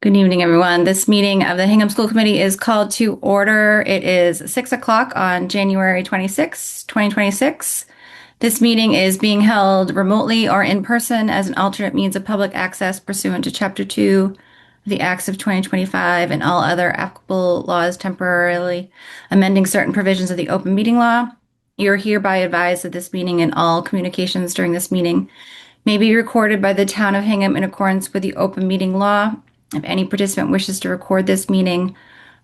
Good evening, everyone. This meeting of the Hingham School Committee is called to order. It is 6 o'clock on January 26, 2026. This meeting is being held remotely or in person as an alternate means of public access pursuant to Chapter 2 of the Acts of 2025 and all other applicable laws temporarily amending certain provisions of the open meeting law. You're hereby advised that this meeting and all communications during this meeting may be recorded by the Town of Hingham in accordance with the open meeting law. If any participant wishes to record this meeting,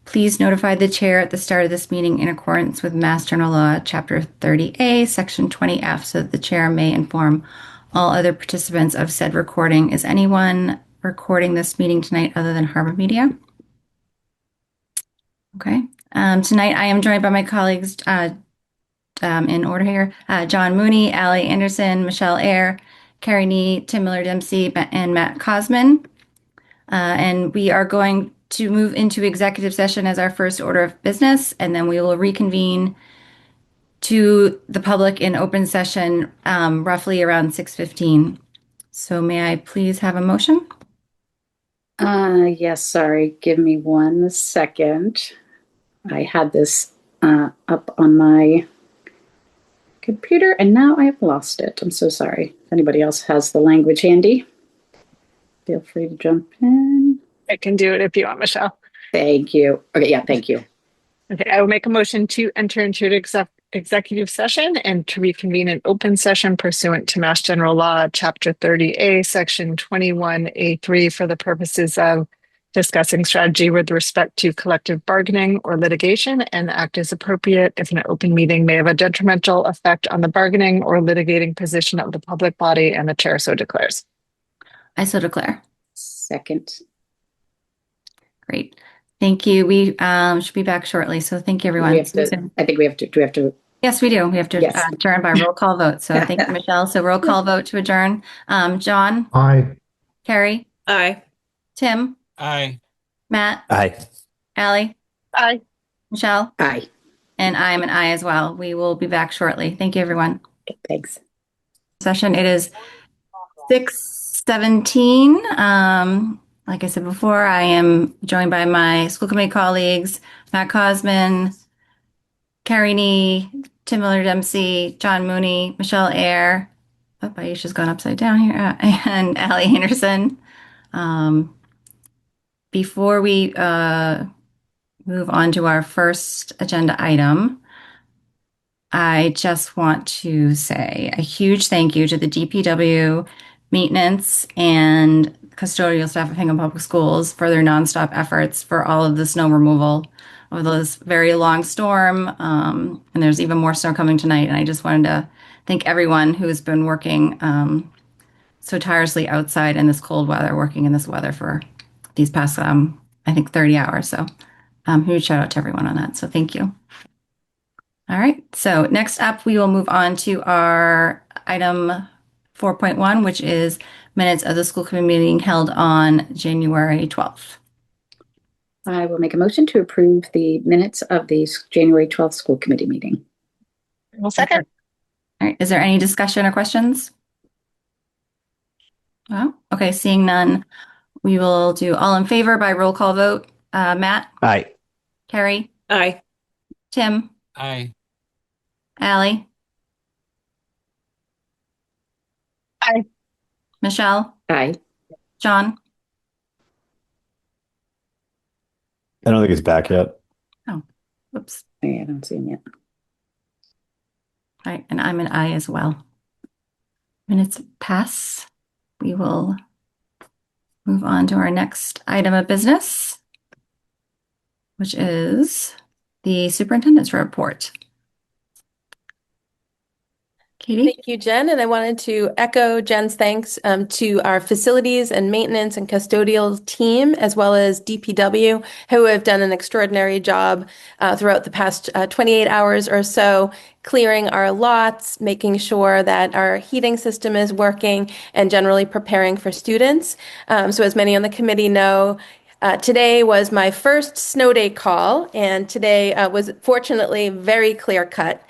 please notify the chair at the start of this meeting in accordance with Mass General Law, Chapter 30A, Section 20F, so that the chair may inform all other participants of said recording. Is anyone recording this meeting tonight other than Harbor Media? Okay. Tonight I am joined by my colleagues in order here, John Mooney, Allie Anderson, Michelle Eyre, Carrie Nee, Tim Miller-Dempsey, and Matt Cosman. And we are going to move into executive session as our first order of business, and then we will reconvene to the public in open session roughly around 6:15. So may I please have a motion? Yes, sorry. Give me 1 second. I had this up on my computer and now I have lost it. I'm so sorry. If anybody else has the language handy, feel free to jump in. I can do it if you want, Michelle. Thank you. Okay, yeah, thank you. Okay, I will make a motion to enter into an executive session and to reconvene an open session pursuant to Mass General Law, Chapter 30A, Section 21A3, for the purposes of discussing strategy with respect to collective bargaining or litigation, and act as appropriate if an open meeting may have a detrimental effect on the bargaining or litigating position of the public body, and the chair so declares. I so declare. Second. Great. Thank you. We should be back shortly. So thank you, everyone. I think we have to. Do we have to? Yes, we do. We have to adjourn by roll call vote. So thank you, Michelle. So roll call vote to adjourn. John? Aye. Carrie? Aye. Tim? Aye. Matt? Aye. Allie? Aye. Michelle? Aye. And I am an aye as well. We will be back shortly. Thank you, everyone. Thanks. Session. It is 6:17. Like I said before, I am joined by my school committee colleagues, Matt Cosman, Carrie Nee, Tim Miller-Dempsey, John Mooney, Michelle Eyre. Oh, Aisha's gone upside down here. And Allie Anderson. Before we move on to our first agenda item, I just want to say a huge thank you to the DPW, maintenance, and custodial staff of Hingham Public Schools for their nonstop efforts for all of the snow removal of this very long storm. And there's even more snow coming tonight. And I just wanted to thank everyone who has been working so tirelessly outside in this cold weather, working in this weather for these past, I think, 30 hours. So huge shout out to everyone on that. So thank you. All right. So next up, we will move on to our item 4.1, which is minutes of the school committee meeting held on January 12th. I will make a motion to approve the minutes of the January 12th school committee meeting. Well, second. All right. Is there any discussion or questions? Well, okay. Seeing none, we will do all in favor by roll call vote. Matt? Aye. Carrie? Aye. Tim? Aye. Allie? Aye. Michelle? Aye. John? I don't think it's back yet. Oh, whoops. I don't see him yet. All right, and I'm an aye as well. Minutes pass. We will move on to our next item of business, which is the superintendent's report. Katie? Thank you, Jen. And I wanted to echo Jen's thanks to our facilities and maintenance and custodial team, as well as DPW, who have done an extraordinary job throughout the past 28 hours or so, clearing our lots, making sure that our heating system is working, and generally preparing for students. So as many on the committee know, today was my first snow day call, and today was fortunately very clear cut.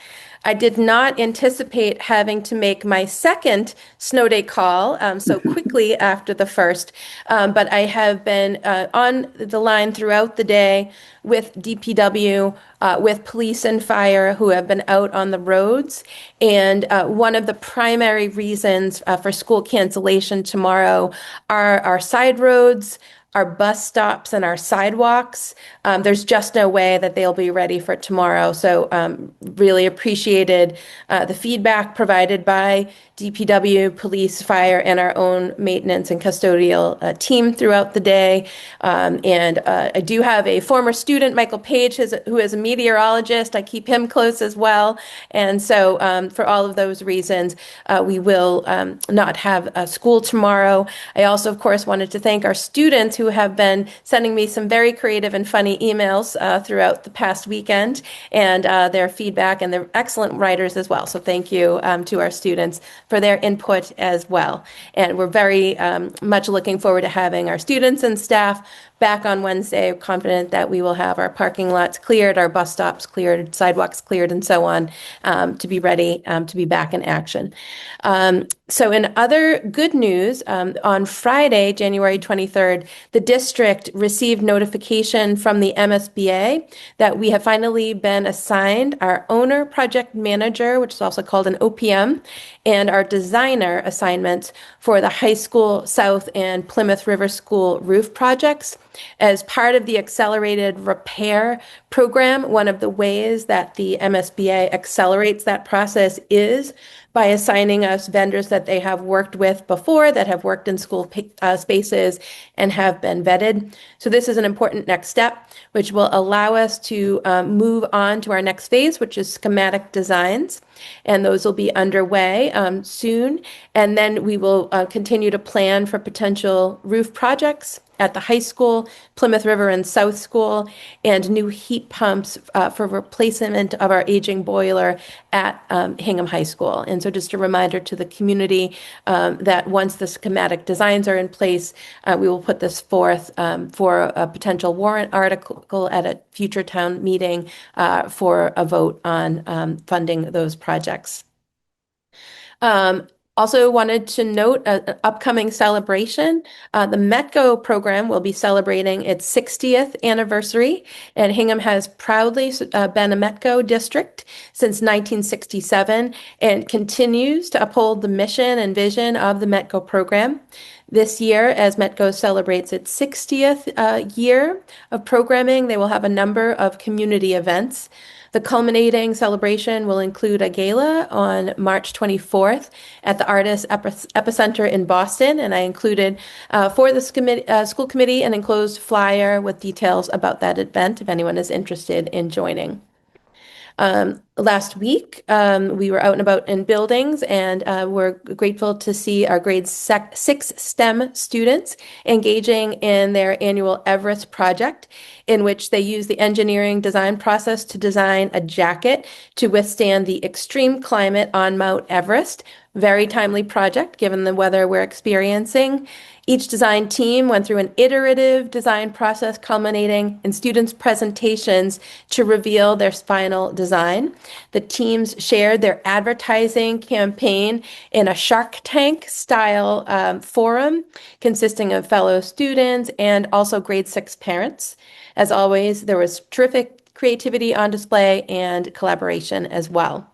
I did not anticipate having to make my second snow day call so quickly after the first, but I have been on the line throughout the day with DPW, with police and fire who have been out on the roads. And one of the primary reasons for school cancellation tomorrow are our side roads, our bus stops, and our sidewalks. There's just no way that they'll be ready for tomorrow. So really appreciated the feedback provided by DPW, police, fire, and our own maintenance and custodial team throughout the day. And I do have a former student, Michael Page, who is a meteorologist. I keep him close as well. And so for all of those reasons, we will not have school tomorrow. I also, of course, wanted to thank our students who have been sending me some very creative and funny emails throughout the past weekend, and their feedback, and they're excellent writers as well. So thank you to our students for their input as well. And we're very much looking forward to having our students and staff back on Wednesday. Confident that we will have our parking lots cleared, our bus stops cleared, sidewalks cleared, and so on, to be ready to be back in action. So in other good news, on Friday, January 23rd, the district received notification from the MSBA that we have finally been assigned our owner project manager, which is also called an OPM, and our designer assignments for the high school south and Plymouth River School roof projects. As part of the accelerated repair program, one of the ways that the MSBA accelerates that process is by assigning us vendors that they have worked with before, that have worked in school spaces and have been vetted. So this is an important next step, which will allow us to move on to our next phase, which is schematic designs. And those will be underway soon. And then we will continue to plan for potential roof projects at the high school, Plymouth River and South School, and new heat pumps for replacement of our aging boiler at Hingham High School. And so just a reminder to the community that once the schematic designs are in place, we will put this forth for a potential warrant article at a future town meeting for a vote on funding those projects. Also wanted to note an upcoming celebration. The METCO program will be celebrating its 60th anniversary, and Hingham has proudly been a METCO district since 1967 and continues to uphold the mission and vision of the METCO program. This year, as METCO celebrates its 60th year of programming, they will have a number of community events. The culminating celebration will include a gala on March 24th at the Artists Epicenter in Boston, and I included for the school committee an enclosed flyer with details about that event if anyone is interested in joining. Last week, we were out and about in buildings, and we're grateful to see our grade 6 STEM students engaging in their annual Everest project, in which they use the engineering design process to design a jacket to withstand the extreme climate on Mount Everest. Very timely project given the weather we're experiencing. Each design team went through an iterative design process culminating in students' presentations to reveal their final design. The teams shared their advertising campaign in a Shark Tank style forum consisting of fellow students and also grade 6 parents. As always, there was terrific creativity on display and collaboration as well.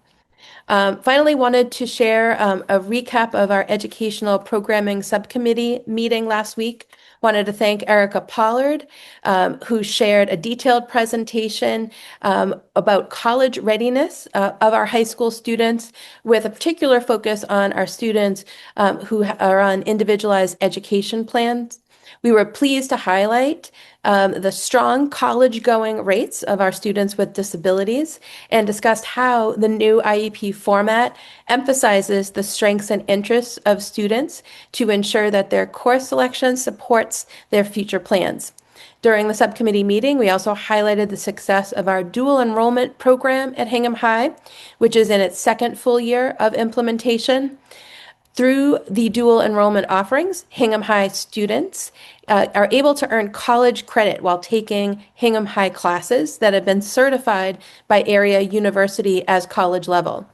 Finally, wanted to share a recap of our educational programming subcommittee meeting last week. Wanted to thank Erica Pollard, who shared a detailed presentation about college readiness of our high school students, with a particular focus on our students who are on individualized education plans. We were pleased to highlight the strong college-going rates of our students with disabilities and discussed how the new IEP format emphasizes the strengths and interests of students to ensure that their course selection supports their future plans. During the subcommittee meeting, we also highlighted the success of our dual enrollment program at Hingham High, which is in its second full year of implementation. Through the dual enrollment offerings, Hingham High students are able to earn college credit while taking Hingham High classes that have been certified by area university as college level.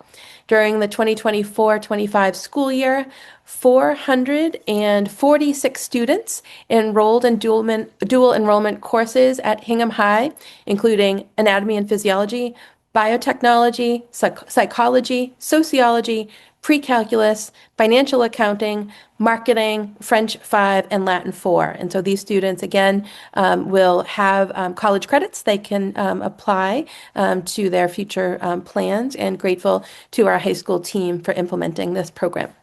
During the 2024-25 school year, 446 students enrolled in dual enrollment courses at Hingham High, including anatomy and physiology, biotechnology, psychology, sociology, pre-calculus, financial accounting, marketing, French 5, and Latin 4. And so these students, again, will have college credits they can apply to their future plans, and grateful to our high school team for implementing this program.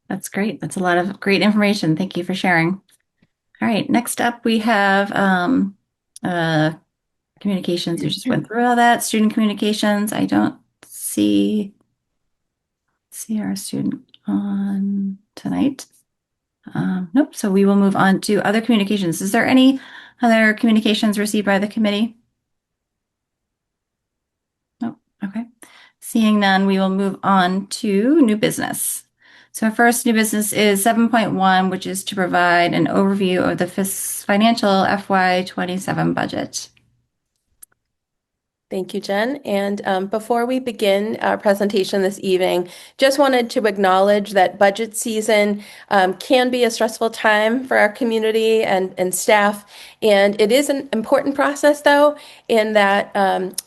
That's great. That's a lot of great information. Thank you for sharing. All right, next up we have communications. We just went through all that. Student communications. I don't see our student on tonight. Nope. So we will move on to other communications. Is there any other communications received by the committee? Nope. Okay. Seeing none, we will move on to new business. So our first new business is 7.1, which is to provide an overview of the financial FY27 budget. Thank you, Jen. And before we begin our presentation this evening, just wanted to acknowledge that budget season can be a stressful time for our community and staff. And it is an important process, though, in that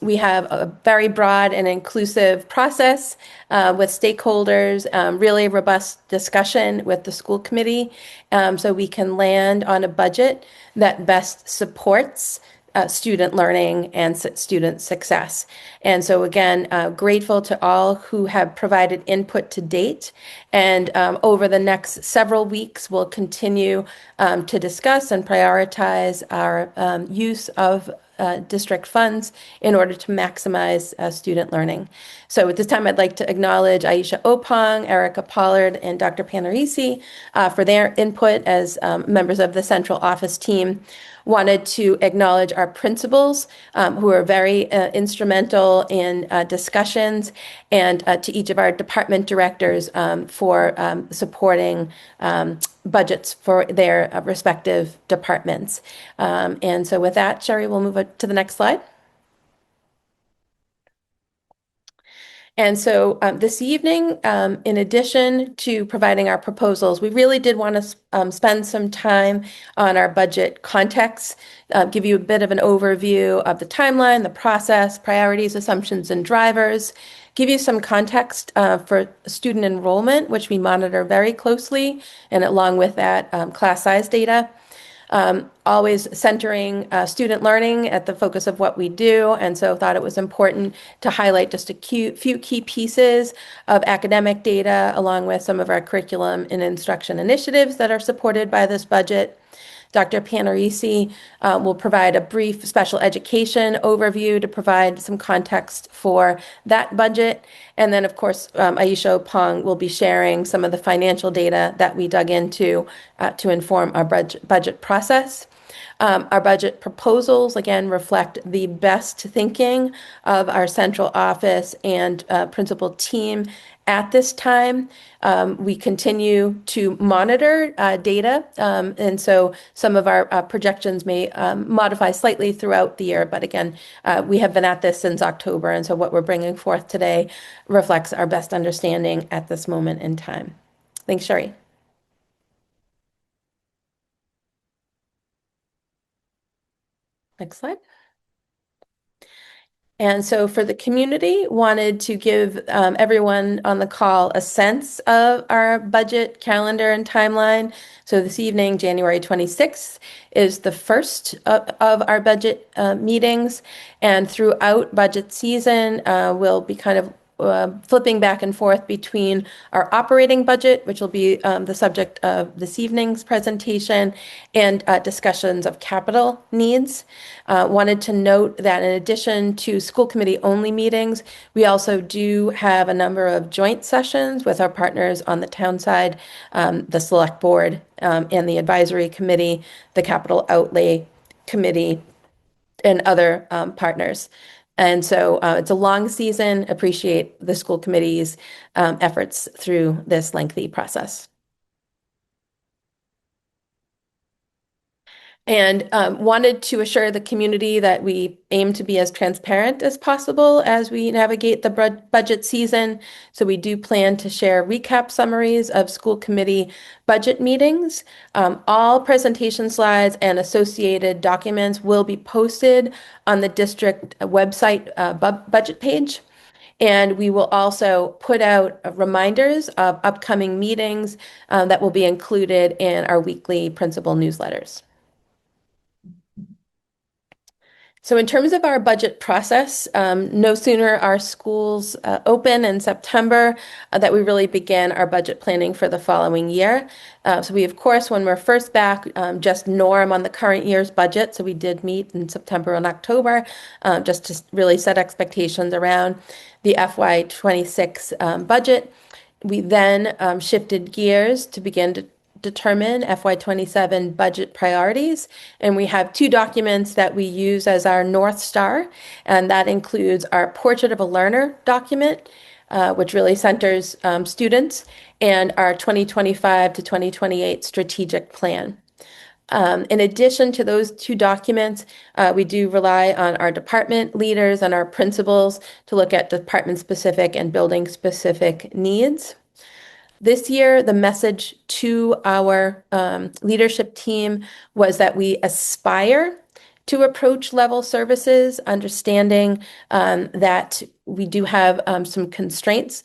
we have a very broad and inclusive process with stakeholders, really robust discussion with the school committee, so we can land on a budget that best supports student learning and student success. And so again, grateful to all who have provided input to date. And over the next several weeks, we'll continue to discuss and prioritize our use of district funds in order to maximize student learning. So at this time, I'd like to acknowledge Aisha Opong, Erica Pollard, and Dr. Panarisi for their input as members of the central office team. Wanted to acknowledge our principals who are very instrumental in discussions, and to each of our department directors for supporting budgets for their respective departments. And so with that, Sherry, we'll move to the next slide. And so this evening, in addition to providing our proposals, we really did want to spend some time on our budget context, give you a bit of an overview of the timeline, the process, priorities, assumptions, and drivers, give you some context for student enrollment, which we monitor very closely, and along with that, class size data. Always centering student learning at the focus of what we do, and so thought it was important to highlight just a few key pieces of academic data along with some of our curriculum and instruction initiatives that are supported by this budget. Dr. Panarisi will provide a brief special education overview to provide some context for that budget. And then, of course, Aisha Opong will be sharing some of the financial data that we dug into to inform our budget process. Our budget proposals, again, reflect the best thinking of our central office and principal team at this time. We continue to monitor data, and so some of our projections may modify slightly throughout the year. But again, we have been at this since October, and so what we're bringing forth today reflects our best understanding at this moment in time. Thanks, Sherry. Next slide. And so for the community, wanted to give everyone on the call a sense of our budget calendar and timeline. So this evening, January 26th, is the first of our budget meetings. And throughout budget season, we'll be kind of flipping back and forth between our operating budget, which will be the subject of this evening's presentation, and discussions of capital needs. Wanted to note that in addition to school committee only meetings, we also do have a number of joint sessions with our partners on the town side, the select board and the advisory committee, the capital outlay committee, and other partners. And so it's a long season. Appreciate the school committee's efforts through this lengthy process. And wanted to assure the community that we aim to be as transparent as possible as we navigate the budget season. So we do plan to share recap summaries of school committee budget meetings. All presentation slides and associated documents will be posted on the district website budget page. And we will also put out reminders of upcoming meetings that will be included in our weekly principal newsletters. So in terms of our budget process, no sooner are schools open in September that we really begin our budget planning for the following year. So we, of course, when we're first back, just norm on the current year's budget. So we did meet in September and October just to really set expectations around the FY26 budget. We then shifted gears to begin to determine FY27 budget priorities. And we have two documents that we use as our North Star, and that includes our Portrait of a Learner document, which really centers students, and our 2025 to 2028 strategic plan. In addition to those two documents, we do rely on our department leaders and our principals to look at department-specific and building-specific needs. This year, the message to our leadership team was that we aspire to approach level services, understanding that we do have some constraints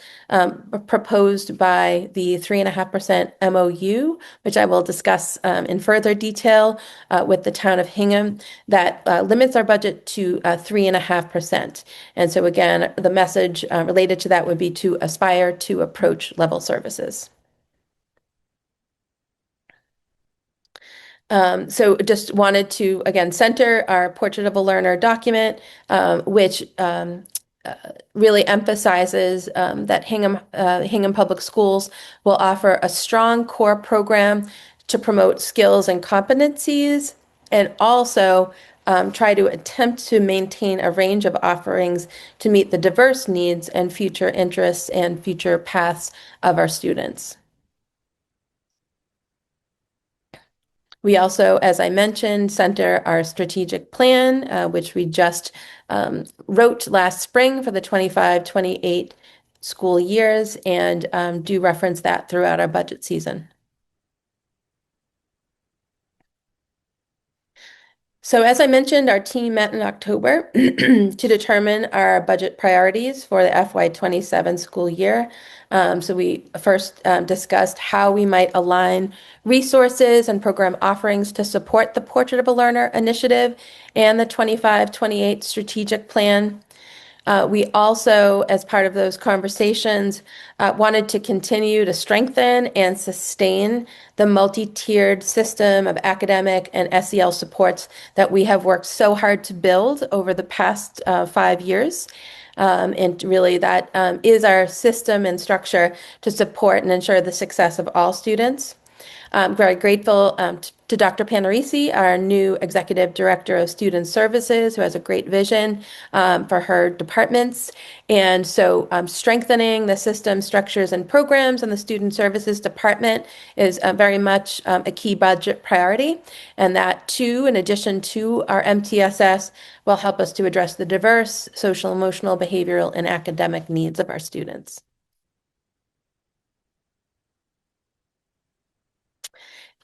proposed by the 3.5% MOU, which I will discuss in further detail with the town of Hingham, that limits our budget to 3.5%. And so again, the message related to that would be to aspire to approach level services. So just wanted to, again, center our Portrait of a Learner document, which really emphasizes that Hingham Public Schools will offer a strong core program to promote skills and competencies, and also try to attempt to maintain a range of offerings to meet the diverse needs and future interests and future paths of our students. We also, as I mentioned, center our strategic plan, which we just wrote last spring for the 25-28 school years, and do reference that throughout our budget season. So as I mentioned, our team met in October to determine our budget priorities for the FY27 school year. So we first discussed how we might align resources and program offerings to support the Portrait of a Learner initiative and the 25-28 strategic plan. We also, as part of those conversations, wanted to continue to strengthen and sustain the multi-tiered system of academic and SEL supports that we have worked so hard to build over the past 5 years. And really that is our system and structure to support and ensure the success of all students. I'm very grateful to Dr. Panarisi, our new Executive Director of Student Services, who has a great vision for her departments. And so strengthening the system, structures, and programs in the Student Services Department is very much a key budget priority. And that, too, in addition to our MTSS, will help us to address the diverse social, emotional, behavioral, and academic needs of our students.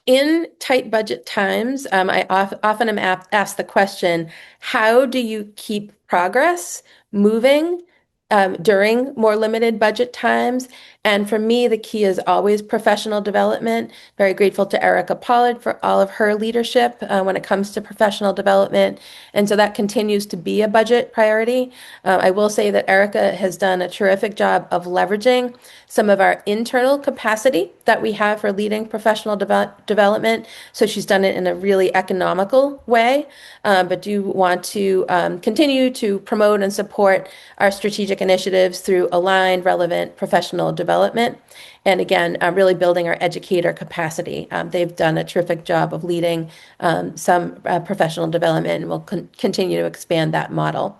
In tight budget times, I often am asked the question, how do you keep progress moving during more limited budget times? And for me, the key is always professional development. Very grateful to Erica Pollard for all of her leadership when it comes to professional development. And so that continues to be a budget priority. I will say that Erica has done a terrific job of leveraging some of our internal capacity that we have for leading professional development. So she's done it in a really economical way, but do want to continue to promote and support our strategic initiatives through aligned, relevant professional development. And again, really building our educator capacity. They've done a terrific job of leading some professional development, and will continue to expand that model.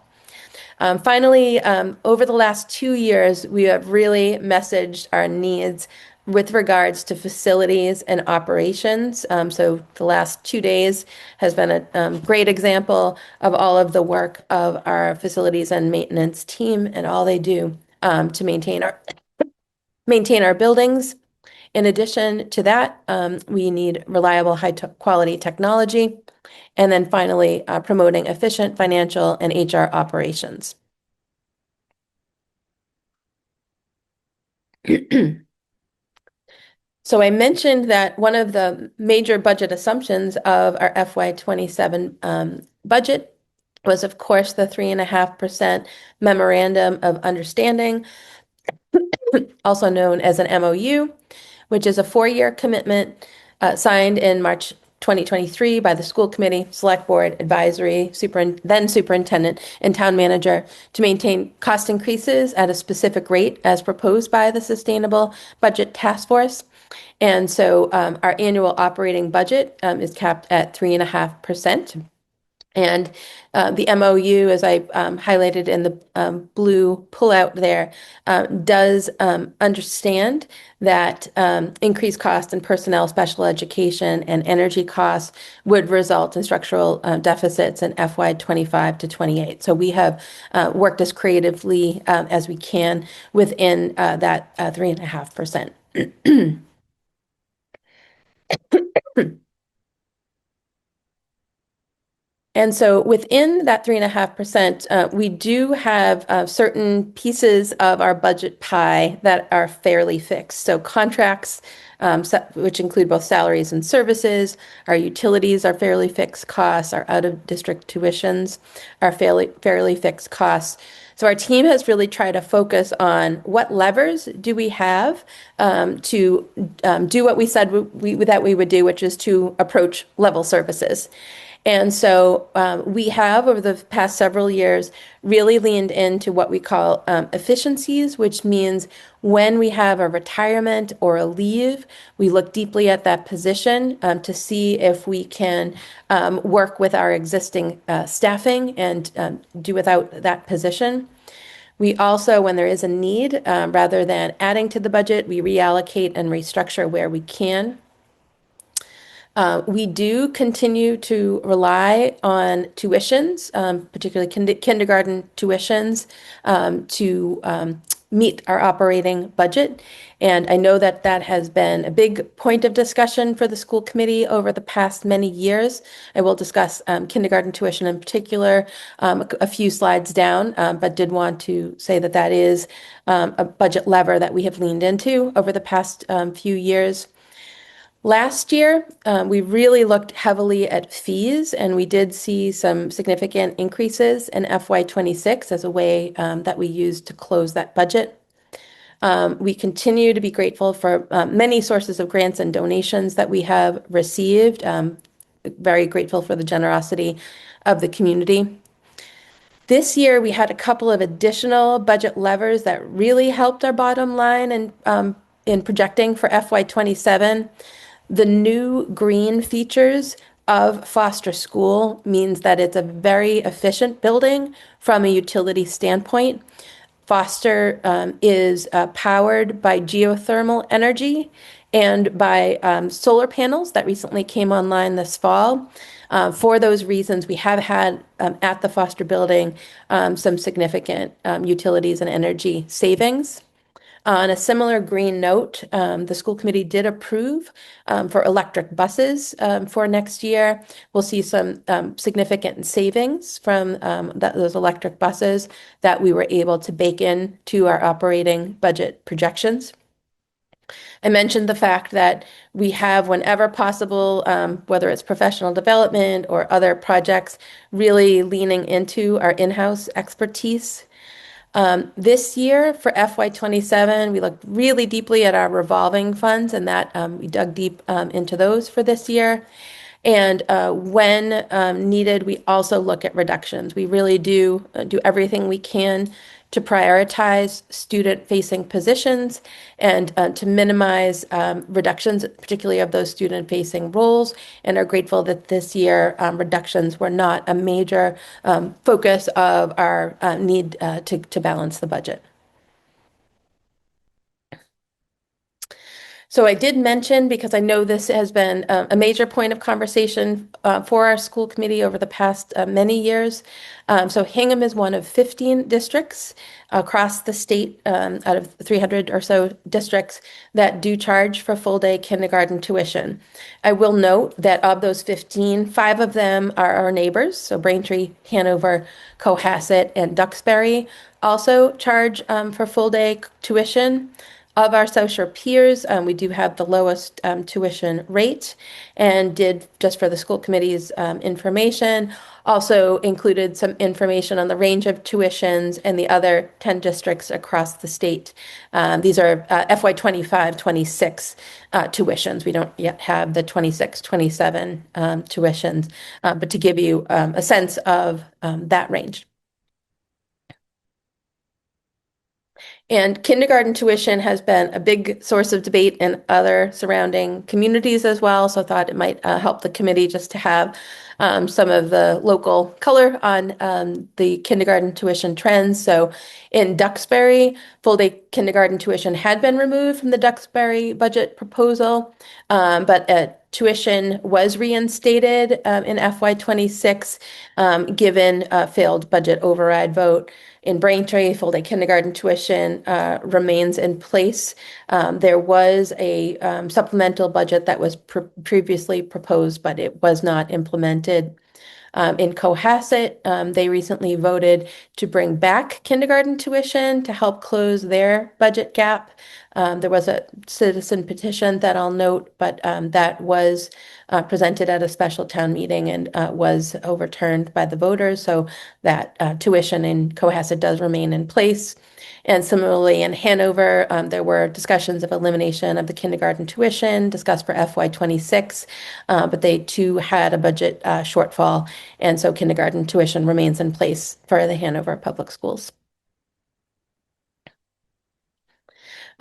Finally, over the last 2 years, we have really messaged our needs with regards to facilities and operations. So the last 2 days has been a great example of all of the work of our facilities and maintenance team and all they do to maintain our buildings. In addition to that, we need reliable, high-quality technology. And then finally, promoting efficient financial and HR operations. So I mentioned that one of the major budget assumptions of our FY27 budget was, of course, the 3.5% memorandum of understanding, also known as an MOU, which is a 4-year commitment signed in March 2023 by the school committee, select board, advisory, then superintendent, and town manager to maintain cost increases at a specific rate as proposed by the Sustainable Budget Task Force. And so our annual operating budget is capped at 3.5%. And the MOU, as I highlighted in the blue pullout there, does understand that increased cost in personnel, special education, and energy costs would result in structural deficits in FY25 to 28. So we have worked as creatively as we can within that 3.5%. And so within that 3.5%, we do have certain pieces of our budget pie that are fairly fixed. So contracts, which include both salaries and services, our utilities are fairly fixed costs, our out-of-district tuitions are fairly fixed costs. So our team has really tried to focus on what levers do we have to do what we said that we would do, which is to approach level services. And so we have, over the past several years, really leaned into what we call efficiencies, which means when we have a retirement or a leave, we look deeply at that position to see if we can work with our existing staffing and do without that position. We also, when there is a need, rather than adding to the budget, we reallocate and restructure where we can. We do continue to rely on tuitions, particularly kindergarten tuitions, to meet our operating budget. And I know that that has been a big point of discussion for the school committee over the past many years. I will discuss kindergarten tuition in particular a few slides down, but did want to say that that is a budget lever that we have leaned into over the past few years. Last year, we really looked heavily at fees, and we did see some significant increases in FY26 as a way that we used to close that budget. We continue to be grateful for many sources of grants and donations that we have received. Very grateful for the generosity of the community. This year, we had a couple of additional budget levers that really helped our bottom line and in projecting for FY27. The new green features of Foster School means that it's a very efficient building from a utility standpoint. Foster is powered by geothermal energy and by solar panels that recently came online this fall. For those reasons, we have had at the Foster building some significant utilities and energy savings. On a similar green note, the school committee did approve for electric buses for next year. We'll see some significant savings from those electric buses that we were able to bake in to our operating budget projections. I mentioned the fact that we have, whenever possible, whether it's professional development or other projects, really leaning into our in-house expertise. This year for FY27, we looked really deeply at our revolving funds and that we dug deep into those for this year. And when needed, we also look at reductions. We really do everything we can to prioritize student-facing positions and to minimize reductions, particularly of those student-facing roles, and are grateful that this year reductions were not a major focus of our need to balance the budget. So I did mention, because I know this has been a major point of conversation for our school committee over the past many years. So Hingham is one of 15 districts across the state, out of 300 or so districts that do charge for full-day kindergarten tuition. I will note that of those 15, 5 of them are our neighbors, so Braintree, Hanover, Cohasset, and Duxbury also charge for full-day tuition. Of our social peers, we do have the lowest tuition rate, and did, just for the school committee's information, also included some information on the range of tuitions in the other 10 districts across the state. These are FY 25-26 tuitions. We don't yet have the 26-27 tuitions, but to give you a sense of that range. And kindergarten tuition has been a big source of debate in other surrounding communities as well. So I thought it might help the committee just to have some of the local color on the kindergarten tuition trends. So in Duxbury, full-day kindergarten tuition had been removed from the Duxbury budget proposal, but tuition was reinstated in FY 26 given a failed budget override vote. In Braintree, full-day kindergarten tuition remains in place. There was a supplemental budget that was previously proposed, but it was not implemented. In Cohasset, they recently voted to bring back kindergarten tuition to help close their budget gap. There was a citizen petition that I'll note, but that was presented at a special town meeting and was overturned by the voters, so that tuition in Cohasset does remain in place. And similarly, in Hanover, there were discussions of elimination of the kindergarten tuition discussed for FY 26, but they too had a budget shortfall, and so kindergarten tuition remains in place for the Hanover Public Schools.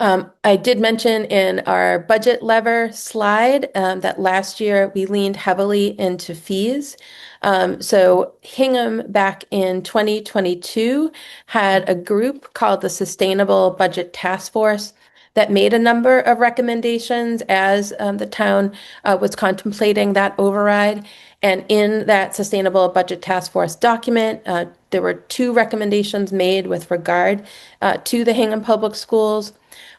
I did mention in our budget lever slide that last year we leaned heavily into fees. So Hingham back in 2022 had a group called the Sustainable Budget Task Force that made a number of recommendations as the town was contemplating that override. And in that Sustainable Budget Task Force document, there were 2 recommendations made with regard to the Hingham Public Schools.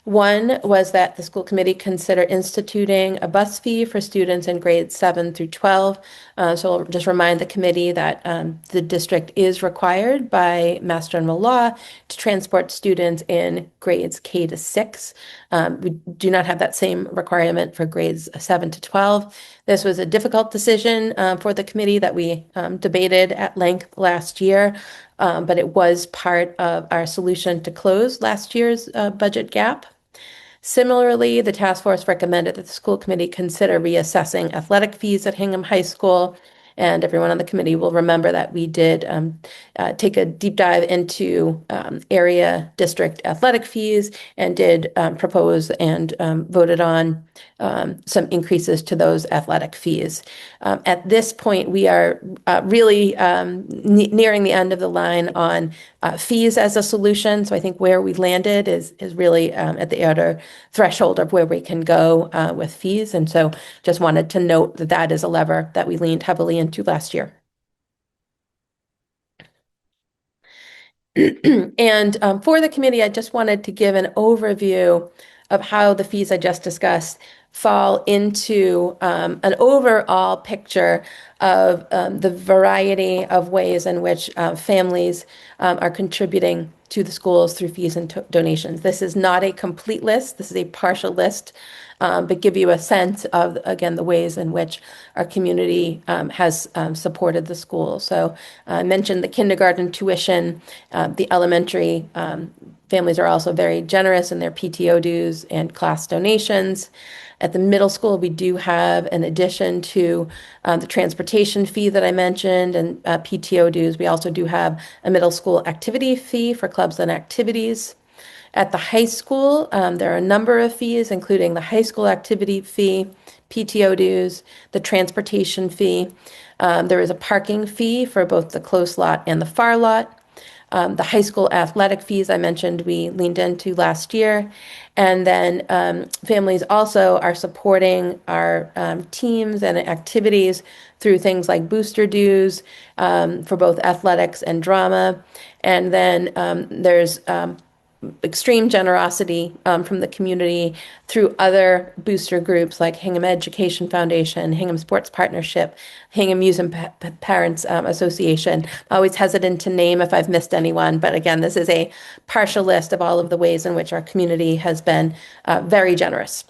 One was that the school committee consider instituting a bus fee for students in grades 7 through 12. So I'll just remind the committee that the district is required by Mass General Law to transport students in grades K to 6. We do not have that same requirement for grades 7 to 12. This was a difficult decision for the committee that we debated at length last year, but it was part of our solution to close last year's budget gap. Similarly, the task force recommended that the school committee consider reassessing athletic fees at Hingham High School. And everyone on the committee will remember that we did take a deep dive into area district athletic fees and did propose and voted on some increases to those athletic fees. At this point, we are really nearing the end of the line on fees as a solution. So I think where we landed is really at the outer threshold of where we can go with fees. And so just wanted to note that that is a lever that we leaned heavily into last year. And for the committee, I just wanted to give an overview of how the fees I just discussed fall into an overall picture of the variety of ways in which families are contributing to the schools through fees and donations. This is not a complete list. This is a partial list, but give you a sense of, again, the ways in which our community has supported the school. So I mentioned the kindergarten tuition, the elementary Families are also very generous in their PTO dues and class donations. At the middle school, we do have, in addition to the transportation fee that I mentioned and PTO dues, we also do have a middle school activity fee for clubs and activities. At the high school, there are a number of fees, including the high school activity fee, PTO dues, the transportation fee. There is a parking fee for both the close lot and the far lot. The high school athletic fees I mentioned we leaned into last year. And then families also are supporting our teams and activities through things like booster dues for both athletics and drama. And then there's extreme generosity from the community through other booster groups like Hingham Education Foundation, Hingham Sports Partnership, Hingham Youth and Parents Association. Always hesitant to name if I've missed anyone, but again, this is a partial list of all of the ways in which our community has been very generous.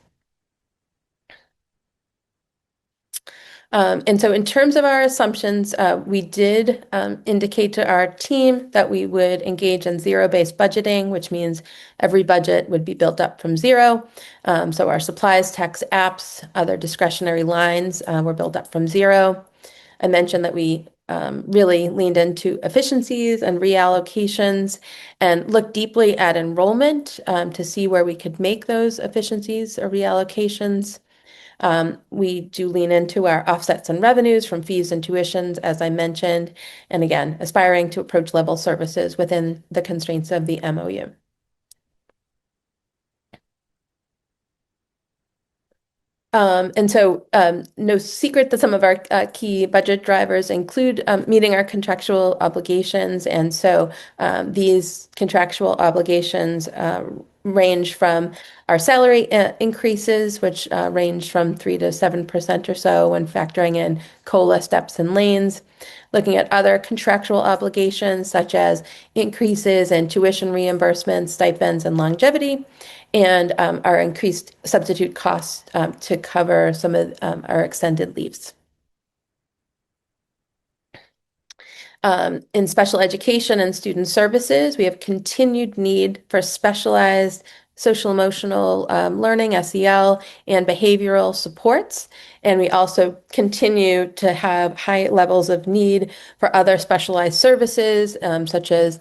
And so in terms of our assumptions, we did indicate to our team that we would engage in zero-based budgeting, which means every budget would be built up from zero. So our supplies, tax, apps, other discretionary lines were built up from zero. I mentioned that we really leaned into efficiencies and reallocations and looked deeply at enrollment to see where we could make those efficiencies or reallocations. We do lean into our offsets and revenues from fees and tuitions, as I mentioned, and again, aspiring to approach level services within the constraints of the MOU. And so no secret that some of our key budget drivers include meeting our contractual obligations. And so these contractual obligations range from our salary increases, which range from 3 to 7% or so when factoring in COLA steps and lanes. Looking at other contractual obligations such as increases in tuition reimbursements, stipends, and longevity, and our increased substitute costs to cover some of our extended leaves. In special education and student services, we have continued need for specialized social emotional learning, SEL, and behavioral supports. And we also continue to have high levels of need for other specialized services, such as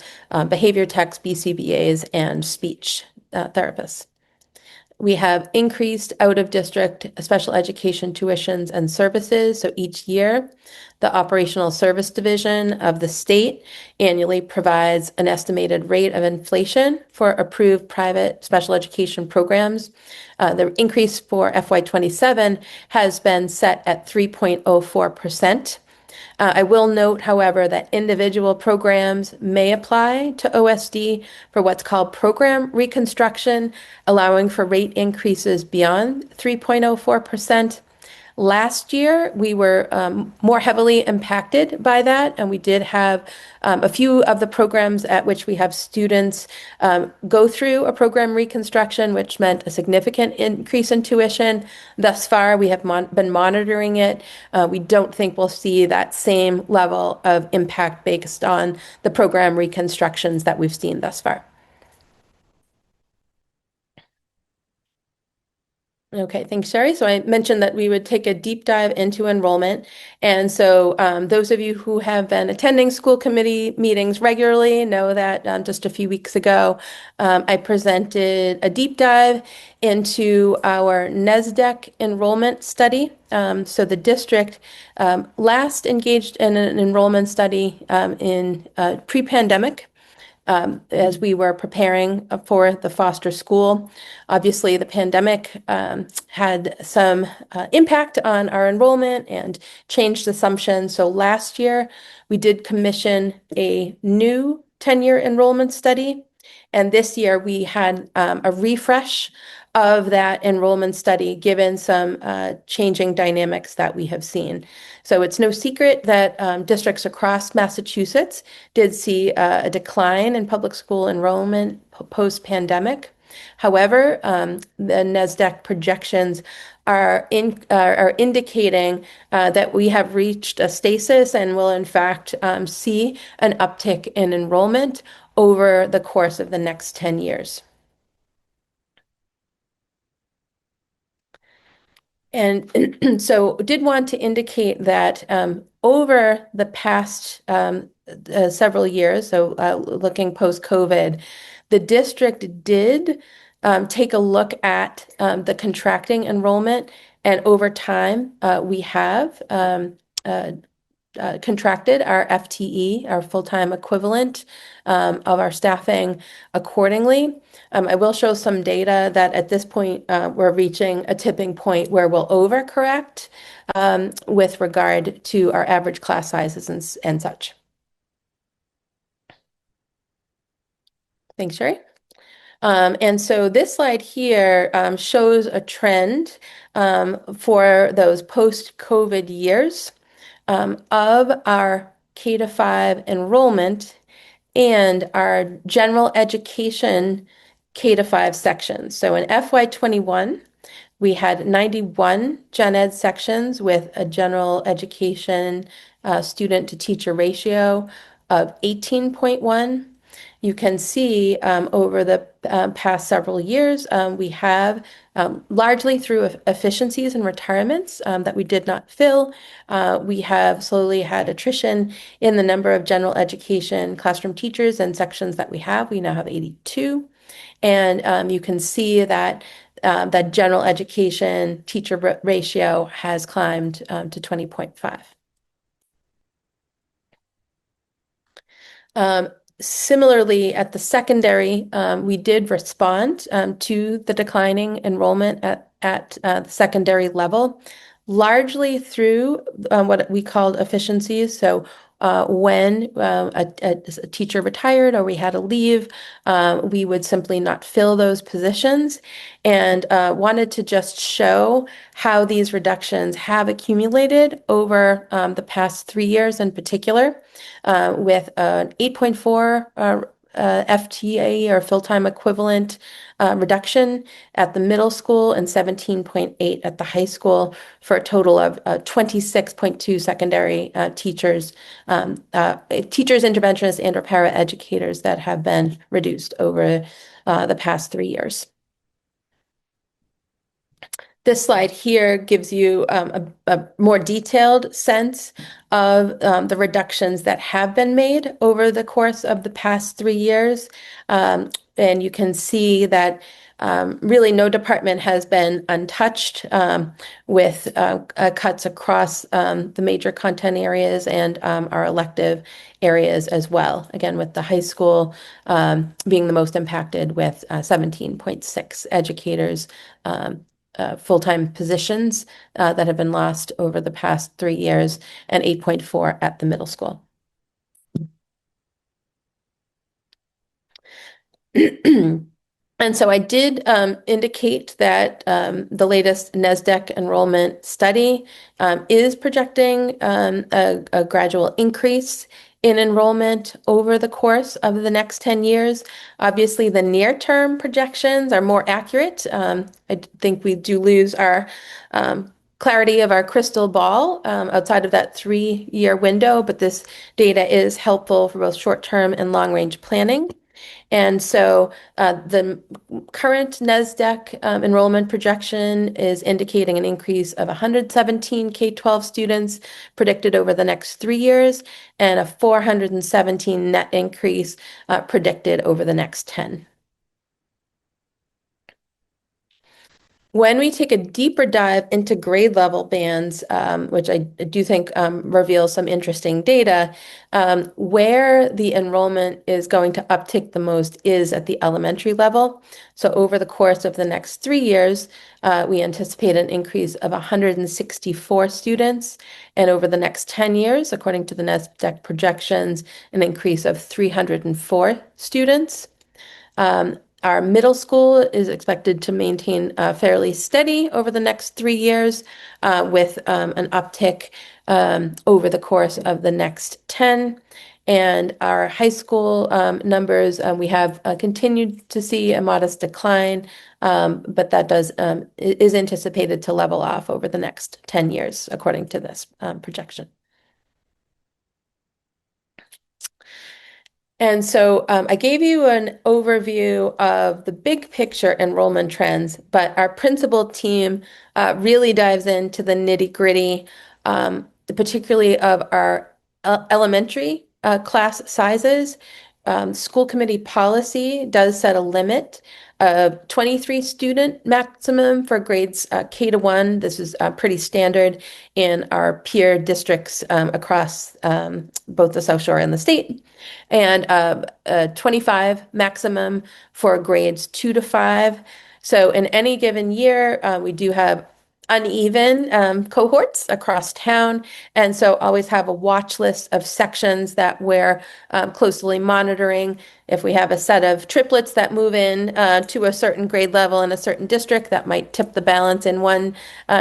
behavior techs, BCBAs, and speech therapists. We have increased out-of-district special education tuitions and services. So each year, the Operational Service Division of the state annually provides an estimated rate of inflation for approved private special education programs. The increase for FY27 has been set at 3.04%. I will note, however, that individual programs may apply to OSD for what's called program reconstruction, allowing for rate increases beyond 3.04%. Last year, we were more heavily impacted by that, and we did have a few of the programs at which we have students go through a program reconstruction, which meant a significant increase in tuition. Thus far, we have been monitoring it. We don't think we'll see that same level of impact based on the program reconstructions that we've seen thus far. Okay, thanks, Sherry. So I mentioned that we would take a deep dive into enrollment. And so those of you who have been attending school committee meetings regularly know that just a few weeks ago, I presented a deep dive into our NESDEC enrollment study. So the district last engaged in an enrollment study in pre-pandemic. As we were preparing for the foster school. Obviously, the pandemic had some impact on our enrollment and changed assumptions. So last year, we did commission a new 10-year enrollment study. And this year, we had a refresh of that enrollment study, given some changing dynamics that we have seen. So it's no secret that districts across Massachusetts did see a decline in public school enrollment post-pandemic. However, the NESDEC projections are indicating that we have reached a stasis and will in fact see an uptick in enrollment over the course of the next 10 years. And so did want to indicate that over the past several years, so looking post-COVID, the district did take a look at the contracting enrollment, and over time we have contracted our FTE, our full-time equivalent of our staffing accordingly. I will show some data that at this point we're reaching a tipping point where we'll overcorrect with regard to our average class sizes and such. Thanks, Sherry. And so this slide here shows a trend for those post-COVID years of our K-5 enrollment and our general education K-5 sections. So in FY21, we had 91 gen ed sections with a general education student to teacher ratio of 18.1. You can see over the past several years, we have largely through efficiencies and retirements that we did not fill. We have slowly had attrition in the number of general education classroom teachers and sections that we have. We now have 82. And you can see that that general education teacher ratio has climbed to 20.5. Similarly, at the secondary, we did respond to the declining enrollment at the secondary level, largely through what we called efficiencies. So when a teacher retired or we had to leave, we would simply not fill those positions, and wanted to just show how these reductions have accumulated over the past 3 years in particular, with an 8.4 FTA or full-time equivalent reduction at the middle school and 17.8 at the high school, for a total of 26.2 secondary teachers, interventionists, and or paraeducators that have been reduced over the past 3 years. This slide here gives you a more detailed sense of the reductions that have been made over the course of the past 3 years. And you can see that really no department has been untouched, with cuts across the major content areas and our elective areas as well. Again, with the high school being the most impacted with 17.6 educators full-time positions that have been lost over the past 3 years, and 8.4 at the middle school. And so I did indicate that the latest NESDEC enrollment study is projecting a gradual increase in enrollment over the course of the next 10 years. Obviously, the near-term projections are more accurate. I think we do lose our clarity of our crystal ball outside of that 3-year window, but this data is helpful for both short-term and long-range planning. And so the current NESDEC enrollment projection is indicating an increase of 117 K-12 students predicted over the next 3 years, and a 417 net increase predicted over the next 10. When we take a deeper dive into grade level bands, which I do think reveals some interesting data, where the enrollment is going to uptick the most is at the elementary level. So over the course of the next 3 years, we anticipate an increase of 164 students, and over the next 10 years, according to the NESDEC projections, an increase of 304 students. Our middle school is expected to maintain fairly steady over the next 3 years, with an uptick over the course of the next 10. And our high school numbers, we have continued to see a modest decline, but that is anticipated to level off over the next 10 years, according to this projection. And so I gave you an overview of the big picture enrollment trends, but our principal team really dives into the nitty-gritty, particularly of our elementary class sizes. School committee policy does set a limit of 23 student maximum for grades K to 1. This is pretty standard in our peer districts across both the South Shore and the state, and 25 maximum for grades 2 to 5. So in any given year, we do have uneven cohorts across town, and so always have a watch list of sections that we're closely monitoring. If we have a set of triplets that move in to a certain grade level in a certain district, that might tip the balance in one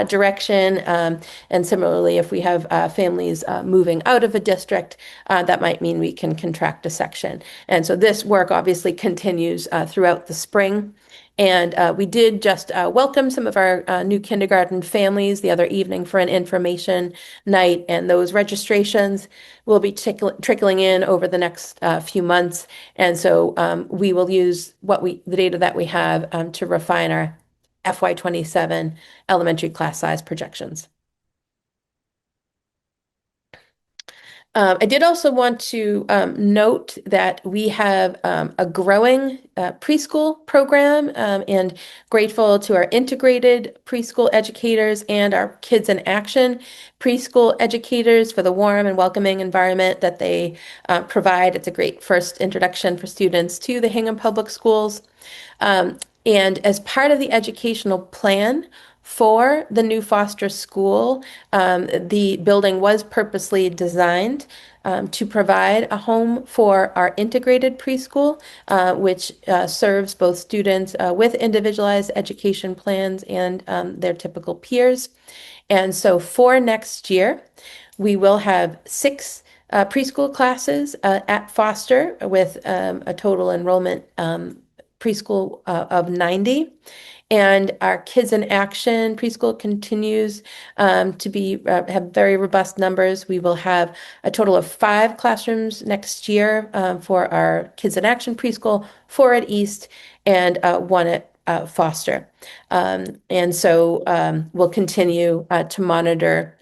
direction. And similarly, if we have families moving out of a district, that might mean we can contract a section. And so this work obviously continues throughout the spring. And we did just welcome some of our new kindergarten families the other evening for an information night, and those registrations will be trickling in over the next few months. And so we will use the data that we have to refine our FY27 elementary class size projections. I did also want to note that we have a growing preschool program, and grateful to our integrated preschool educators and our Kids in Action preschool educators for the warm and welcoming environment that they provide. It's a great first introduction for students to the Hingham Public Schools. And as part of the educational plan for the new Foster School, the building was purposely designed to provide a home for our integrated preschool, which serves both students with individualized education plans and their typical peers. And so for next year, we will have 6 preschool classes at Foster with a total enrollment preschool of 90. And our Kids in Action preschool continues to have very robust numbers. We will have a total of 5 classrooms next year for our Kids in Action preschool, 4 at East, and 1 at Foster. And so we'll continue to monitor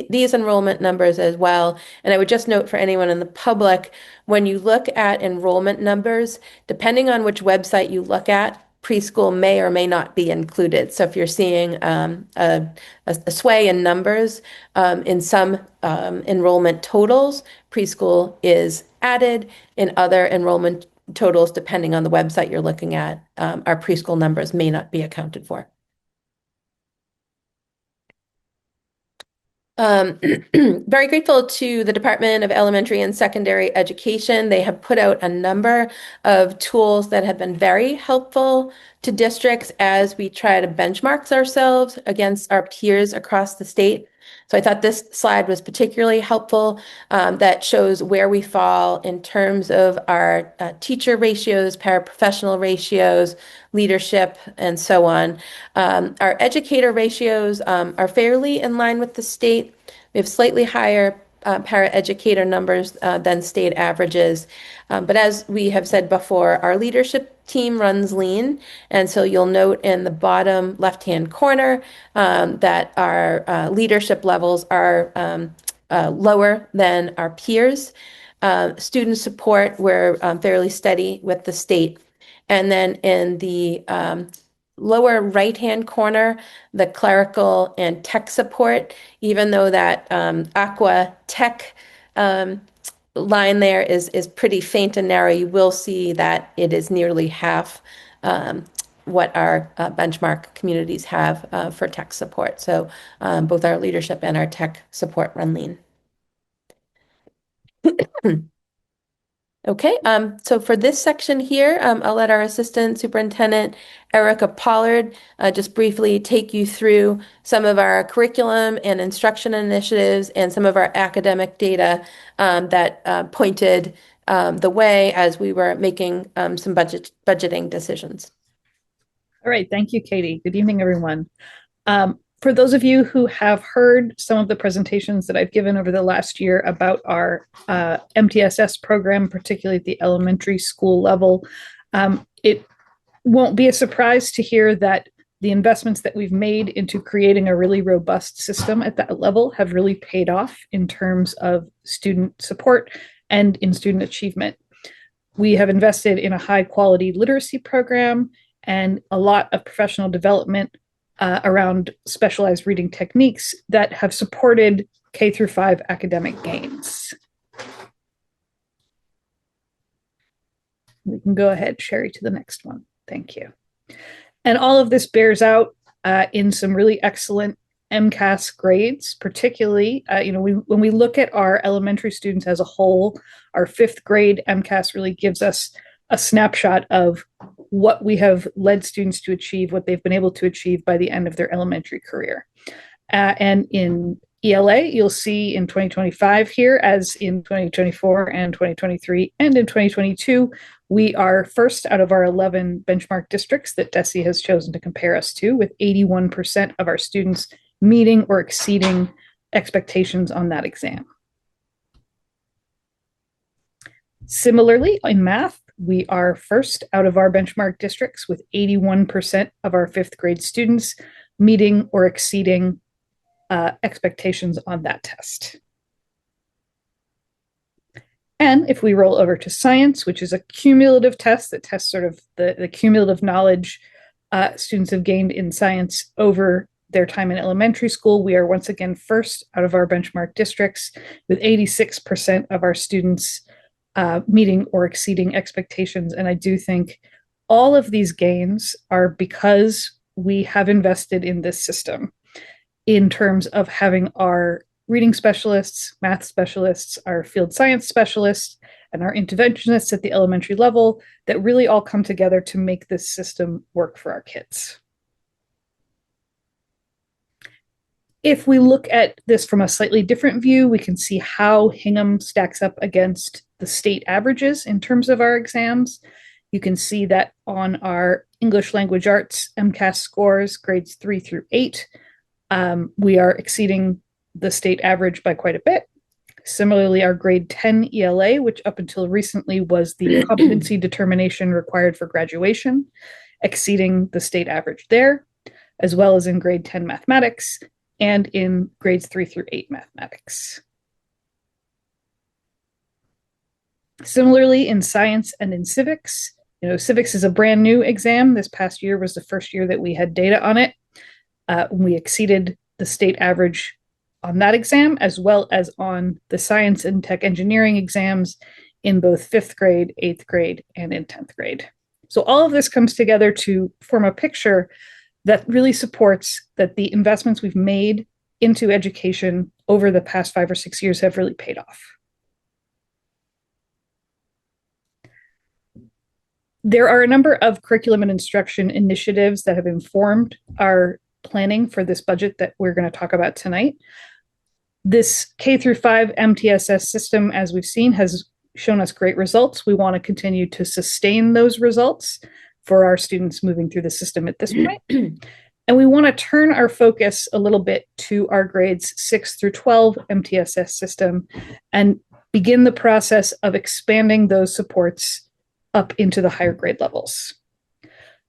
these enrollment numbers as well. And I would just note for anyone in the public, when you look at enrollment numbers, depending on which website you look at, preschool may or may not be included. So if you're seeing a sway in numbers in some enrollment totals, preschool is added. In other enrollment totals, depending on the website you're looking at, our preschool numbers may not be accounted for. Very grateful to the Department of Elementary and Secondary Education. They have put out a number of tools that have been very helpful to districts as we try to benchmark ourselves against our peers across the state. So I thought this slide was particularly helpful, that shows where we fall in terms of our teacher ratios, paraprofessional ratios, leadership, and so on. Our educator ratios are fairly in line with the state. We have slightly higher paraeducator numbers than state averages. But as we have said before, our leadership team runs lean. And so you'll note in the bottom left-hand corner that our leadership levels are lower than our peers. Student support, we're fairly steady with the state. And then in the lower right-hand corner, the clerical and tech support, even though that aqua tech line there is pretty faint and narrow, you will see that it is nearly half what our benchmark communities have for tech support. So both our leadership and our tech support run lean. Okay, so for this section here, I'll let our Assistant Superintendent, Erica Pollard, just briefly take you through some of our curriculum and instruction initiatives and some of our academic data that pointed the way as we were making some budgeting decisions. All right, thank you, Katie. Good evening, everyone. For those of you who have heard some of the presentations that I've given over the last year about our MTSS program, particularly at the elementary school level, it won't be a surprise to hear that the investments that we've made into creating a really robust system at that level have really paid off in terms of student support and in student achievement. We have invested in a high quality literacy program and a lot of professional development around specialized reading techniques that have supported K through 5 academic gains. We can go ahead, Sherry, to the next one. Thank you. And all of this bears out in some really excellent MCAS grades, particularly, when we look at our elementary students as a whole, our 5th grade MCAS really gives us a snapshot of what we have led students to achieve, what they've been able to achieve by the end of their elementary career. And in ELA, you'll see in 2025 here, as in 2024 and 2023, and in 2022, we are first out of our 11 benchmark districts that DESE has chosen to compare us to, with 81% of our students meeting or exceeding expectations on that exam. Similarly, in math, we are first out of our benchmark districts with 81% of our 5th grade students meeting or exceeding expectations on that test. And if we roll over to science, which is a cumulative test that tests sort of the cumulative knowledge students have gained in science over their time in elementary school, we are once again first out of our benchmark districts with 86% of our students meeting or exceeding expectations. And I do think all of these gains are because we have invested in this system in terms of having our reading specialists, math specialists, our field science specialists, and our interventionists at the elementary level that really all come together to make this system work for our kids. If we look at this from a slightly different view, we can see how Hingham stacks up against the state averages in terms of our exams. You can see that on our English language arts MCAS scores, grades 3 through 8, we are exceeding the state average by quite a bit. Similarly, our grade 10 ELA, which up until recently was the competency determination required for graduation, exceeding the state average there, as well as in grade 10 mathematics and in grades 3 through 8 mathematics. Similarly, in science and in civics, civics is a brand new exam. This past year was the first year that we had data on it. We exceeded the state average on that exam, as well as on the science and tech engineering exams in both 5th grade, 8th grade, and in 10th grade. So all of this comes together to form a picture that really supports that the investments we've made into education over the past 5 or 6 years have really paid off. There are a number of curriculum and instruction initiatives that have informed our planning for this budget that we're going to talk about tonight. This K through 5 MTSS system, as we've seen, has shown us great results. We want to continue to sustain those results for our students moving through the system at this point. And we want to turn our focus a little bit to our grades 6 through 12 MTSS system and begin the process of expanding those supports up into the higher grade levels.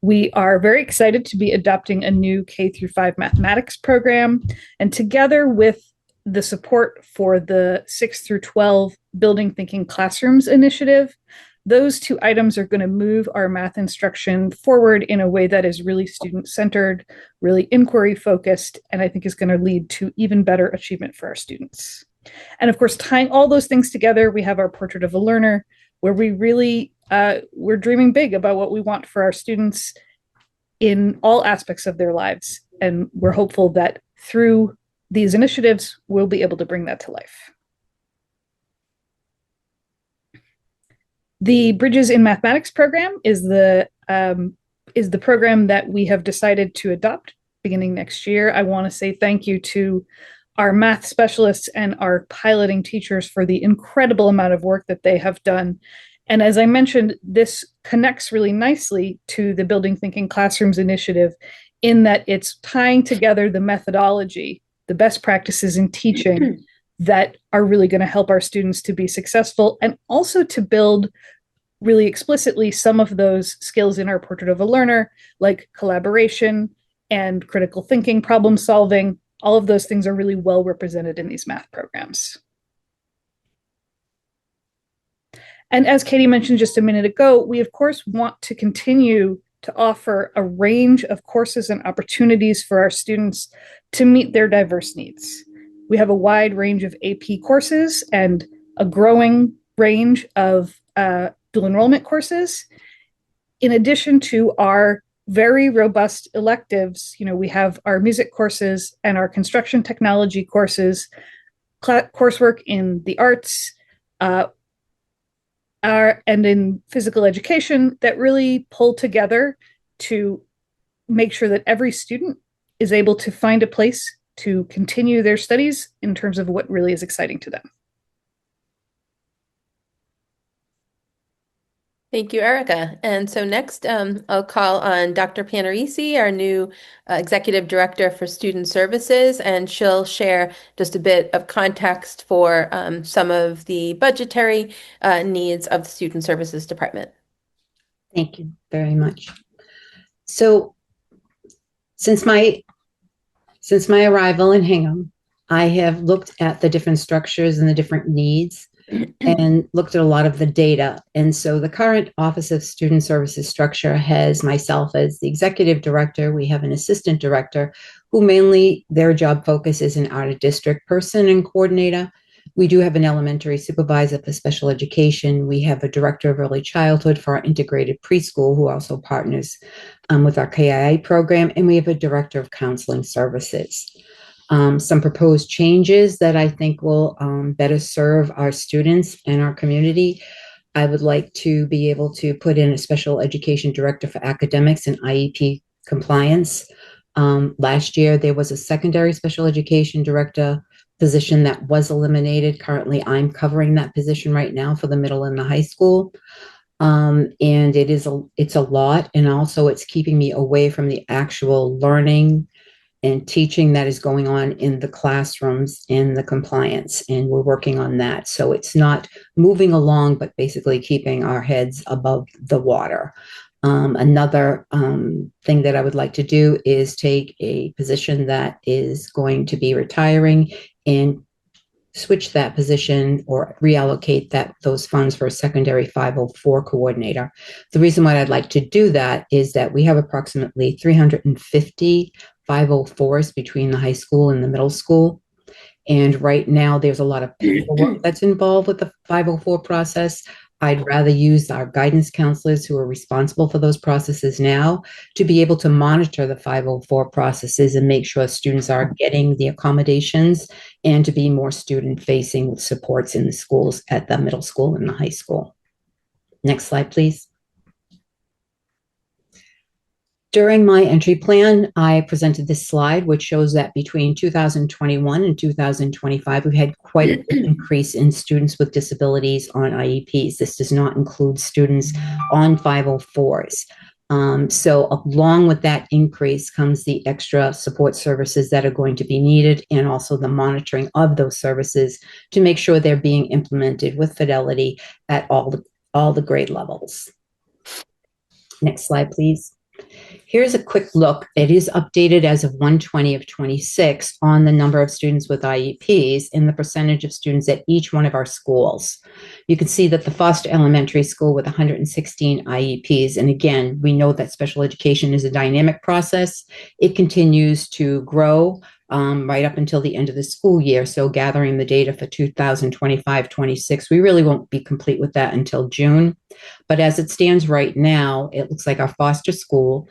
We are very excited to be adopting a new K through 5 mathematics program, and together with the support for the 6 through 12 Building Thinking Classrooms initiative, those 2 items are going to move our math instruction forward in a way that is really student-centered, really inquiry-focused, and I think is going to lead to even better achievement for our students. And of course, tying all those things together, we have our Portrait of a Learner, where we really, we're dreaming big about what we want for our students in all aspects of their lives. And we're hopeful that through these initiatives, we'll be able to bring that to life. The Bridges in Mathematics program is the program that we have decided to adopt beginning next year. I want to say thank you to our math specialists and our piloting teachers for the incredible amount of work that they have done And as I mentioned, this connects really nicely to the Building Thinking Classrooms initiative in that it's tying together the methodology, the best practices in teaching that are really going to help our students to be successful, and also to build really explicitly some of those skills in our portrait of a learner, like collaboration and critical thinking, problem solving. All of those things are really well represented in these math programs. And as Katie mentioned just a minute ago, we of course want to continue to offer a range of courses and opportunities for our students to meet their diverse needs. We have a wide range of AP courses and a growing range of dual enrollment courses. In addition to our very robust electives, we have our music courses and our construction technology courses, coursework in the arts, and in physical education that really pull together to make sure that every student is able to find a place to continue their studies in terms of what really is exciting to them. Thank you, Erica. And so next, I'll call on Dr. Panarisi, our new Executive Director for Student Services, and she'll share just a bit of context for some of the budgetary needs of the Student Services Department. Thank you very much. So since my arrival in Hingham, I have looked at the different structures and the different needs and looked at a lot of the data. And so the current Office of Student Services structure has myself as the executive director. We have an assistant director who mainly their job focus is an out of district person and coordinator. We do have an elementary supervisor for special education. We have a director of early childhood for our integrated preschool who also partners with our KIA program. And we have a director of counseling services. Some proposed changes that I think will better serve our students and our community. I would like to be able to put in a special education director for academics and IEP compliance. Last year, there was a secondary special education director position that was eliminated. Currently, I'm covering that position right now for the middle and the high school. And it's a lot. And also it's keeping me away from the actual learning and teaching that is going on in the classrooms in the compliance, and we're working on that. So it's not moving along, but basically keeping our heads above the water. Another thing that I would like to do is take a position that is going to be retiring and switch that position or reallocate those funds for a secondary 504 coordinator. The reason why I'd like to do that is that we have approximately 350 504s between the high school and the middle school. And right now there's a lot of paperwork that's involved with the 504 process. I'd rather use our guidance counselors who are responsible for those processes now to be able to monitor the 504 processes and make sure students are getting the accommodations and to be more student facing with supports in the schools at the middle school and the high school. Next slide, please. During my entry plan, I presented this slide, which shows that between 2021 and 2025, we've had quite an increase in students with disabilities on IEPs. This does not include students on 504s. So along with that increase comes the extra support services that are going to be needed and also the monitoring of those services to make sure they're being implemented with fidelity at all the grade levels. Next slide, please. Here's a quick look. It is updated as of 1/20 of 26 on the number of students with IEPs and the percentage of students at each one of our schools. You can see that the Foster Elementary School with 116 IEPs, and again, we know that special education is a dynamic process. It continues to grow right up until the end of the school year. So gathering the data for 2025-26, we really won't be complete with that until June. But as it stands right now, it looks like our Foster School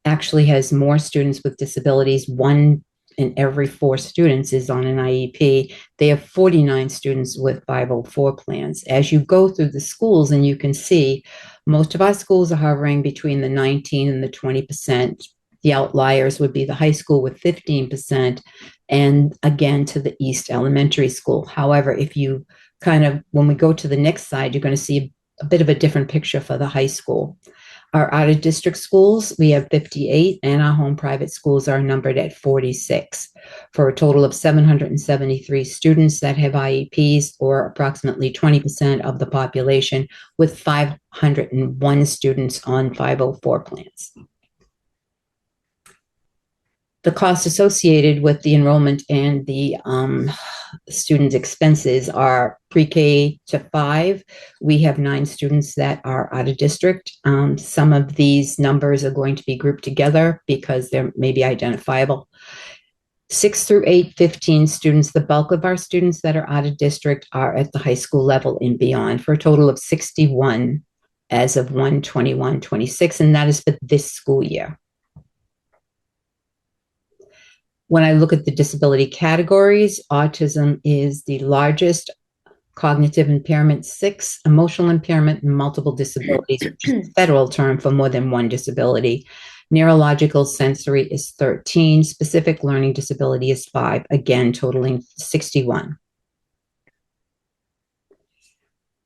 actually has more students with disabilities. 1 in every 4 students is on an IEP. They have 49 students with 504 plans. As you go through the schools, and you can see, most of our schools are hovering between the 19 and the 20%. The outliers would be the high school with 15%, and again to the East Elementary School. However, if you when we go to the next slide, you're going to see a bit of a different picture for the high school. Our out-of-district schools, we have 58, and our home private schools are numbered at 46, for a total of 773 students that have IEPs, or approximately 20% of the population, with 501 students on 504 plans. The costs associated with the enrollment and the student expenses are pre-K to 5. We have 9 students that are out of district. Some of these numbers are going to be grouped together because they're maybe identifiable. 6 through 8, 15 students. The bulk of our students that are out of district are at the high school level and beyond, for a total of 61 as of 1/21/26, and that is for this school year. When I look at the disability categories, autism is the largest, cognitive impairment 6, emotional impairment, and multiple disabilities, which is a federal term for more than one disability. Neurological sensory is 13, specific learning disability is 5, again, totaling 61.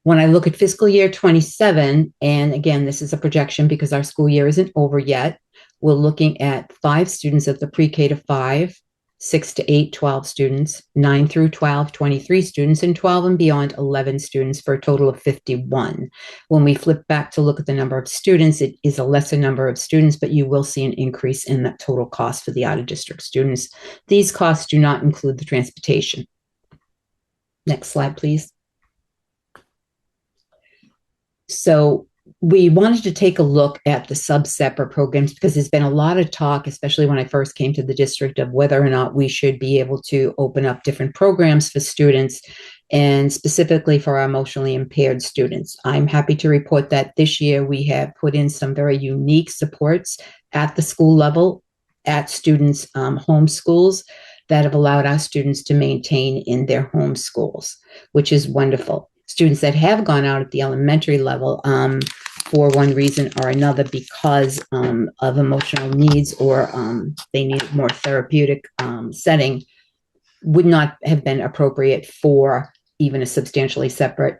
When I look at fiscal year 27, and again, this is a projection because our school year isn't over yet, we're looking at 5 students at the pre-K to 5, 6 to 8, 12 students, 9 through 12, 23 students, and 12 and beyond, 11 students, for a total of 51. When we flip back to look at the number of students, it is a lesser number of students, but you will see an increase in that total cost for the out-of-district students. These costs do not include the transportation. Next slide, please. So we wanted to take a look at the sub-separate programs because there's been a lot of talk, especially when I first came to the district, of whether or not we should be able to open up different programs for students, and specifically for our emotionally impaired students. I'm happy to report that this year we have put in some very unique supports at the school level, at students' home schools, that have allowed our students to maintain in their home schools, which is wonderful. Students that have gone out at the elementary level for one reason or another, because of emotional needs, or they need more therapeutic setting, would not have been appropriate for even a substantially separate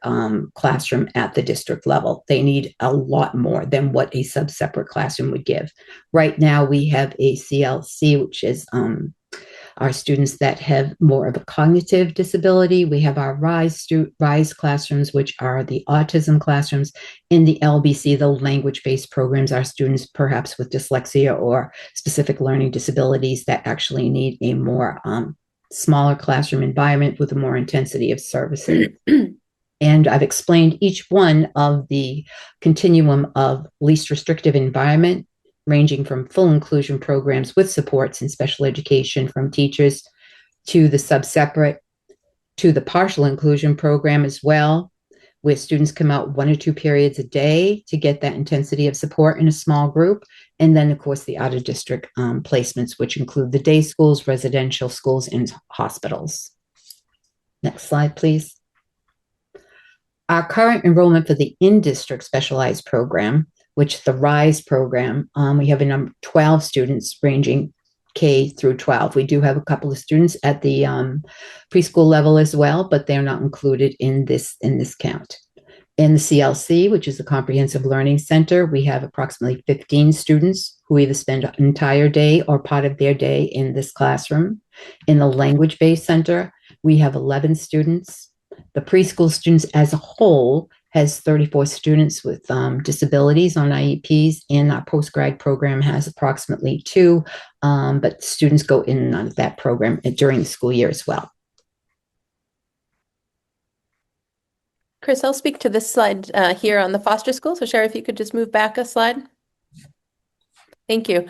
classroom at the district level. They need a lot more than what a sub-separate classroom would give. Right now we have a CLC, which is our students that have more of a cognitive disability. We have our RISE classrooms, which are the autism classrooms. In the LBC, the language-based programs, our students perhaps with dyslexia or specific learning disabilities that actually need a more smaller classroom environment with a more intensity of services. And I've explained each one of the continuum of least restrictive environment, ranging from full inclusion programs with supports and special education from teachers, to the sub-separate, to the partial inclusion program as well, where students come out 1 or 2 periods a day to get that intensity of support in a small group. And then, of course, the out-of-district placements, which include the day schools, residential schools, and hospitals. Next slide, please. Our current enrollment for the in-district specialized program, which the RISE program, we have a number 12 students ranging K through 12. We do have a couple of students at the preschool level as well, but they're not included in this count. In the CLC, which is the Comprehensive Learning Center, we have approximately 15 students who either spend an entire day or part of their day in this classroom. In the language-based center, we have 11 students. The preschool students as a whole has 34 students with disabilities on IEPs, and our post-grad program has approximately 2, but students go in and out of that program during the school year as well. Chris, I'll speak to this slide here on the foster school. So Sherry, if you could just move back a slide. Thank you.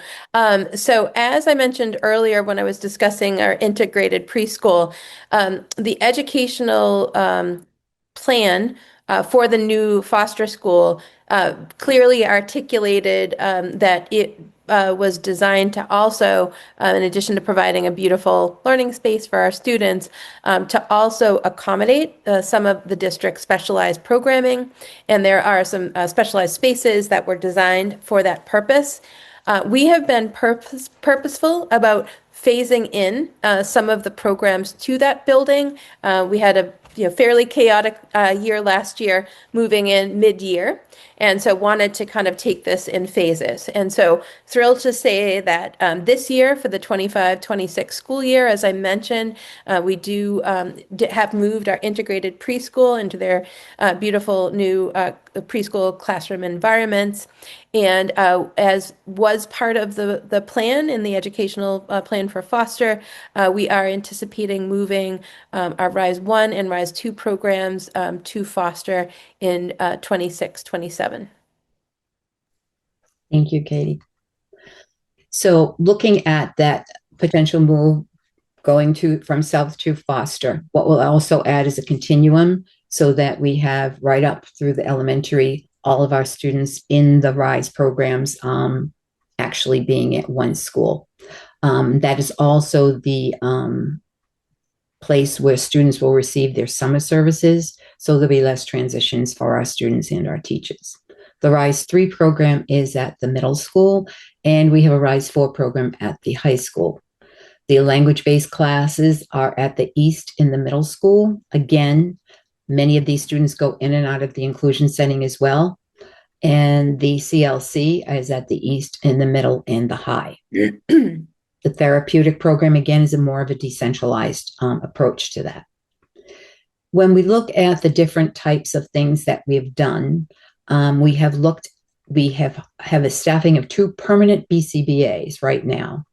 So as I mentioned earlier when I was discussing our integrated preschool, the educational plan for the new foster school clearly articulated that it was designed to also, in addition to providing a beautiful learning space for our students, to also accommodate some of the district's specialized programming. And there are some specialized spaces that were designed for that purpose. We have been purposeful about phasing in some of the programs to that building. We had a fairly chaotic year last year, moving in mid-year. And so wanted to kind of take this in phases. And so thrilled to say that this year for the 25-26 school year, as I mentioned, we do have moved our integrated preschool into their beautiful new preschool classroom environments. And as was part of the plan in the educational plan for Foster, we are anticipating moving our Rise 1 and Rise 2 programs to Foster in 26-27. Thank you, Katie. So looking at that potential move going from South to Foster, what we'll also add is a continuum so that we have right up through the elementary, all of our students in the RISE programs actually being at one school. That is also the place where students will receive their summer services, so there'll be less transitions for our students and our teachers. The RISE 3 program is at the middle school, and we have a RISE 4 program at the high school. The language-based classes are at the east in the middle school. Again, many of these students go in and out of the inclusion setting as well. And the CLC is at the east, in the middle, and the high. The therapeutic program, again, is more of a decentralized approach to that. When we look at the different types of things that we've done, we have a staffing of 2 permanent BCBAs right now.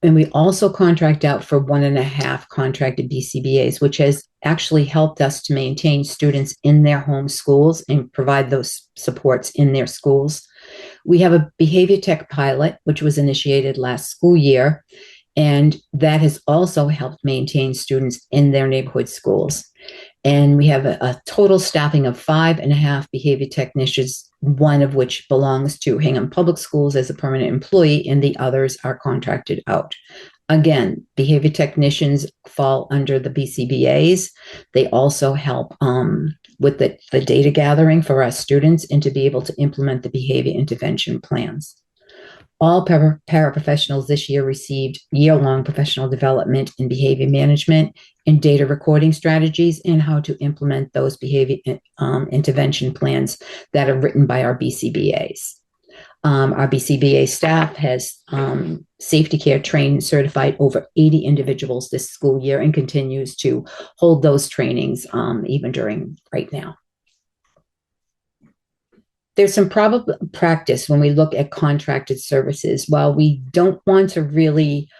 And we also contract out for 1.5 contracted BCBAs, which has actually helped us to maintain students in their home schools and provide those supports in their schools. We have a behavior tech pilot, which was initiated last school year, and that has also helped maintain students in their neighborhood schools. And we have a total staffing of 5.5 behavior technicians, one of which belongs to Hingham Public Schools as a permanent employee, and the others are contracted out. Again, behavior technicians fall under the BCBAs. They also help with the data gathering for our students and to be able to implement the behavior intervention plans. All paraprofessionals this year received year-long professional development in behavior management and data recording strategies and how to implement those behavior intervention plans that are written by our BCBAs. Our BCBA staff has safety care trained and certified over 80 individuals this school year and continues to hold those trainings even during right now. There's some probable practice when we look at contracted services. While we don't want to really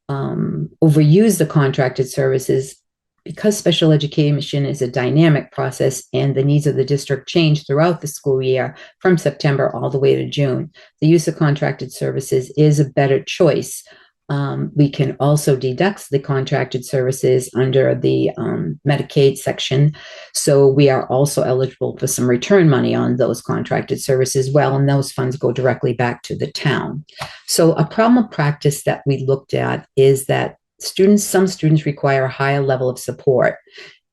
overuse the contracted services, because special education is a dynamic process and the needs of the district change throughout the school year from September all the way to June, the use of contracted services is a better choice. We can also deduct the contracted services under the Medicaid section. So we are also eligible for some return money on those contracted services as well, and those funds go directly back to the town. So a problem of practice that we looked at is that some students require a higher level of support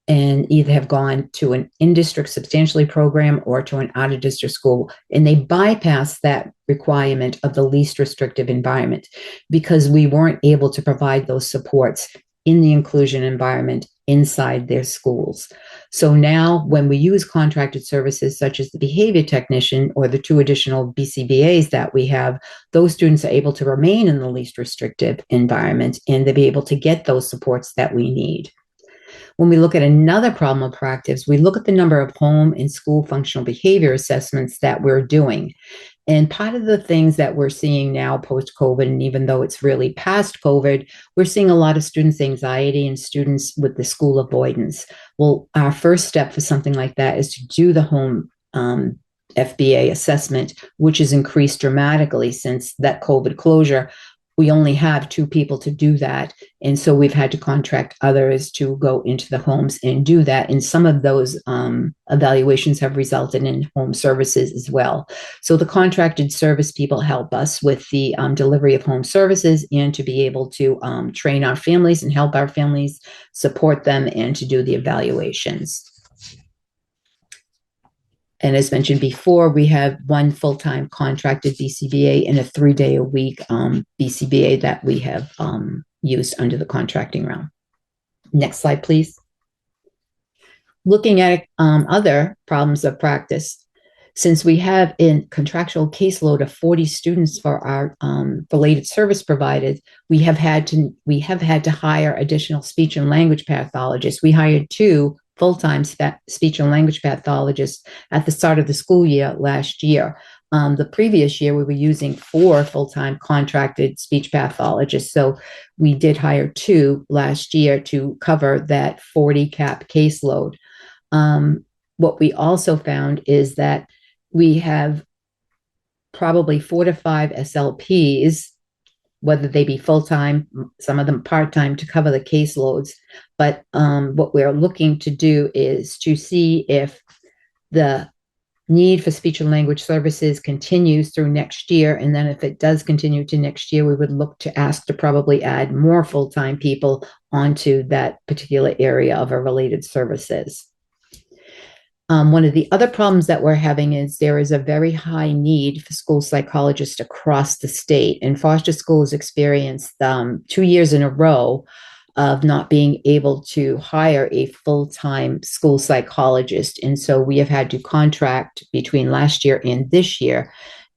and either have gone to an in-district substantially program or to an out-of-district school, and they bypass that requirement of the least restrictive environment because we weren't able to provide those supports in the inclusion environment inside their schools. So now when we use contracted services such as the behavior technician or the 2 additional BCBAs that we have, those students are able to remain in the least restrictive environment and they'll be able to get those supports that we need. When we look at another problem of practice, we look at the number of home and school functional behavior assessments that we're doing. And part of the things that we're seeing now post-COVID, and even though it's really past COVID, we're seeing a lot of students' anxiety and students with the school avoidance. Well, our first step for something like that is to do the home FBA assessment, which has increased dramatically since that COVID closure. We only have 2 people to do that. And so we've had to contract others to go into the homes and do that. And some of those evaluations have resulted in home services as well. So the contracted service people help us with the delivery of home services and to be able to train our families and help our families, support them, and to do the evaluations. And as mentioned before, we have 1 full-time contracted BCBA and a 3-day-a-week BCBA that we have used under the contracting realm. Next slide, please. looking at other problems of practice, since we have a contractual caseload of 40 students for our related service providers, we have had to hire additional speech and language pathologists. We hired 2 full-time speech and language pathologists at the start of the school year last year. The previous year, we were using 4 full-time contracted speech pathologists. So we did hire 2 last year to cover that 40 cap caseload. What we also found is that we have probably 4 to 5 SLPs, whether they be full-time, some of them part-time, to cover the caseloads. But what we're looking to do is to see if the need for speech and language services continues through next year. And then if it does continue to next year, we would look to ask to probably add more full-time people onto that particular area of our related services. One of the other problems that we're having is there is a very high need for school psychologists across the state. And Foster School has experienced 2 years in a row of not being able to hire a full-time school psychologist. And so we have had to contract between last year and this year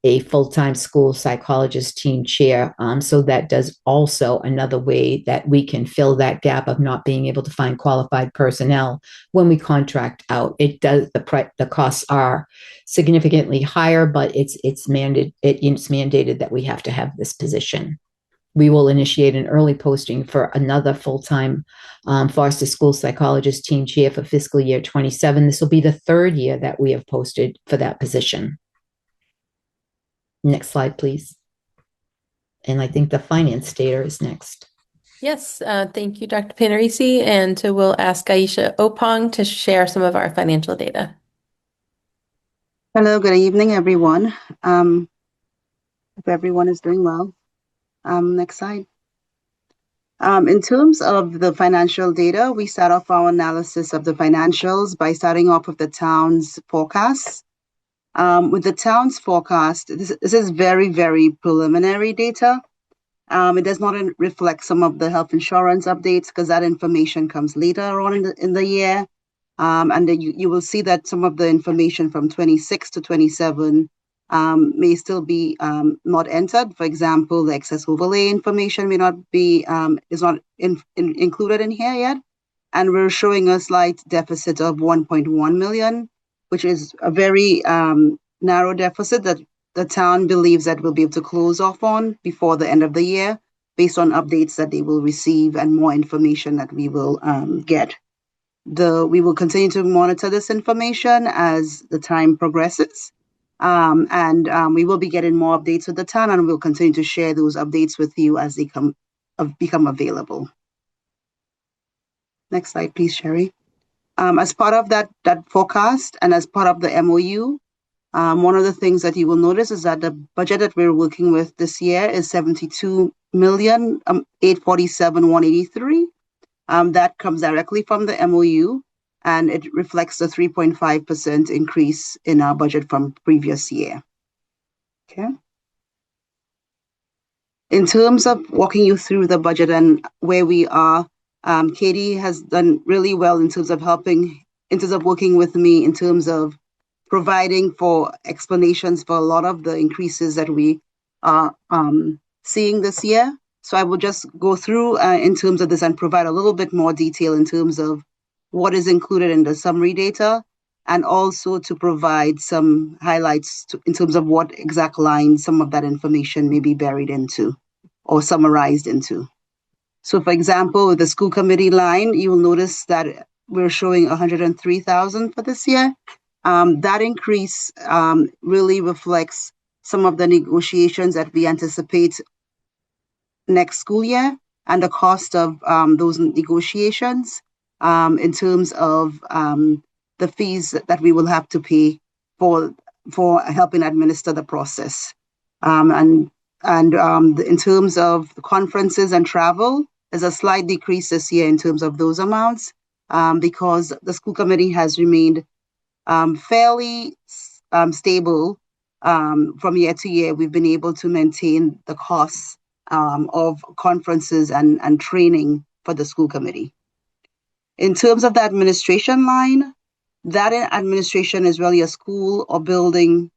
a full-time school psychologist team chair. So that does also another way that we can fill that gap of not being able to find qualified personnel when we contract out. It does, the costs are significantly higher, but it's mandated that we have to have this position. We will initiate an early posting for another full-time Foster School Psychologist team chair for fiscal year 27. This will be the 3rd year that we have posted for that position. Next slide, please. And I think the finance data is next. Yes, thank you, Dr. Panarisi. And we'll ask Aisha Opong to share some of our financial data. Hello, good evening, everyone. Hope everyone is doing well. Next slide. In terms of the financial data, we start off our analysis of the financials by starting off with the town's forecasts. With the town's forecast, this is very, very preliminary data. It does not reflect some of the health insurance updates because that information comes later on in the year. And then you will see that some of the information from 26 to 27 may still be not entered. For example, the excess overlay information may not be is not included in here yet. And we're showing a slight deficit of 1.1 million, which is a very narrow deficit that the town believes that we'll be able to close off on before the end of the year, based on updates that they will receive and more information that we will get. We will continue to monitor this information as the time progresses. And we will be getting more updates with the town, and we'll continue to share those updates with you as they become available. Next slide, please, Sherry. As part of that forecast and as part of the MOU, one of the things that you will notice is that the budget that we're working with this year is 72,847,183. That comes directly from the MOU, and it reflects the 3.5% increase in our budget from previous year. Okay. In terms of walking you through the budget and where we are, Katie has done really well in terms of working with me in terms of providing for explanations for a lot of the increases that we are seeing this year. So I will just go through in terms of this and provide a little bit more detail in terms of what is included in the summary data, and also to provide some highlights in terms of what exact lines some of that information may be buried into or summarized into. So for example, with the school committee line, you will notice that we're showing 103,000 for this year. That increase really reflects some of the negotiations that we anticipate next school year and the cost of those negotiations in terms of the fees that we will have to pay for helping administer the process. And in terms of the conferences and travel, there's a slight decrease this year in terms of those amounts because the school committee has remained fairly stable from year to year. We've been able to maintain the costs of conferences and training for the school committee. In terms of the administration line, That in administration is really a school or building.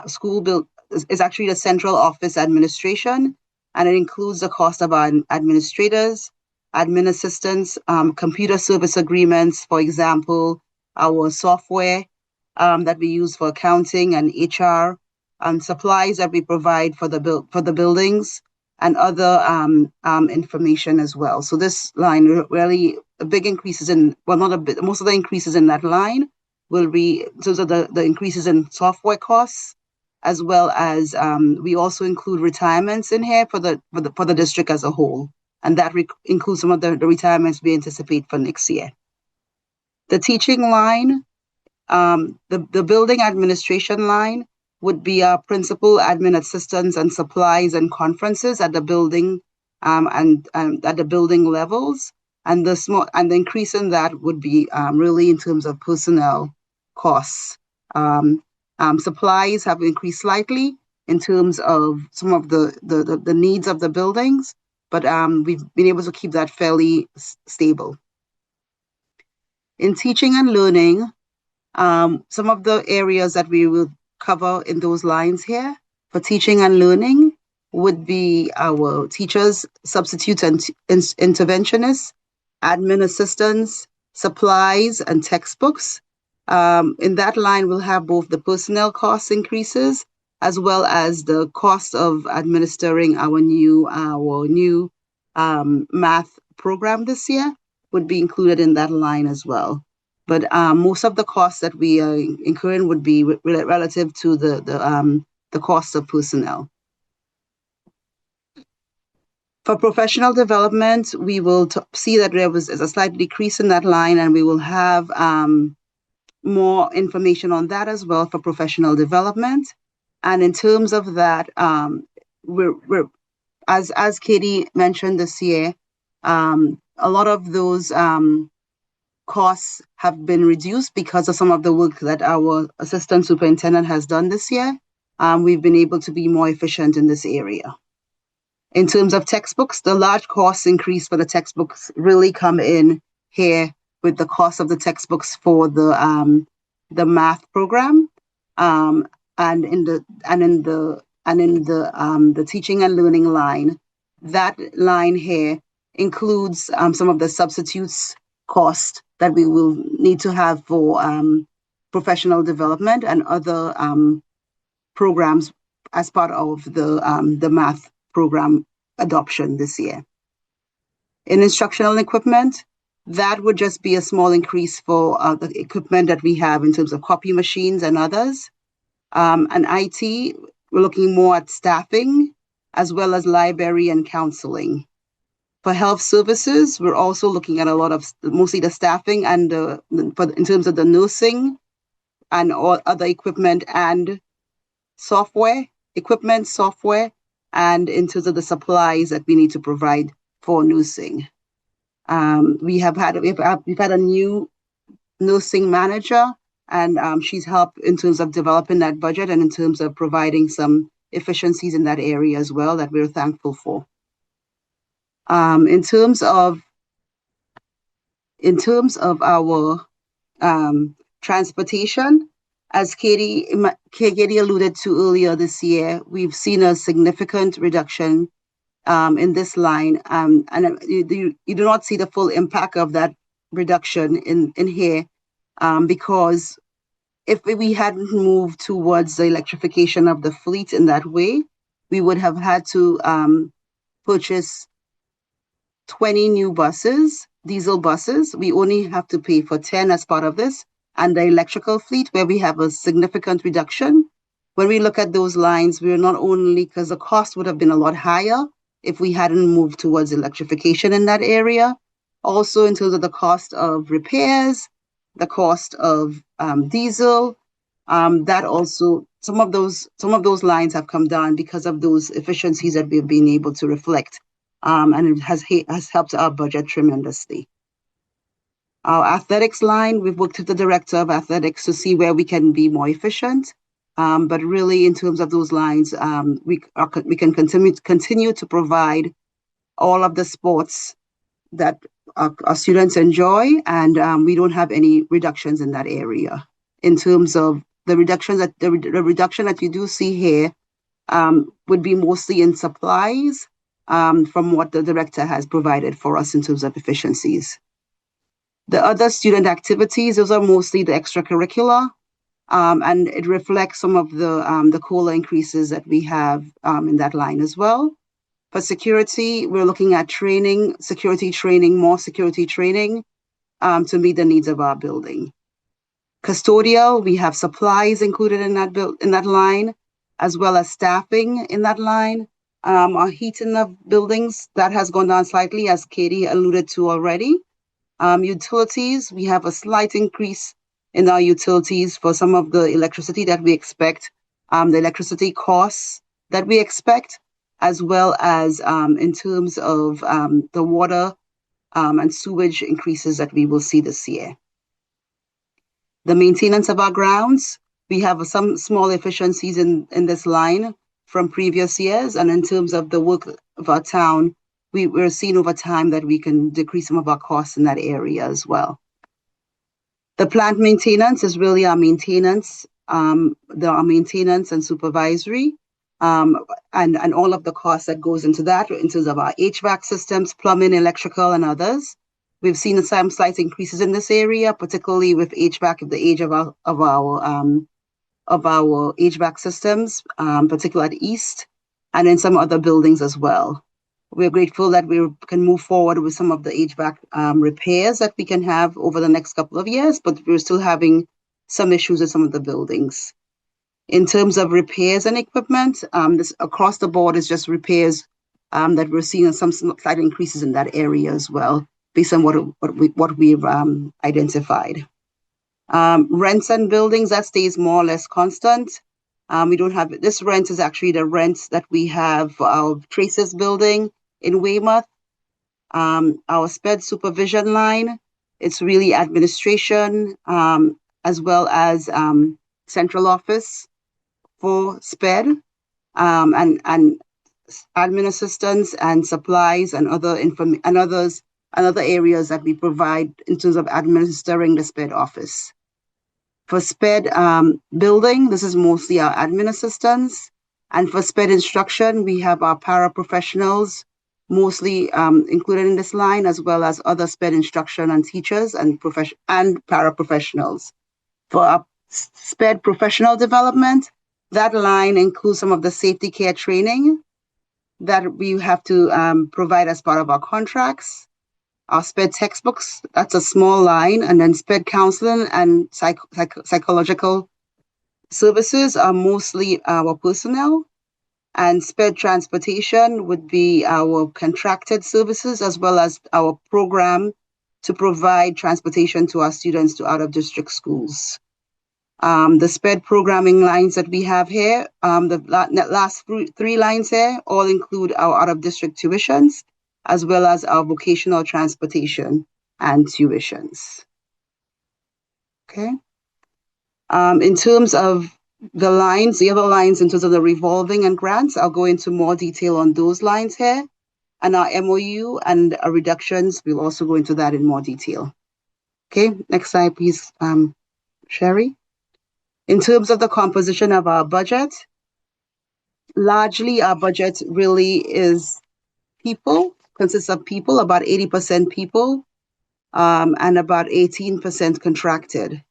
School build is actually the central office administration, and it includes the cost of our administrators, admin assistants, computer service agreements, for example, our software that we use for accounting and HR, and supplies that we provide for the buildings, and other information as well. So this line really a big increases in, well, not a bit, most of the increases in that line will be those are the increases in software costs, as well as we also include retirements in here for the district as a whole, and that includes some of the retirements we anticipate for next year. The teaching line, the building administration line would be our principal, admin assistants, and supplies and conferences at the building and at the building levels. And the increase in that would be really in terms of personnel costs. Supplies have increased slightly in terms of some of the needs of the buildings, but we've been able to keep that fairly stable. In teaching and learning, some of the areas that we will cover in those lines here for teaching and learning would be our teachers, substitutes, and interventionists, admin assistants, supplies, and textbooks. In that line, we'll have both the personnel cost increases as well as the cost of administering our new math program this year would be included in that line as well. But most of the costs that we are incurring would be relative to the cost of personnel. For professional development, we will see that there is a slight decrease in that line, and we will have more information on that as well for professional development. And in terms of that, we're as Katie mentioned this year, a lot of those costs have been reduced because of some of the work that our assistant superintendent has done this year. We've been able to be more efficient in this area. In terms of textbooks, the large cost increase for the textbooks really come in here with the cost of the textbooks for the math program, and in the teaching and learning line. That line here includes some of the substitutes cost that we will need to have for professional development and other programs as part of the math program adoption this year. In instructional equipment, that would just be a small increase for the equipment that we have in terms of copy machines and others. And IT, we're looking more at staffing as well as library and counseling. For health services, we're also looking at a lot of mostly the staffing and in terms of the nursing and all other equipment and software, and in terms of the supplies that we need to provide for nursing. We've had a new nursing manager, and she's helped in terms of developing that budget and in terms of providing some efficiencies in that area as well that we're thankful for. In terms of our transportation, as Katie alluded to earlier this year, we've seen a significant reduction in this line, and you do not see the full impact of that reduction in here because if we hadn't moved towards the electrification of the fleet in that way, we would have had to purchase 20 new buses, diesel buses. We only have to pay for 10 as part of this, and the electrical fleet, where we have a significant reduction. When we look at those lines, we're not only, because the cost would have been a lot higher if we hadn't moved towards electrification in that area. Also, in terms of the cost of repairs, the cost of diesel, that also some of those lines have come down because of those efficiencies that we've been able to reflect, and it has helped our budget tremendously. Our athletics line, we've worked with the director of athletics to see where we can be more efficient. But really, in terms of those lines, we can continue to provide all of the sports that our students enjoy, and we don't have any reductions in that area. In terms of the reductions that the reduction that you do see here would be mostly in supplies from what the director has provided for us in terms of efficiencies. The other student activities, those are mostly the extracurricular, and it reflects some of the COLA increases that we have in that line as well. For security, we're looking at training, security training, more security training to meet the needs of our building. Custodial, we have supplies included in that line, as well as staffing in that line. Our heating of buildings, that has gone down slightly, as Katie alluded to already. Utilities, we have a slight increase in our utilities for some of the electricity that we expect, the electricity costs that we expect, as well as in terms of the water and sewage increases that we will see this year. The maintenance of our grounds, we have some small efficiencies in this line from previous years, and in terms of the work of our town, we're seeing over time that we can decrease some of our costs in that area as well. The plant maintenance is really our maintenance, our maintenance and supervisory, and all of the costs that goes into that in terms of our HVAC systems, plumbing, electrical, and others. We've seen some slight increases in this area, particularly with HVAC at the age of our HVAC systems, particularly at East, and in some other buildings as well. We're grateful that we can move forward with some of the HVAC repairs that we can have over the next couple of years, but we're still having some issues with some of the buildings. In terms of repairs and equipment, this across the board is just repairs that we're seeing some slight increases in that area as well, based on what we've identified. Rents and buildings, that stays more or less constant. We don't have, this rent is actually the rents that we have for our Traces building in Weymouth. Our SPED supervision line, it's really administration as well as central office for SPED and admin assistance and supplies and other other areas that we provide in terms of administering the SPED office. For SPED building, this is mostly our admin assistants. And for SPED instruction, we have our paraprofessionals mostly included in this line, as well as other SPED instruction and teachers and paraprofessionals. For our SPED professional development, that line includes some of the safety care training that we have to provide as part of our contracts. Our SPED textbooks, that's a small line, and then SPED counseling and psychological services are mostly our personnel, and SPED transportation would be our contracted services, as well as our program to provide transportation to our students to out-of-district schools. The SPED programming lines that we have here, the last three lines here all include our out-of-district tuitions, as well as our vocational transportation and tuitions. Okay. In terms of the lines, the other lines in terms of the revolving and grants, I'll go into more detail on those lines here. And our MOU and our reductions, we'll also go into that in more detail. Okay, next slide, please, Sherry. In terms of the composition of our budget, largely our budget really is people, consists of people, about 80% people, and about 18% contracted.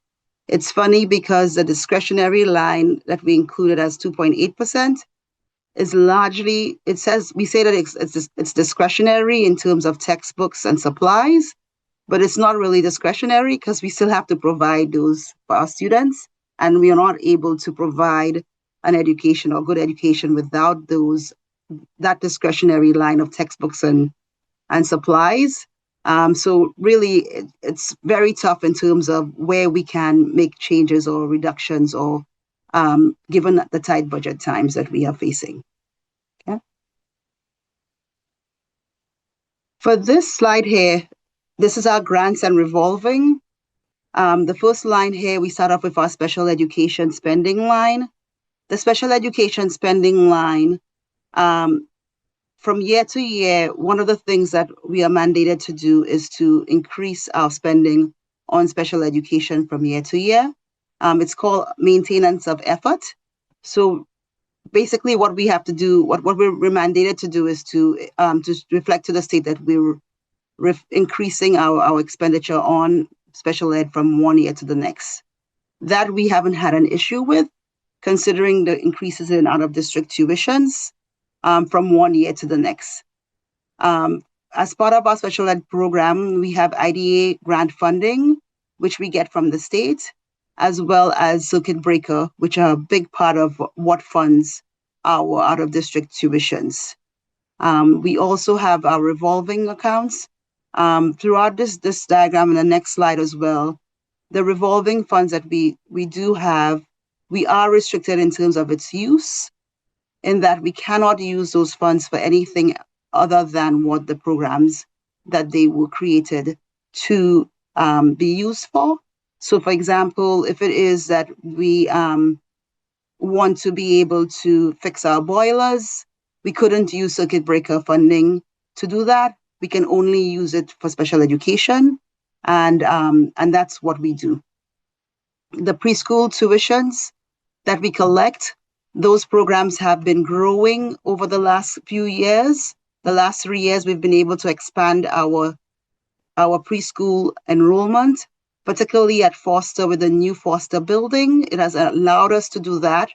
It's funny because the discretionary line that we included as 2.8% is largely, we say that it's discretionary in terms of textbooks and supplies, but it's not really discretionary because we still have to provide those for our students, and we are not able to provide an education or good education without that discretionary line of textbooks and supplies. So really, it's very tough in terms of where we can make changes or reductions, or given the tight budget times that we are facing. Okay. For this slide here, this is our grants and revolving. The first line here, we start off with our special education spending line. The special education spending line from year to year, one of the things that we are mandated to do is to increase our spending on special education from year to year. It's called maintenance of effort. So basically what we have to do, what we're mandated to do is to reflect to the state that we're increasing our expenditure on special ed from one year to the next. That we haven't had an issue with, considering the increases in out-of-district tuitions from one year to the next. As part of our special ed program, we have IDA grant funding, which we get from the state, as well as circuit breaker, which are a big part of what funds our out-of-district tuitions. We also have our revolving accounts. Throughout this diagram and the next slide as well, the revolving funds that we do have, we are restricted in terms of its use, in that we cannot use those funds for anything other than what the programs that they were created to be used for. So for example, if it is that we want to be able to fix our boilers, we couldn't use circuit breaker funding to do that. We can only use it for special education, and that's what we do. The preschool tuitions that we collect, those programs have been growing over the last few years. The last 3 years, we've been able to expand our preschool enrollment, particularly at Foster with the new Foster building. It has allowed us to do that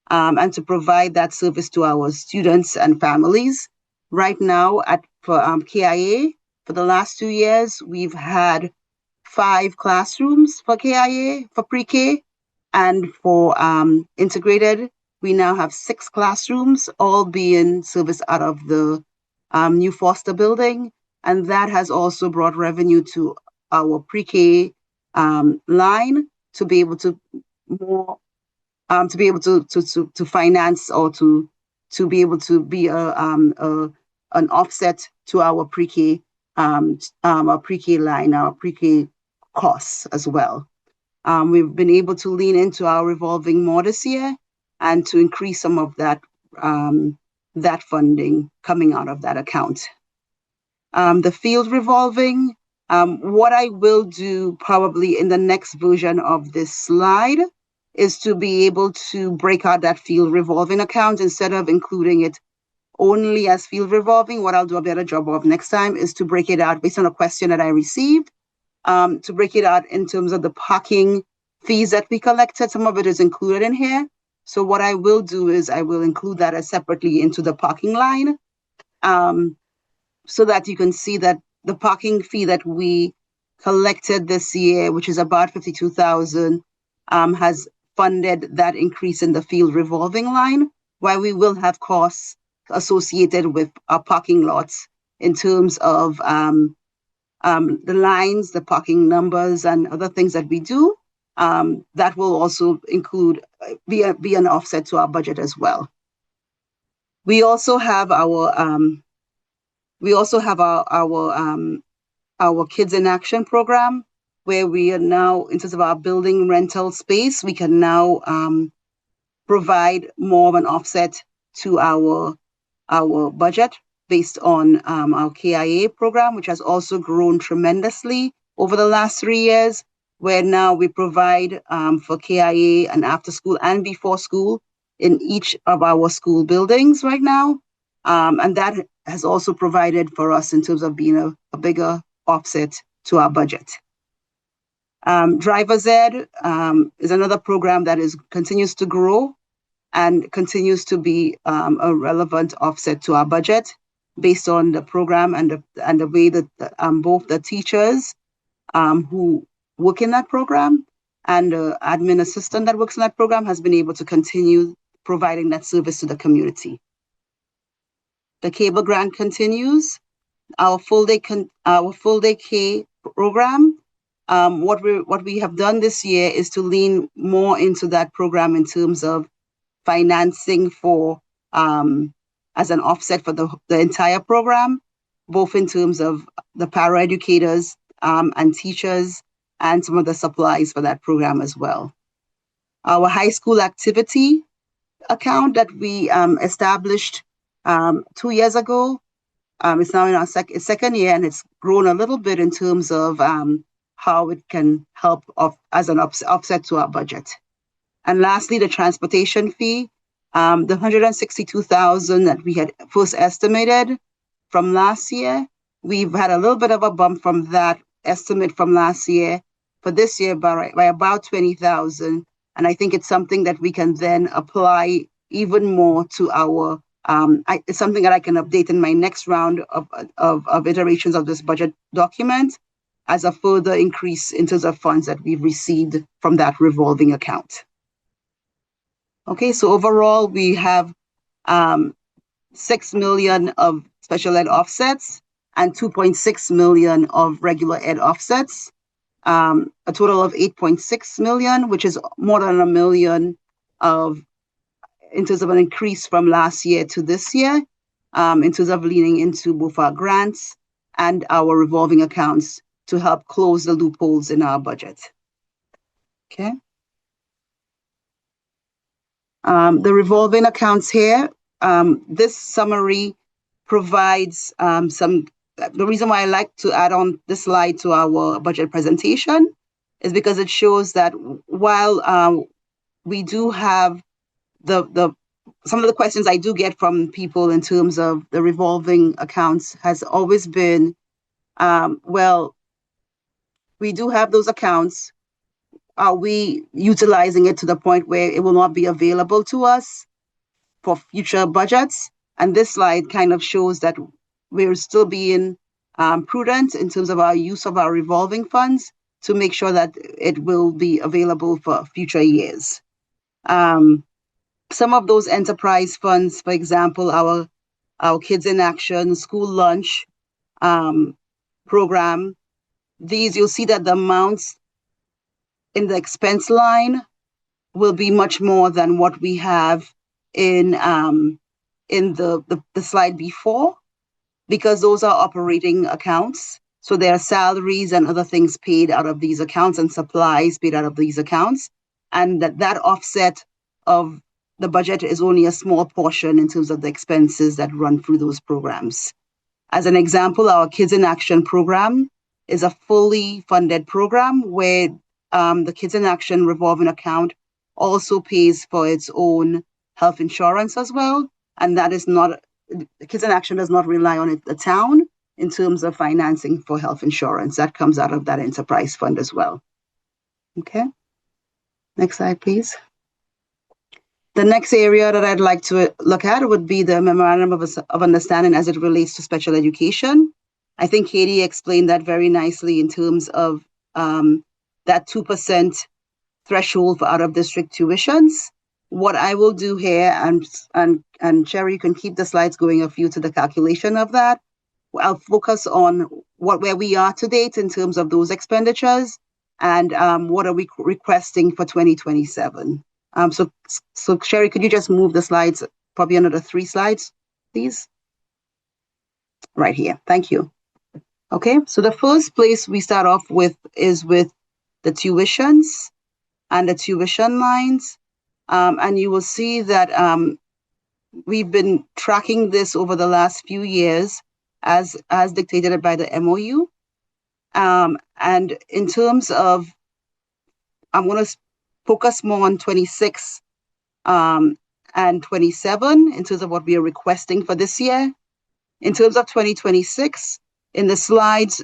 and to provide that service to our students and families. Right now for KIA, for the last 2 years, we've had 5 classrooms for KIA, for pre-K, and for integrated, we now have 6 classrooms, all being serviced out of the new Foster building. And that has also brought revenue to our pre-K line to be able to more to be able to finance or to be able to be an offset to our pre-K line, our pre-K costs as well. We've been able to lean into our revolving more this year and to increase some of that that funding coming out of that account. The field revolving, what I will do probably in the next version of this slide is to be able to break out that field revolving account instead of including it only as field revolving. What I'll do a better job of next time is to break it out based on a question that I received, to break it out in terms of the parking fees that we collected. Some of it is included in here. So what I will do is I will include that as separately into the parking line, so that you can see that the parking fee that we collected this year, which is about 52,000, has funded that increase in the field revolving line, while we will have costs associated with our parking lots in terms of the lines, the parking numbers, and other things that we do. That will also include be an offset to our budget as well. We also have our Kids in Action program, where we are now, in terms of our building rental space, we can now provide more of an offset to our budget based on our KIA program, which has also grown tremendously over the last 3 years, where now we provide for KIA and after school and before school in each of our school buildings right now. And that has also provided for us in terms of being a bigger offset to our budget. Driver's Ed is another program that continues to grow and continues to be a relevant offset to our budget based on the program and the way that both the teachers who work in that program and the admin assistant that works in that program has been able to continue providing that service to the community. The cable grant continues. Our full day K program. What we have done this year is to lean more into that program in terms of financing for as an offset for the entire program, both in terms of the paraeducators and teachers and some of the supplies for that program as well. Our high school activity account that we established 2 years ago. It's now in our second year, and it's grown a little bit in terms of how it can help as an offset to our budget. And lastly, the transportation fee, the 162,000 that we had first estimated from last year, we've had a little bit of a bump from that estimate from last year for this year by about 20,000. And I think it's something that we can then apply even more to our it's something that I can update in my next round of iterations of this budget document as a further increase in terms of funds that we've received from that revolving account. Okay, so overall we have 6 million of special ed offsets and 2.6 million of regular ed offsets, a total of 8.6 million, which is more than $1 million in terms of an increase from last year to this year, in terms of leaning into both our grants and our revolving accounts to help close the loopholes in our budget. Okay. The revolving accounts here, this summary provides the reason why I like to add on this slide to our budget presentation is because it shows that while we do have some of the questions I do get from people in terms of the revolving accounts has always been, well, we do have those accounts. Are we utilizing it to the point where it will not be available to us for future budgets? And this slide kind of shows that we're still being prudent in terms of our use of our revolving funds to make sure that it will be available for future years. Some of those enterprise funds, for example, our Kids in Action, school lunch program, these you'll see that the amounts in the expense line will be much more than what we have in the slide before, because those are operating accounts. So there are salaries and other things paid out of these accounts and supplies paid out of these accounts. And that offset of the budget is only a small portion in terms of the expenses that run through those programs. As an example, our Kids in Action program is a fully funded program where the Kids in Action revolving account also pays for its own health insurance as well. And that is not, Kids in Action does not rely on the town in terms of financing for health insurance. That comes out of that enterprise fund as well. Okay. Next slide, please. The next area that I'd like to look at would be the Memorandum of Understanding as it relates to special education. I think Katie explained that very nicely in terms of that 2% threshold for out-of-district tuitions. What I will do here, and Sherry, you can keep the slides going of you to the calculation of that. I'll focus on where we are to date in terms of those expenditures and what are we requesting for 2027. So Sherry, could you just move the slides, probably another 3 slides, please? Right here. Thank you. Okay, so the first place we start off with is with the tuitions and the tuition lines. And you will see that we've been tracking this over the last few years as dictated by the MOU. And in terms of, I'm going to focus more on 26 and 27 in terms of what we are requesting for this year. In terms of 2026, in the slides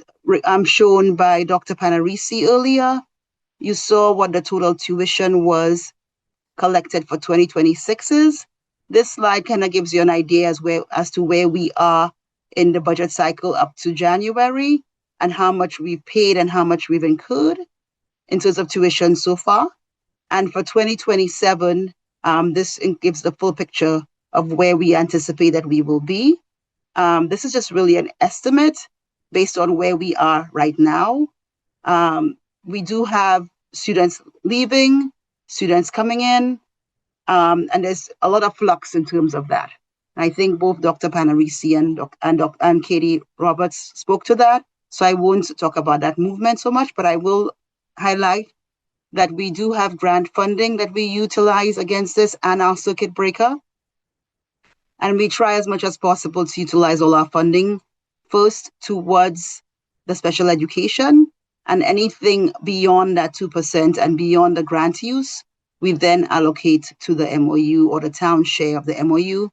shown by Dr. Panarisi earlier, you saw what the total tuition was collected for 2026's. This slide kind of gives you an idea as to where we are in the budget cycle up to January and how much we've paid and how much we've incurred in terms of tuition so far. And for 2027, this gives the full picture of where we anticipate that we will be. This is just really an estimate based on where we are right now. We do have students leaving, students coming in, and there's a lot of flux in terms of that. I think both Dr. Panarisi and Katie Roberts spoke to that, so I won't talk about that movement so much, but I will highlight that we do have grant funding that we utilize against this and our circuit breaker. And we try as much as possible to utilize all our funding first towards the special education, and anything beyond that 2% and beyond the grant use, we then allocate to the MOU or the town share of the MOU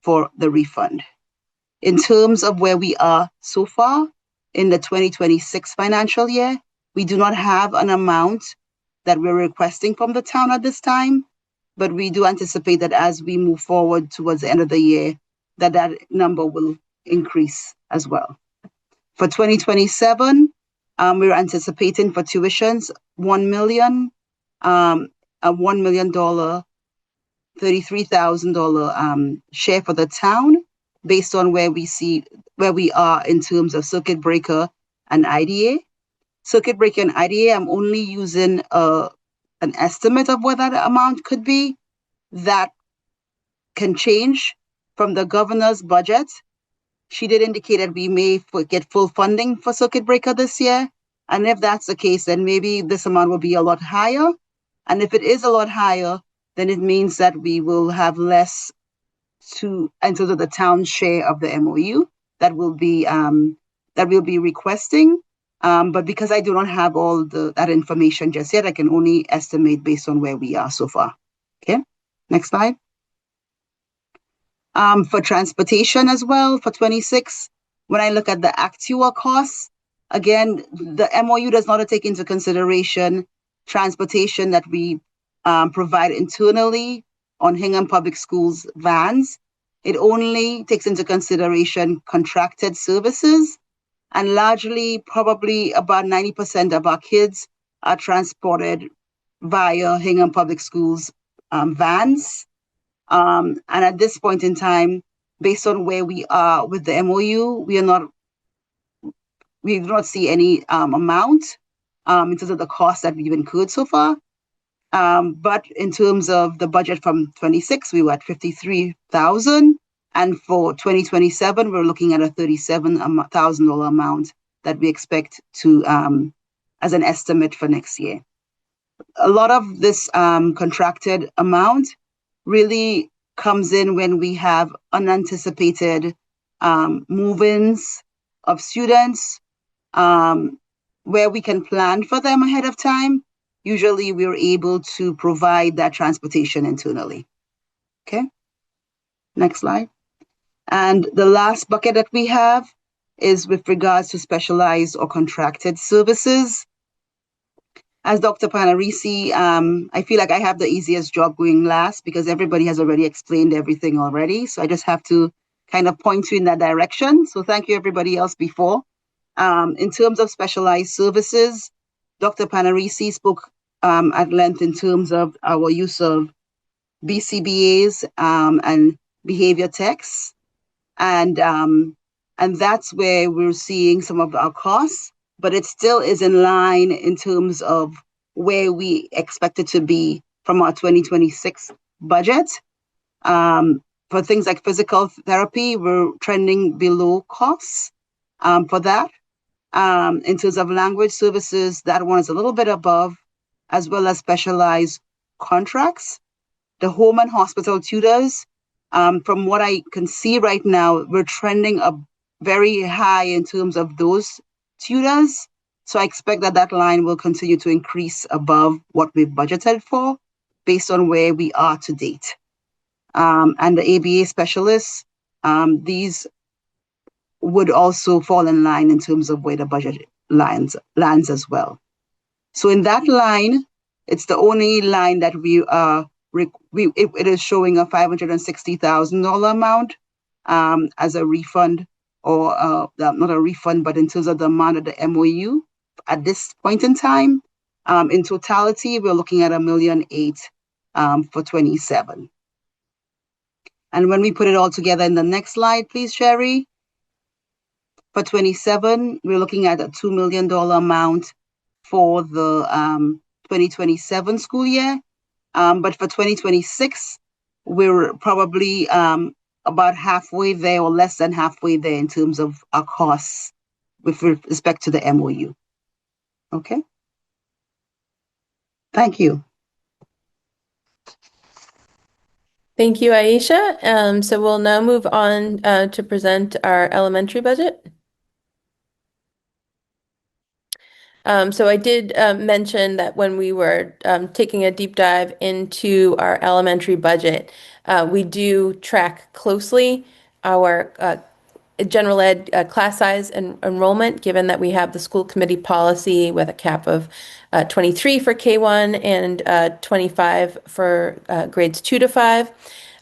for the refund. In terms of where we are so far in the 2026 financial year, we do not have an amount that we're requesting from the town at this time, but we do anticipate that as we move forward towards the end of the year, that number will increase as well. For 2027, we're anticipating for tuitions $1 million, a $1 million, $33,000 share for the town, based on where we are in terms of circuit breaker and IDA. Circuit breaker and IDA, I'm only using an estimate of what that amount could be. That can change from the governor's budget. She did indicate that we may get full funding for circuit breaker this year. And if that's the case, then maybe this amount will be a lot higher. And if it is a lot higher, then it means that we will have less in terms of the town share of the MOU that we'll be requesting. But because I do not have all that information just yet, I can only estimate based on where we are so far. Okay, next slide. For transportation as well, for 26, when I look at the actual costs, again, the MOU does not take into consideration transportation that we provide internally on Hingham Public Schools vans. It only takes into consideration contracted services, and largely, probably about 90% of our kids are transported via Hingham Public Schools vans. And at this point in time, based on where we are with the MOU, we do not see any amount in terms of the cost that we've incurred so far. But in terms of the budget from 26, we were at $53,000. And for 2027, we're looking at a $37,000 amount that we expect to, as an estimate for next year. A lot of this contracted amount really comes in when we have unanticipated move-ins of students, where we can plan for them ahead of time. Usually we're able to provide that transportation internally. Okay, next slide. And the last bucket that we have is with regards to specialized or contracted services. As Dr. Panarisi, I feel like I have the easiest job going last because everybody has already explained everything already. So I just have to kind of point you in that direction. So thank you everybody else before. In terms of specialized services, Dr. Panarisi spoke at length in terms of our use of BCBAs and behavior techs. And that's where we're seeing some of our costs, but it still is in line in terms of where we expect it to be from our 2026 budget. For things like physical therapy, we're trending below costs for that. In terms of language services, that one is a little bit above, as well as specialized contracts. The home and hospital tutors, from what I can see right now, we're trending up very high in terms of those tutors. So I expect that line will continue to increase above what we've budgeted for based on where we are to date. And the ABA specialists, these would also fall in line in terms of where the budget lands as well. So in that line, it's the only line that we are, it is showing a $560,000 amount as a refund, or not a refund, but in terms of the amount of the MOU at this point in time. In totality, we're looking at $1.8 million for 27. And when we put it all together in the next slide, please, Sherry. For 27, we're looking at a $2 million amount for the 2027 school year. But for 2026, we're probably about halfway there or less than halfway there in terms of our costs with respect to the MOU. Okay. Thank you. Thank you, Aisha. So we'll now move on to present our elementary budget. So I did mention that when we were taking a deep dive into our elementary budget, we do track closely our general ed class size and enrollment, given that we have the school committee policy with a cap of 23 for K1 and 25 for grades 2 to 5.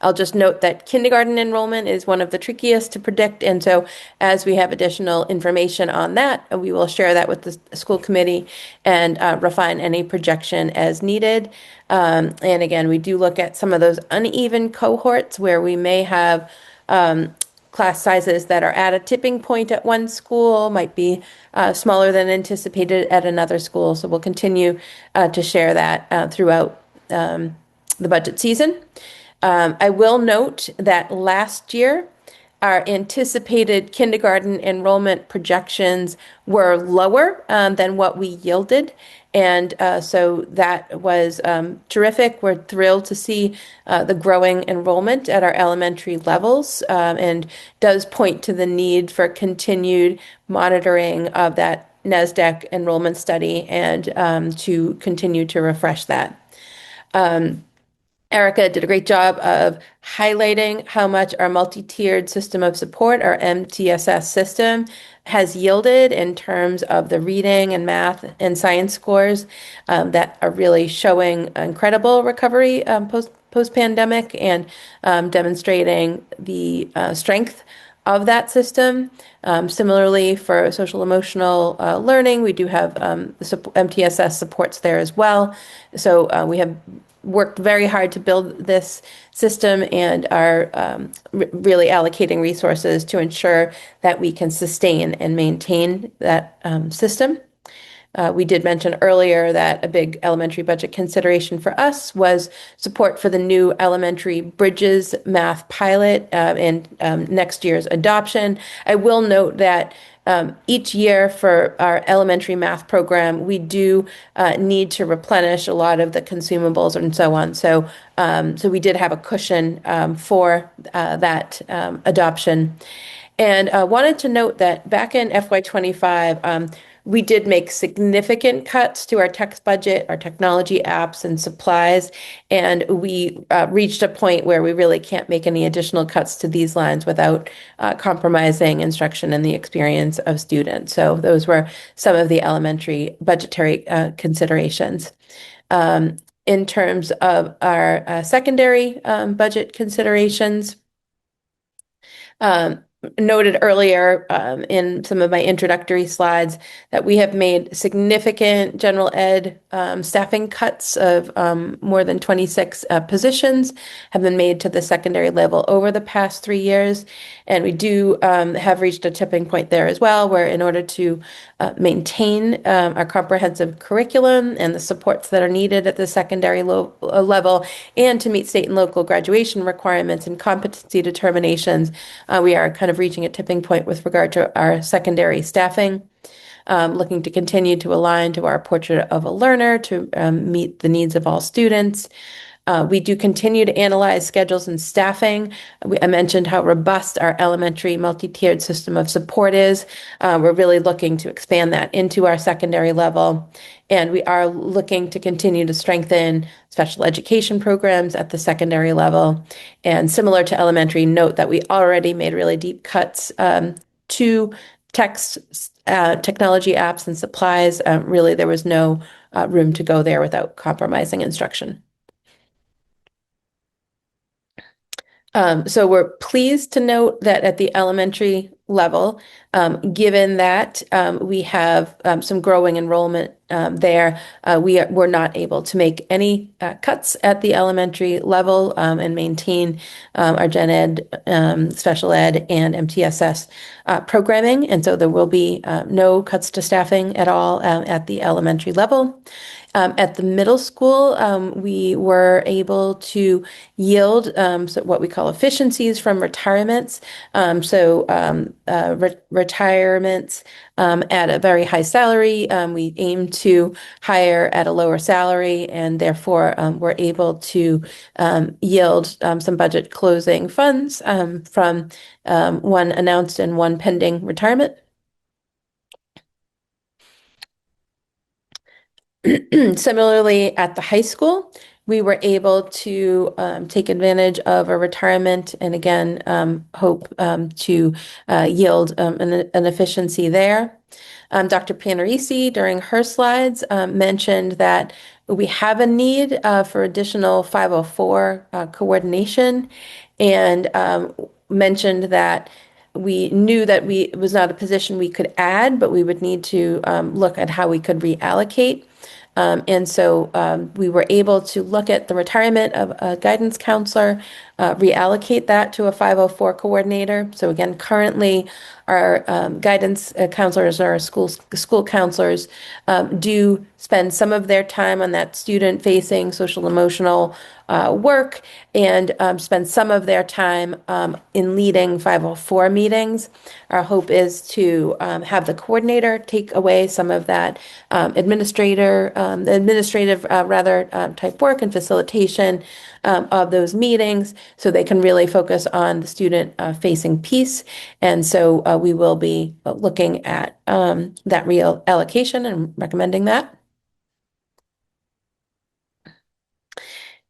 I'll just note that kindergarten enrollment is one of the trickiest to predict, and so as we have additional information on that, we will share that with the school committee and refine any projection as needed. And again, we do look at some of those uneven cohorts where we may have class sizes that are at a tipping point at one school, might be smaller than anticipated at another school. So we'll continue to share that throughout the budget season. I will note that last year, our anticipated kindergarten enrollment projections were lower than what we yielded. And so that was terrific. We're thrilled to see the growing enrollment at our elementary levels and does point to the need for continued monitoring of that NASDAQ enrollment study and to continue to refresh that. Erica did a great job of highlighting how much our multi-tiered system of support, our MTSS system, has yielded in terms of the reading and math and science scores that are really showing incredible recovery post-pandemic and demonstrating the strength of that system. Similarly, for social emotional learning, we do have MTSS supports there as well. So we have worked very hard to build this system and are really allocating resources to ensure that we can sustain and maintain that system. We did mention earlier that a big elementary budget consideration for us was support for the new elementary Bridges math pilot and next year's adoption. I will note that each year for our elementary math program, we do need to replenish a lot of the consumables and so on. So, so we did have a cushion for that adoption. And wanted to note that back in FY25, we did make significant cuts to our text budget, our technology apps and supplies, and we reached a point where we really can't make any additional cuts to these lines without compromising instruction and the experience of students. So those were some of the elementary budgetary considerations. In terms of our secondary budget considerations, noted earlier in some of my introductory slides that we have made significant general ed staffing cuts of more than 26 positions have been made to the secondary level over the past 3 years. And we do have reached a tipping point there as well, where in order to maintain our comprehensive curriculum and the supports that are needed at the secondary level and to meet state and local graduation requirements and competency determinations, we are kind of reaching a tipping point with regard to our secondary staffing. Looking to continue to align to our portrait of a learner to meet the needs of all students. We do continue to analyze schedules and staffing. I mentioned how robust our elementary multi-tiered system of support is. We're really looking to expand that into our secondary level. And we are looking to continue to strengthen special education programs at the secondary level. And similar to elementary, note that we already made really deep cuts to text, technology apps and supplies. Really, there was no room to go there without compromising instruction. So we're pleased to note that at the elementary level, given that we have some growing enrollment there, we're not able to make any cuts at the elementary level and maintain our gen ed, special ed, and MTSS programming. And so there will be no cuts to staffing at all at the elementary level. At the middle school, we were able to yield what we call efficiencies from retirements. So retirements at a very high salary. We aim to hire at a lower salary, and therefore we're able to yield some budget closing funds from one announced and one pending retirement. Similarly, at the high school, we were able to take advantage of a retirement and again hope to yield an efficiency there. Dr. Panarisi, during her slides, mentioned that we have a need for additional 504 coordination and mentioned that we knew that it was not a position we could add, but we would need to look at how we could reallocate. And so we were able to look at the retirement of a guidance counselor, reallocate that to a 504 coordinator. So again, currently our guidance counselors, our school counselors do spend some of their time on that student-facing social emotional work and spend some of their time in leading 504 meetings. Our hope is to have the coordinator take away some of that administrative type work and facilitation of those meetings so they can really focus on the student facing piece. And so we will be looking at that real allocation and recommending that.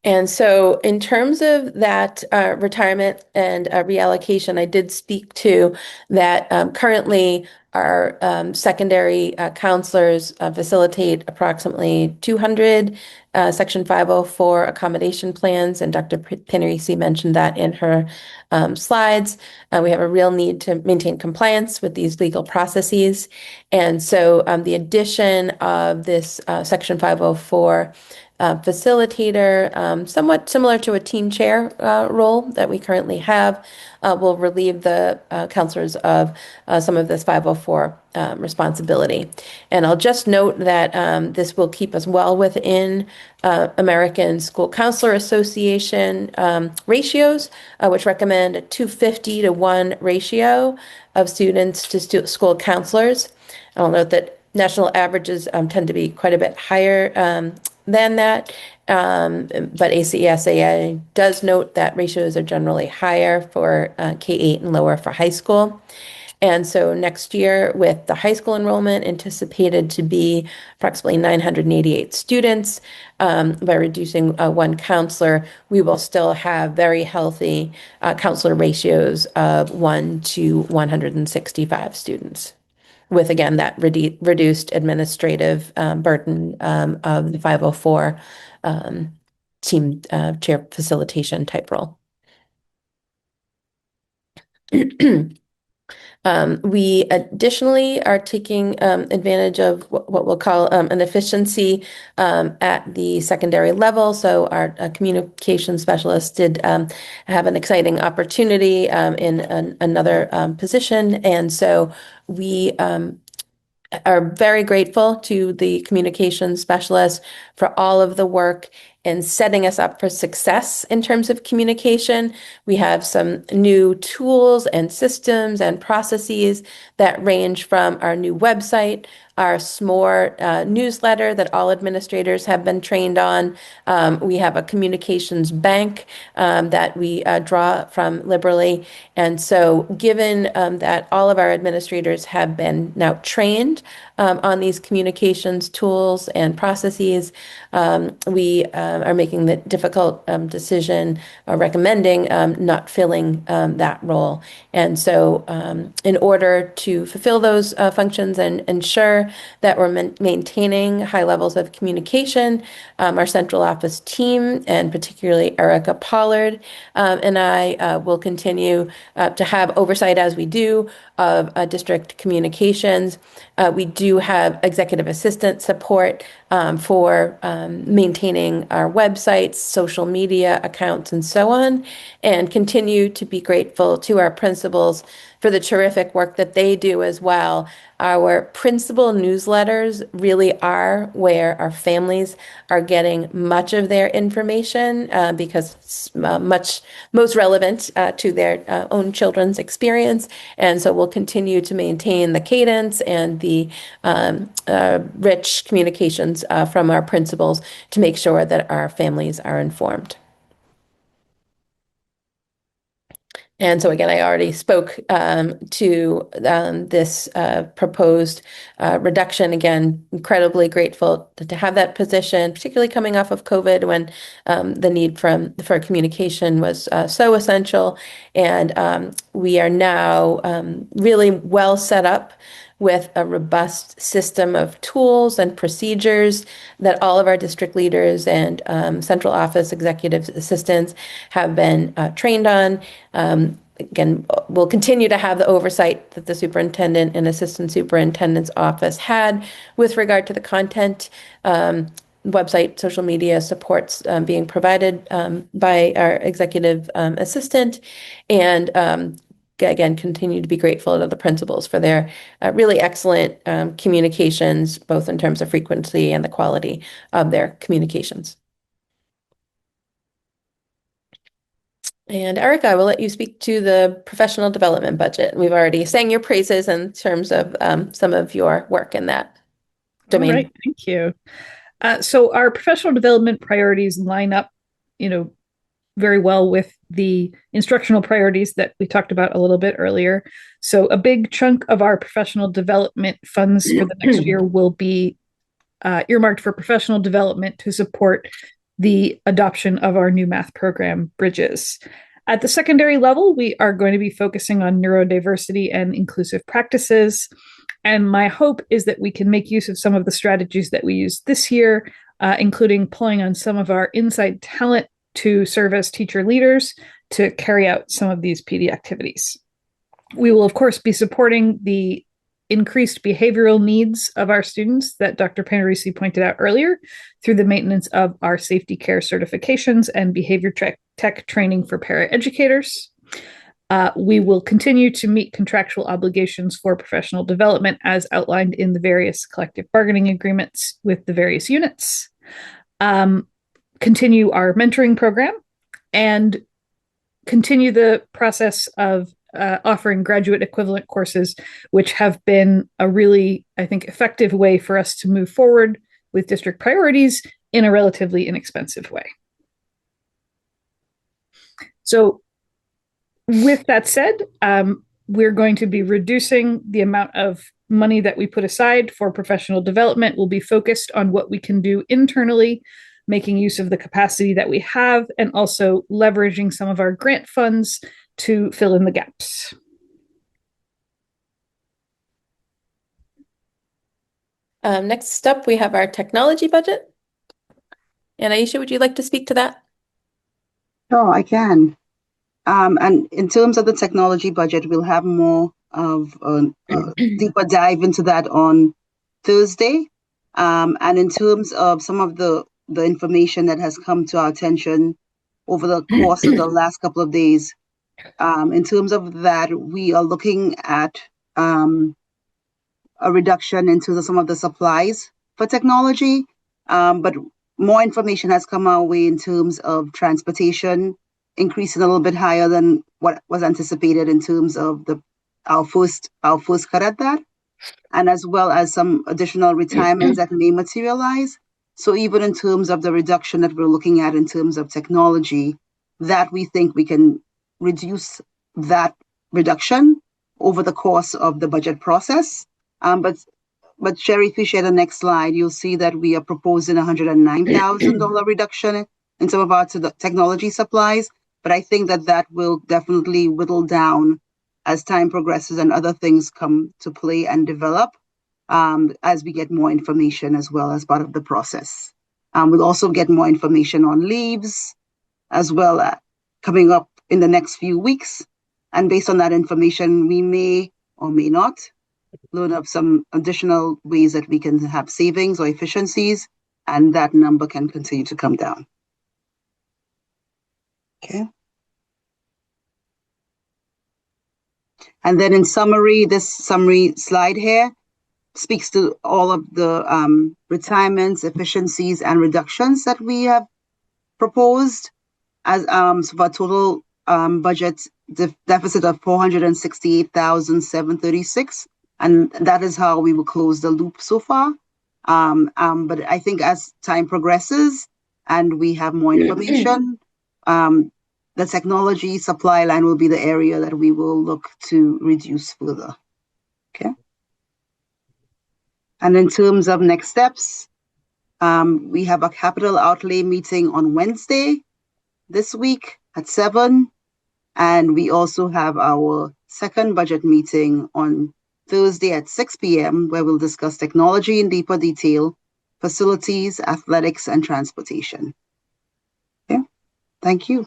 And so in terms of that retirement and reallocation, I did speak to that currently our secondary counselors facilitate approximately 200 Section 504 accommodation plans, and Dr. Panarisi mentioned that in her slides. We have a real need to maintain compliance with these legal processes. And so the addition of this Section 504 facilitator, somewhat similar to a team chair role that we currently have, will relieve the counselors of some of this 504 responsibility. And I'll just note that this will keep us well within American School Counselor Association ratios, which recommend a 250 to 1 ratio of students to school counselors. I'll note that national averages tend to be quite a bit higher than that. But ACESAI does note that ratios are generally higher for K-8 and lower for high school. And so next year, with the high school enrollment anticipated to be approximately 988 students, by reducing one counselor, we will still have very healthy counselor ratios of 1 to 165 students, with, again, that reduced administrative burden of the 504 team chair facilitation type role. We additionally are taking advantage of what we'll call an efficiency at the secondary level. So our communication specialist did have an exciting opportunity in another position. And so we are very grateful to the communications specialist for all of the work in setting us up for success in terms of communication. We have some new tools and systems and processes that range from our new website, our SMORE newsletter that all administrators have been trained on. We have a communications bank that we draw from liberally. And so given that all of our administrators have been now trained on these communications tools and processes, we are making the difficult decision or recommending not filling that role. And so in order to fulfill those functions and ensure that we're maintaining high levels of communication, our central office team, and particularly Erica Pollard and I will continue to have oversight, as we do, of district communications. We do have executive assistant support for maintaining our websites, social media accounts, and so on, and continue to be grateful to our principals for the terrific work that they do as well. Our principal newsletters really are where our families are getting much of their information because it's most relevant to their own children's experience. And so we'll continue to maintain the cadence and the rich communications from our principals to make sure that our families are informed. And so again, I already spoke to this proposed reduction. Again, incredibly grateful to have that position, particularly coming off of COVID when the need for communication was so essential. And we are now really well set up with a robust system of tools and procedures that all of our district leaders and central office executive assistants have been trained on. Again, we'll continue to have the oversight that the superintendent and assistant superintendent's office had with regard to the content, website, social media supports being provided by our executive assistant, and again, continue to be grateful to the principals for their really excellent communications, both in terms of frequency and the quality of their communications. And Erica, I will let you speak to the professional development budget. We've already sang your praises in terms of some of your work in that domain. All right, thank you. So our professional development priorities line up, very well with the instructional priorities that we talked about a little bit earlier. So a big chunk of our professional development funds for the next year will be earmarked for professional development to support the adoption of our new math program, Bridges. At the secondary level, we are going to be focusing on neurodiversity and inclusive practices. And my hope is that we can make use of some of the strategies that we used this year, including pulling on some of our inside talent to serve as teacher leaders to carry out some of these PD activities. We will, of course, be supporting the increased behavioral needs of our students that Dr. Panarisi pointed out earlier through the maintenance of our safety care certifications and behavior tech training for paraeducators. We will continue to meet contractual obligations for professional development as outlined in the various collective bargaining agreements with the various units. Continue our mentoring program and continue the process of offering graduate equivalent courses, which have been a really, I think, effective way for us to move forward with district priorities in a relatively inexpensive way. So with that said, we're going to be reducing the amount of money that we put aside for professional development. We'll be focused on what we can do internally, making use of the capacity that we have, and also leveraging some of our grant funds to fill in the gaps. Next up, we have our technology budget. And Aisha, would you like to speak to that? Sure, I can. And in terms of the technology budget, we'll have more of a deeper dive into that on Thursday. And in terms of some of the information that has come to our attention over the course of the last couple of days, in terms of that, we are looking at a reduction in terms of some of the supplies for technology, but more information has come our way in terms of transportation, increasing a little bit higher than what was anticipated in terms of our first cut at that, and as well as some additional retirements that may materialize. So even in terms of the reduction that we're looking at in terms of technology, that we think we can reduce that reduction over the course of the budget process. But Sherry, if you share the next slide, you'll see that we are proposing $109,000 reduction in some of our technology supplies. But I think that will definitely whittle down as time progresses and other things come to play and develop as we get more information as well as part of the process. We'll also get more information on leaves as well coming up in the next few weeks. And based on that information, we may or may not load up some additional ways that we can have savings or efficiencies, and that number can continue to come down. Okay. And then in summary, this summary slide here speaks to all of the retirements, efficiencies, and reductions that we have proposed as so for a total budget deficit of 468,736, and that is how we will close the loop so far. But I think as time progresses and we have more information, the technology supply line will be the area that we will look to reduce further. Okay. And in terms of next steps, we have a capital outlay meeting on Wednesday this week at 7. And we also have our second budget meeting on Thursday at 6 p.m., where we'll discuss technology in deeper detail, facilities, athletics, and transportation. Okay, thank you.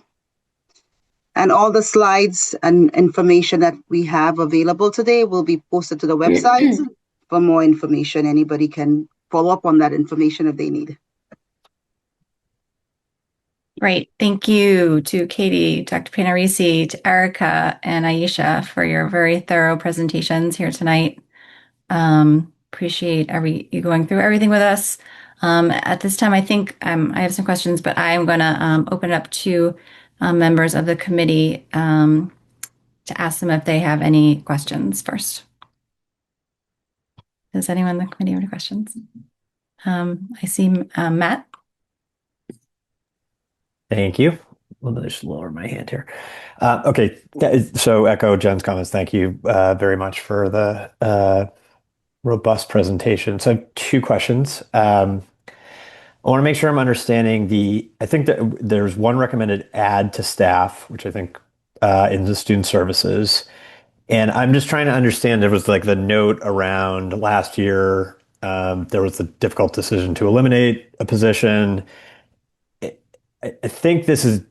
And all the slides and information that we have available today will be posted to the website. For more information, anybody can follow up on that information if they need. Great. Thank you to Katie, Dr. Panarisi, to Erica and Aisha for your very thorough presentations here tonight. Appreciate you going through everything with us. At this time, I think I have some questions, but I'm going to open it up to members of the committee to ask them if they have any questions first. Does anyone in the committee have any questions? I see Matt. Thank you. Let me just lower my hand here. Okay, so echo Jen's comments. Thank you very much for the robust presentation. So I have two questions. I want to make sure I'm understanding I think that there's one recommended add to staff, which I think in the student services. And I'm just trying to understand, there was like the note around last year, there was the difficult decision to eliminate a position. I think this is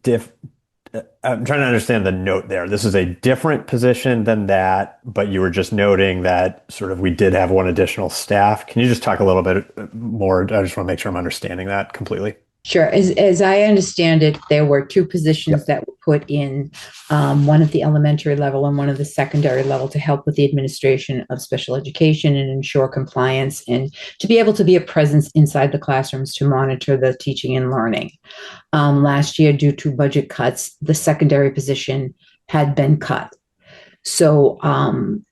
I'm trying to understand the note there. This is a different position than that, but you were just noting that sort of we did have one additional staff. Can you just talk a little bit more? I just want to make sure I'm understanding that completely. Sure. As I understand it, there were two positions that were put in, one at the elementary level and one at the secondary level, to help with the administration of special education and ensure compliance, and to be able to be a presence inside the classrooms to monitor the teaching and learning. Last year, due to budget cuts, the secondary position had been cut. So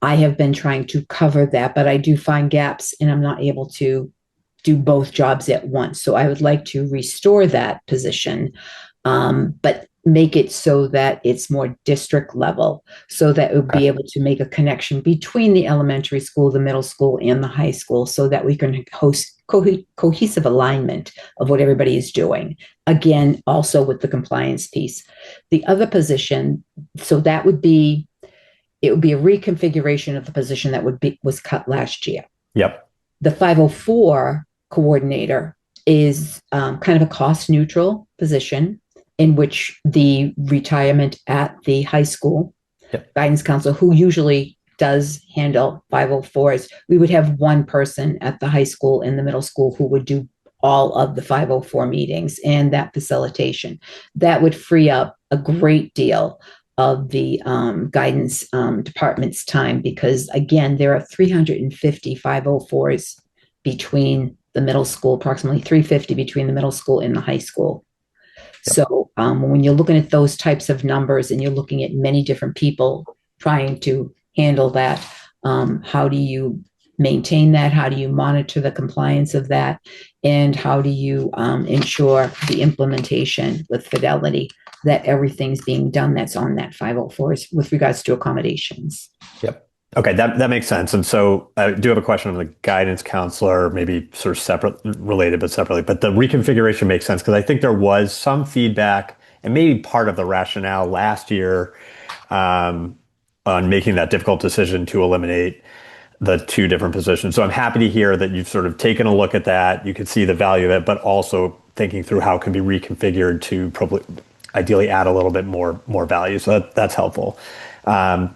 I have been trying to cover that, but I do find gaps and I'm not able to do both jobs at once. So I would like to restore that position, but make it so that it's more district level, so that it would be able to make a connection between the elementary school, the middle school, and the high school, so that we can host cohesive alignment of what everybody is doing. Again, also with the compliance piece. The other position, so it would be a reconfiguration of the position that was cut last year. Yep. The 504 coordinator is kind of a cost neutral position, in which the retirement at the high school guidance counselor, who usually does handle 504s, we would have one person at the high school and the middle school who would do all of the 504 meetings and that facilitation. That would free up a great deal of the guidance department's time, because again, there are 350 504s between the middle school, approximately 350 between the middle school and the high school. Yep. So when you're looking at those types of numbers and you're looking at many different people trying to handle that, how do you maintain that? How do you monitor the compliance of that? And how do you ensure the implementation with fidelity, that everything's being done that's on that 504s with regards to accommodations? Yep. Okay, that makes sense. And so I do have a question on the guidance counselor, maybe sort of related, but separately. But the reconfiguration makes sense, because I think there was some feedback and maybe part of the rationale last year on making that difficult decision to eliminate the two different positions. So I'm happy to hear that you've sort of taken a look at that. You could see the value of it, but also thinking through how it can be reconfigured to probably ideally add a little bit more value. So that's helpful. And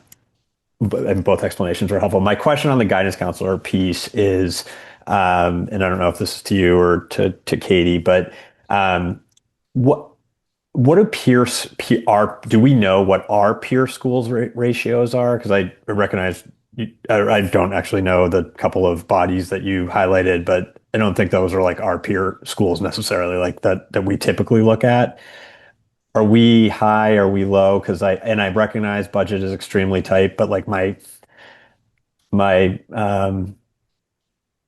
both explanations are helpful. My question on the guidance counselor piece is, and I don't know if this is to you or to Katie, but what do do we know what our peer schools ratios are? Because I recognize I don't actually know the couple of bodies that you highlighted, but I don't think those are like our peer schools necessarily, like that we typically look at. Are we high? Are we low? Because I recognize budget is extremely tight, but like my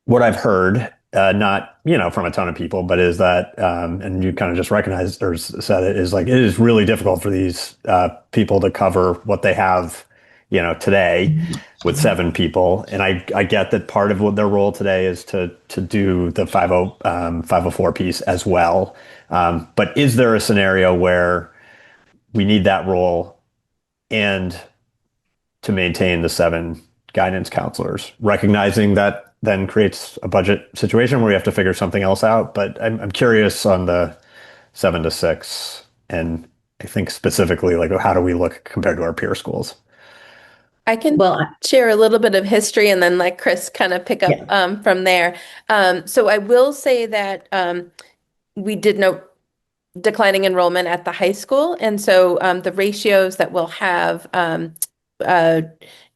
what I've heard, not from a ton of people, but is that, and you kind of just recognized or said it, is like it is really difficult for these people to cover what they have, today with 7 people. And I get that part of what their role today is to do the 504 piece as well. But is there a scenario where we need that role and to maintain the 7 guidance counselors, recognizing that then creates a budget situation where we have to figure something else out. But I'm curious on the 7 to 6, and I think specifically like how do we look compared to our peer schools? I can Well, share a little bit of history and then let Chris kind of pick up from there. So I will say that we did note declining enrollment at the high school. And so the ratios that we'll have uh,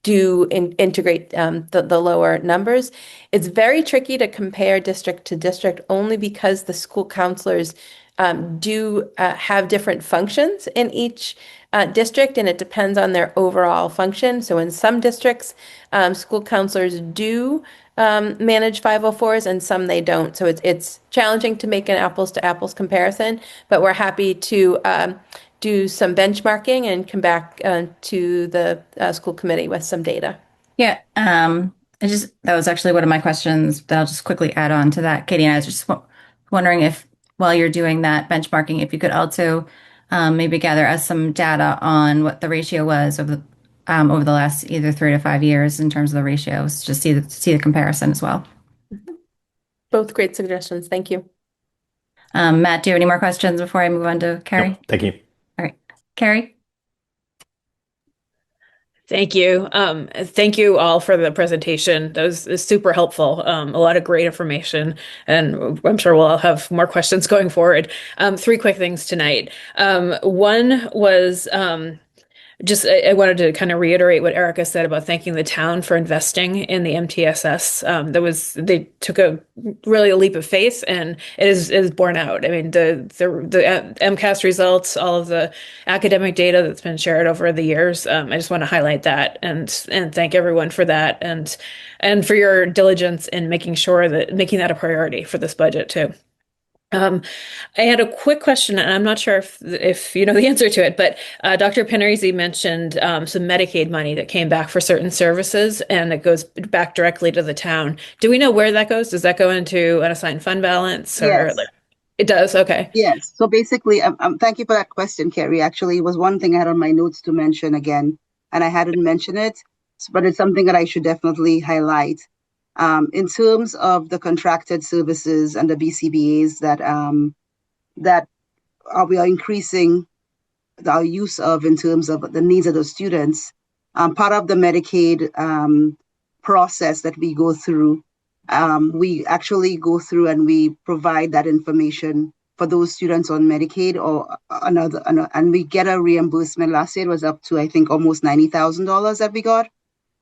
do integrate the lower numbers. It's very tricky to compare district to district only because the school counselors do have different functions in each district, and it depends on their overall function. So in some districts, school counselors do manage 504s and some they don't. So it's challenging to make an apples to apples comparison, but we're happy to do some benchmarking and come back to the school committee with some data. Yeah, that was actually one of my questions that I'll just quickly add on to that. Katie, and I was just wondering if while you're doing that benchmarking, if you could also maybe gather us some data on what the ratio was over the last either 3 to 5 years in terms of the ratios, just see the comparison as well. Both great suggestions. Thank you. Matt, do you have any more questions before I move on to Carrie? Nope, thank you. All right, Carrie. Thank you. Thank you all for the presentation. That was super helpful. A lot of great information, and I'm sure we'll all have more questions going forward. 3 quick things tonight. One was just I wanted to kind of reiterate what Erica said about thanking the town for investing in the MTSS. They took a leap of faith, and it is borne out. I mean, the MCAS results, all of the academic data that's been shared over the years. I just want to highlight that and thank everyone for that and for your diligence in making that a priority for this budget too. I had a quick question, and I'm not sure if you know the answer to it, but Dr. Pennerzy mentioned some Medicaid money that came back for certain services, and it goes back directly to the town. Do we know where that goes? Does that go into an assigned fund balance? Yes. It does? Okay. Yes. So basically, thank you for that question, Carrie. Actually, it was one thing I had on my notes to mention again, and I hadn't mentioned it, but it's something that I should definitely highlight. In terms of the contracted services and the BCBAs that we are increasing our use of in terms of the needs of the students, part of the Medicaid process that we go through, we actually go through and we provide that information for those students on Medicaid or another, and we get a reimbursement. Last year it was up to, I think, almost $90,000 that we got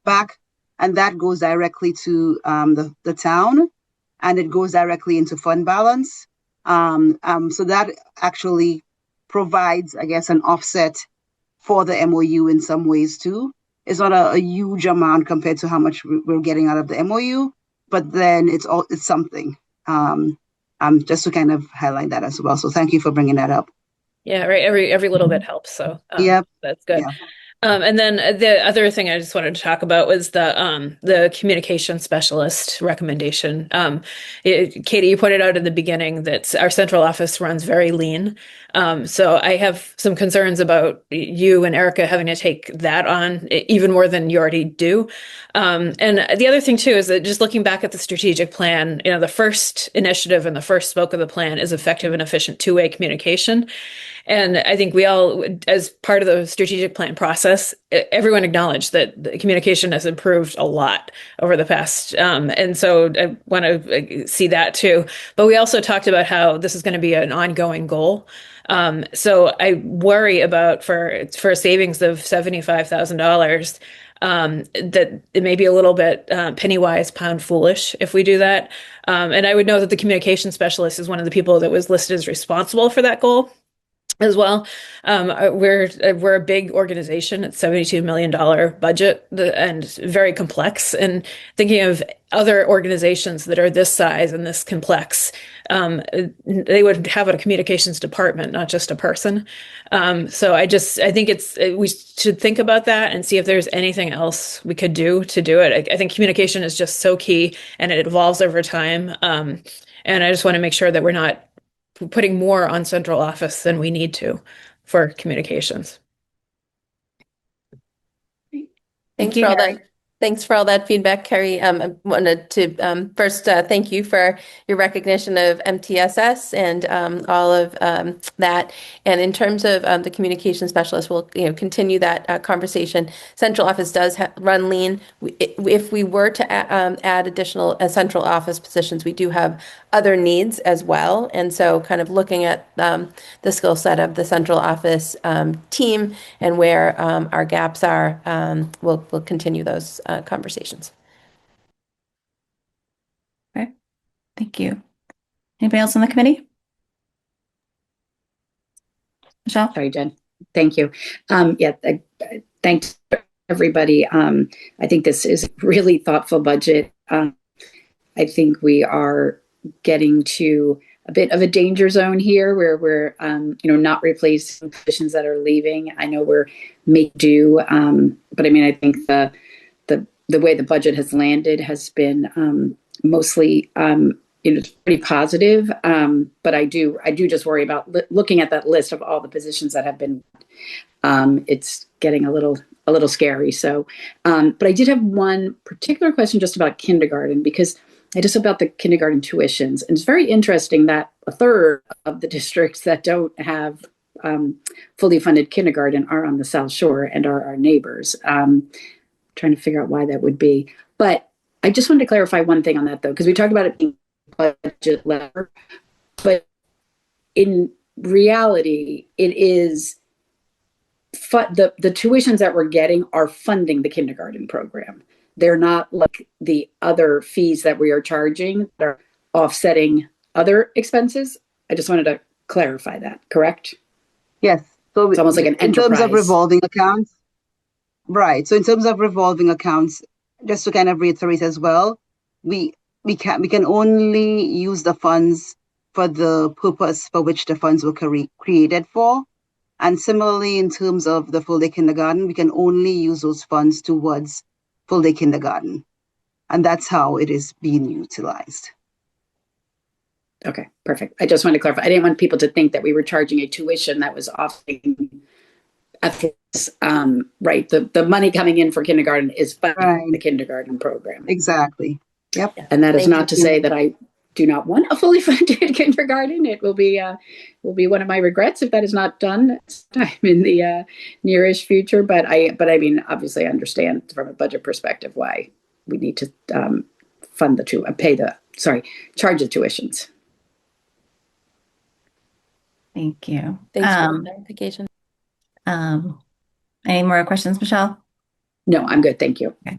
back. And that goes directly to the town, and it goes directly into fund balance. So that actually provides, I guess, an offset for the MOU in some ways too. It's not a huge amount compared to how much we're getting out of the MOU, but then it's something. Just to kind of highlight that as well. So thank you for bringing that up. Yeah, right. Every little bit helps. So that's good. Yeah. And then the other thing I just wanted to talk about was the communication specialist recommendation. Katie, you pointed out in the beginning that our central office runs very lean. So I have some concerns about you and Erica having to take that on even more than you already do. And the other thing too is that just looking back at the strategic plan, the first initiative and the first spoke of the plan is effective and efficient two-way communication. And I think we all, as part of the strategic plan process, process, everyone acknowledged that the communication has improved a lot over the past. And so I want to see that too. But we also talked about how this is going to be an ongoing goal. So I worry about for a savings of $75,000 that it may be a little bit penny wise, pound foolish if we do that. And I would know that the communication specialist is one of the people that was listed as responsible for that goal as well. We're a big organization. It's $72 million budget and very complex. And thinking of other organizations that are this size and this complex, they would have a communications department, not just a person. So I think we should think about that and see if there's anything else we could do to do it. I think communication is just so key and it evolves over time. And I just want to make sure that we're not putting more on central office than we need to for communications. Thanks for all that. Thanks for all that feedback, Carrie. I wanted to first thank you for your recognition of MTSS and all of that. And in terms of the communication specialist, we'll continue that conversation. Central office does run lean. If we were to add additional central office positions, we do have other needs as well. And so kind of looking at the skill set of the central office team and where our gaps are, we'll continue those conversations. Okay, thank you. Anybody else on the committee? Michelle? Sorry, Jen. Thank you. Thanks everybody. I think this is a really thoughtful budget. I think we are getting to a bit of a danger zone here where we're, not replacing positions that are leaving. I know we're make do, but I mean, I think the way the budget has landed has been mostly, pretty positive. But I do just worry about looking at that list of all the positions that have been. It's getting a little scary. So, but I did have one particular question just about kindergarten because. Just about the kindergarten tuitions. And it's very interesting that a third of the districts that don't have fully funded kindergarten are on the South Shore and are our neighbors. Trying to figure out why that would be. But I just wanted to clarify one thing on that, though, because we talked about it being budget lever. But in reality, it is the tuitions that we're getting are funding the kindergarten program. They're not like the other fees that we are charging that are offsetting other expenses. I just wanted to clarify that, correct? Yes. So it's almost like an enterprise. In terms of revolving accounts, right. So in terms of revolving accounts, just to kind of reiterate as well, we can only use the funds for the purpose for which the funds were created for. And similarly, in terms of the full day kindergarten, we can only use those funds towards full day kindergarten. And that's how it is being utilized. Okay, perfect. I just wanted to clarify. I didn't want people to think that we were charging a tuition that was offsetting right. The money coming in for kindergarten is funding the kindergarten program. Exactly. Yep. And that is not to say that I do not want a fully funded kindergarten. It will be one of my regrets if that is not done sometime in the nearish future. But I mean, obviously, I understand from a budget perspective why we need to charge the tuitions. Thank you. Thanks for the clarification. Any more questions, Michelle? No, I'm good. Thank you. Okay.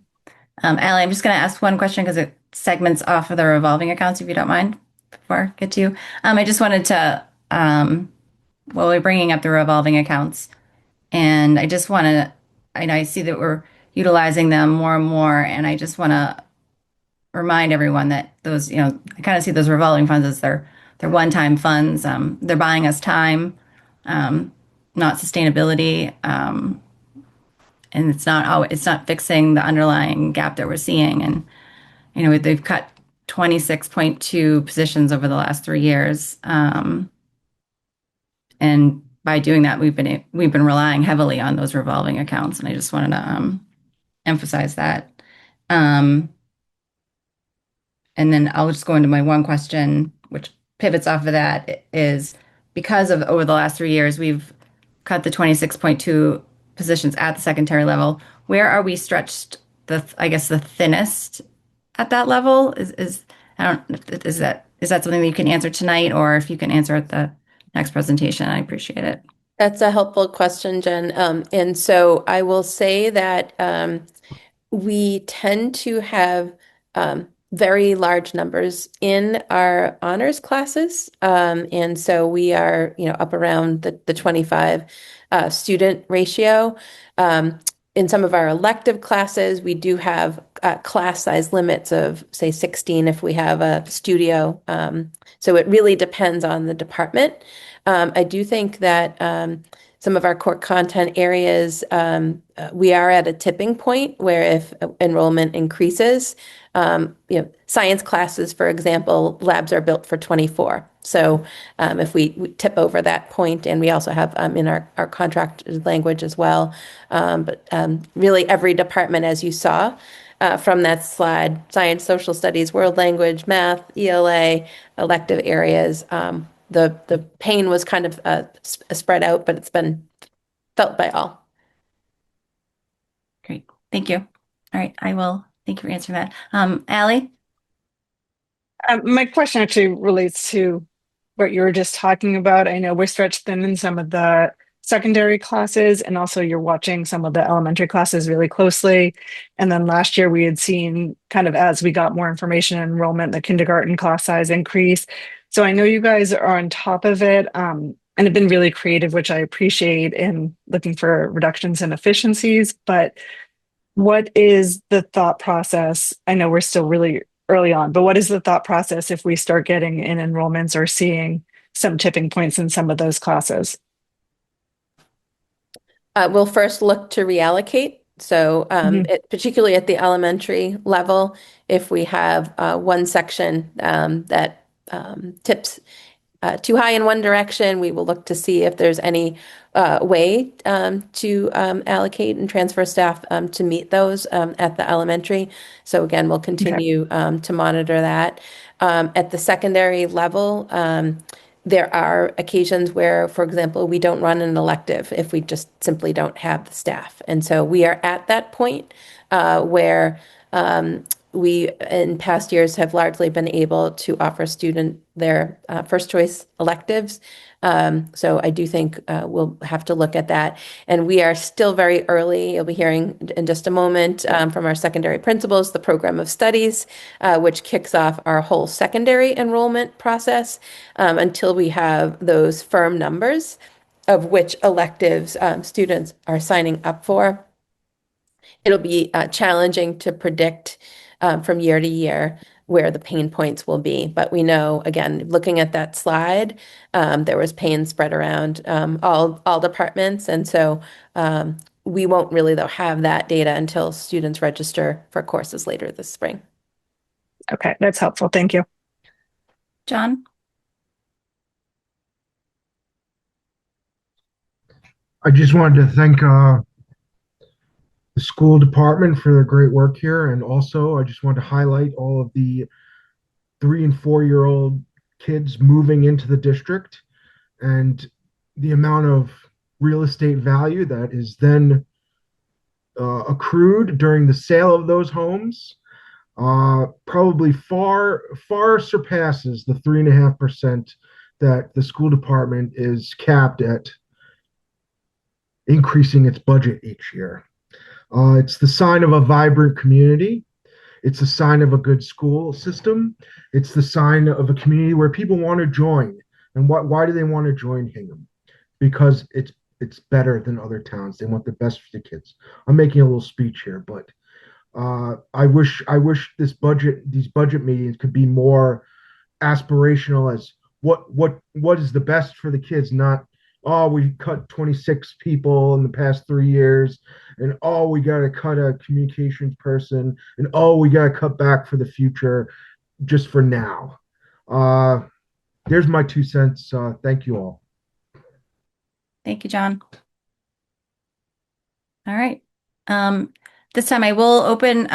Allie, I'm just going to ask one question because it segments off of the revolving accounts, if you don't mind, before I get to you. I just wanted to, we're bringing up the revolving accounts, and I just want to, I see that we're utilizing them more and more, and I just want to remind everyone that those, I kind of see those revolving funds as they're one-time funds. They're buying us time, not sustainability. And it's not fixing the underlying gap that we're seeing. And, they've cut 26.2 positions over the last 3 years. And by doing that, we've been relying heavily on those revolving accounts. And I just wanted to emphasize that. And then I'll just go into my one question, which pivots off of that, is because of over the last 3 years, we've cut the 26.2 positions at the secondary level. Where are we stretched I guess the thinnest at that level? Is that something that you can answer tonight, or if you can answer at the next presentation, I appreciate it. That's a helpful question, Jen. And so I will say that we tend to have very large numbers in our honors classes. And so we are, up around the 25 student ratio. In some of our elective classes, we do have class size limits of, say, 16 if we have a studio. So it really depends on the department. I do think that some of our core content areas, we are at a tipping point where if enrollment increases, science classes, for example, labs are built for 24. So if we tip over that point, and we also have in our contract language as well, but really every department, as you saw from that slide, science, social studies, world language, math, ELA, elective areas, the pain was kind of spread out, but it's been felt by all. Great. Thank you. All right. Thank you for answering that. Allie? My question actually relates to what you were just talking about. I know we're stretched thin in some of the secondary classes, and also you're watching some of the elementary classes really closely. And then last year we had seen, kind of as we got more information and enrollment, the kindergarten class size increase. So I know you guys are on top of it and have been really creative, which I appreciate, in looking for reductions in efficiencies. But what is the thought process? I know we're still really early on, but what is the thought process if we start getting in enrollments or seeing some tipping points in some of those classes? We'll first look to reallocate. So particularly at the elementary level, if we have one section that tips too high in one direction, we will look to see if there's any way to allocate and transfer staff to meet those at the elementary. So again, we'll continue to monitor that. At the secondary level, there are occasions where, for example, we don't run an elective if we just simply don't have the staff. And so we are at that point where we, in past years, have largely been able to offer student their first choice electives. So I do think we'll have to look at that. And we are still very early. You'll be hearing in just a moment from our secondary principals, the program of studies, which kicks off our whole secondary enrollment process until we have those firm numbers of which electives students are signing up for. It'll be challenging to predict from year to year where the pain points will be. But we know, again, looking at that slide, there was pain spread around all departments. And so we won't really, though, have that data until students register for courses later this spring. Okay, that's helpful. Thank you. John? I just wanted to thank the school department for their great work here. And also, I just wanted to highlight all of the 3 and 4-year-old kids moving into the district and the amount of real estate value that is then accrued during the sale of those homes. Probably far surpasses the 3.5% that the school department is capped at increasing its budget each year. It's the sign of a vibrant community. It's a sign of a good school system. It's the sign of a community where people want to join. And why do they want to join Hingham? Because it's better than other towns. They want the best for the kids. I'm making a little speech here, but I wish these budget meetings could be more aspirational as what is the best for the kids, not, oh, we cut 26 people in the past 3 years, and oh, we got to cut a communications person, and oh, we got to cut back for the future just for now. There's my 2 cents. Thank you all. Thank you, John. All right. This time I will open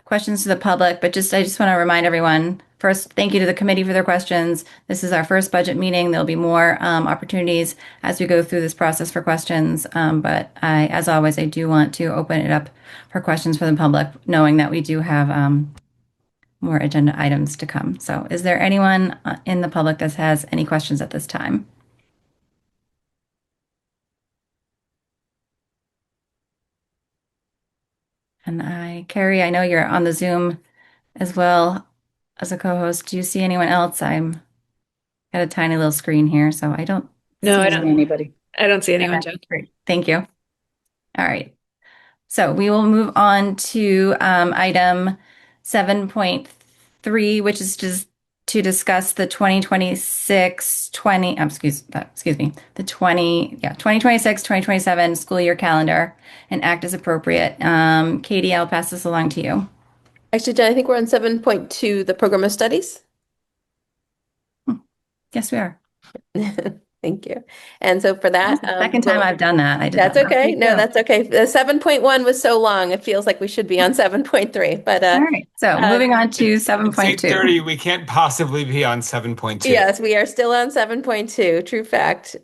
questions to the public, but I just want to remind everyone First, thank you to the committee for their questions. This is our first budget meeting. There'll be more opportunities as we go through this process for questions. But as always, I do want to open it up for questions for the public, knowing that we do have more agenda items to come. So is there anyone in the public that has any questions at this time? And Carrie, I know you're on the Zoom as well as a co-host. Do you see anyone else? I'm got a tiny little screen here, so I don't No, I see don't. Anybody? I don't see anyone, Okay, Jen. great. Thank you. All right. So we will move on to item 7.3, which is just to discuss the 2026 20, excuse me, the 2026 2027 school year calendar and act as appropriate. Katie, I'll pass this along to you. Actually, Jen, I think we're on 7.2, the program of studies. Yes, we are. Thank you. And so for that, That's the second time I've done that. I did that's that. okay. No, that's okay. The 7.1 was so long, it feels like we should be on 7.3. But All right. So moving on to It's 7.2. 8:30. We can't possibly be on 7.2. yes, we are still on 7.2. True fact.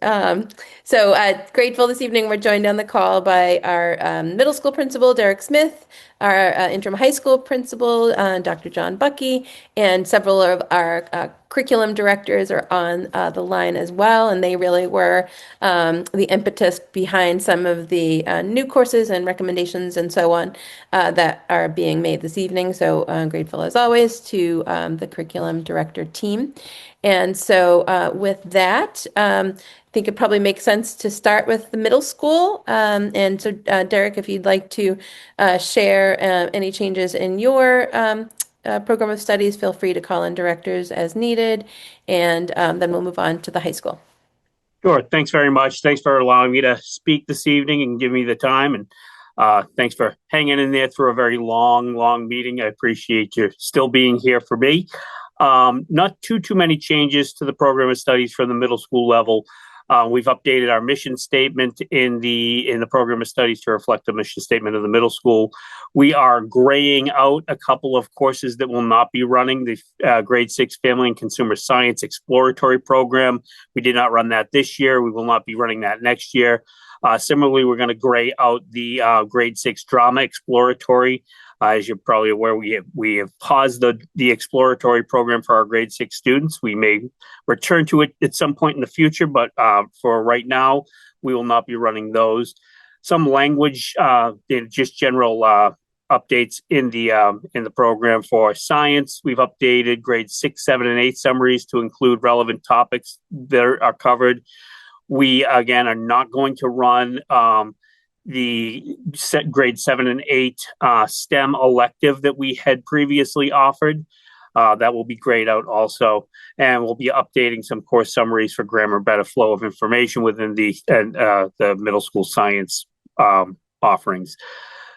So grateful this evening. We're joined on the call by our middle school principal, Derek Smith, our interim high school principal, Dr. John Bucky, and several of our curriculum directors are on the line as well, and they really were the impetus behind some of the new courses and recommendations and so on that are being made this evening. So grateful as always to the curriculum director team. And so with that, I think it probably makes sense to start with the middle school. And so Derek, if you'd like to share any changes in your program of studies, feel free to call in directors as needed, and then we'll move on to the high school. Sure. Thanks very much. Thanks for allowing me to speak this evening and give me the time. And thanks for hanging in there through a very long meeting. I appreciate you still being here for me. Not too many changes to the program of studies for the middle school level. We've updated our mission statement in the program of studies to reflect the mission statement of the middle school. We are graying out a couple of courses that will not be running. The grade 6 family and consumer science exploratory program. We did not run that this year. We will not be running that next year. Similarly, we're going to gray out the grade 6 drama exploratory. As you're probably aware, we have paused the exploratory program for our grade 6 students. We may return to it at some point in the future, but for right now, we will not be running those. Some language, just general updates in the program for science. We've updated grade 6, 7, and 8 summaries to include relevant topics that are covered. We again are not going to run the grade 7 and 8 STEM elective that we had previously offered. That will be grayed out also. And we'll be updating some course summaries for grammar, better flow of information within the middle school science offerings.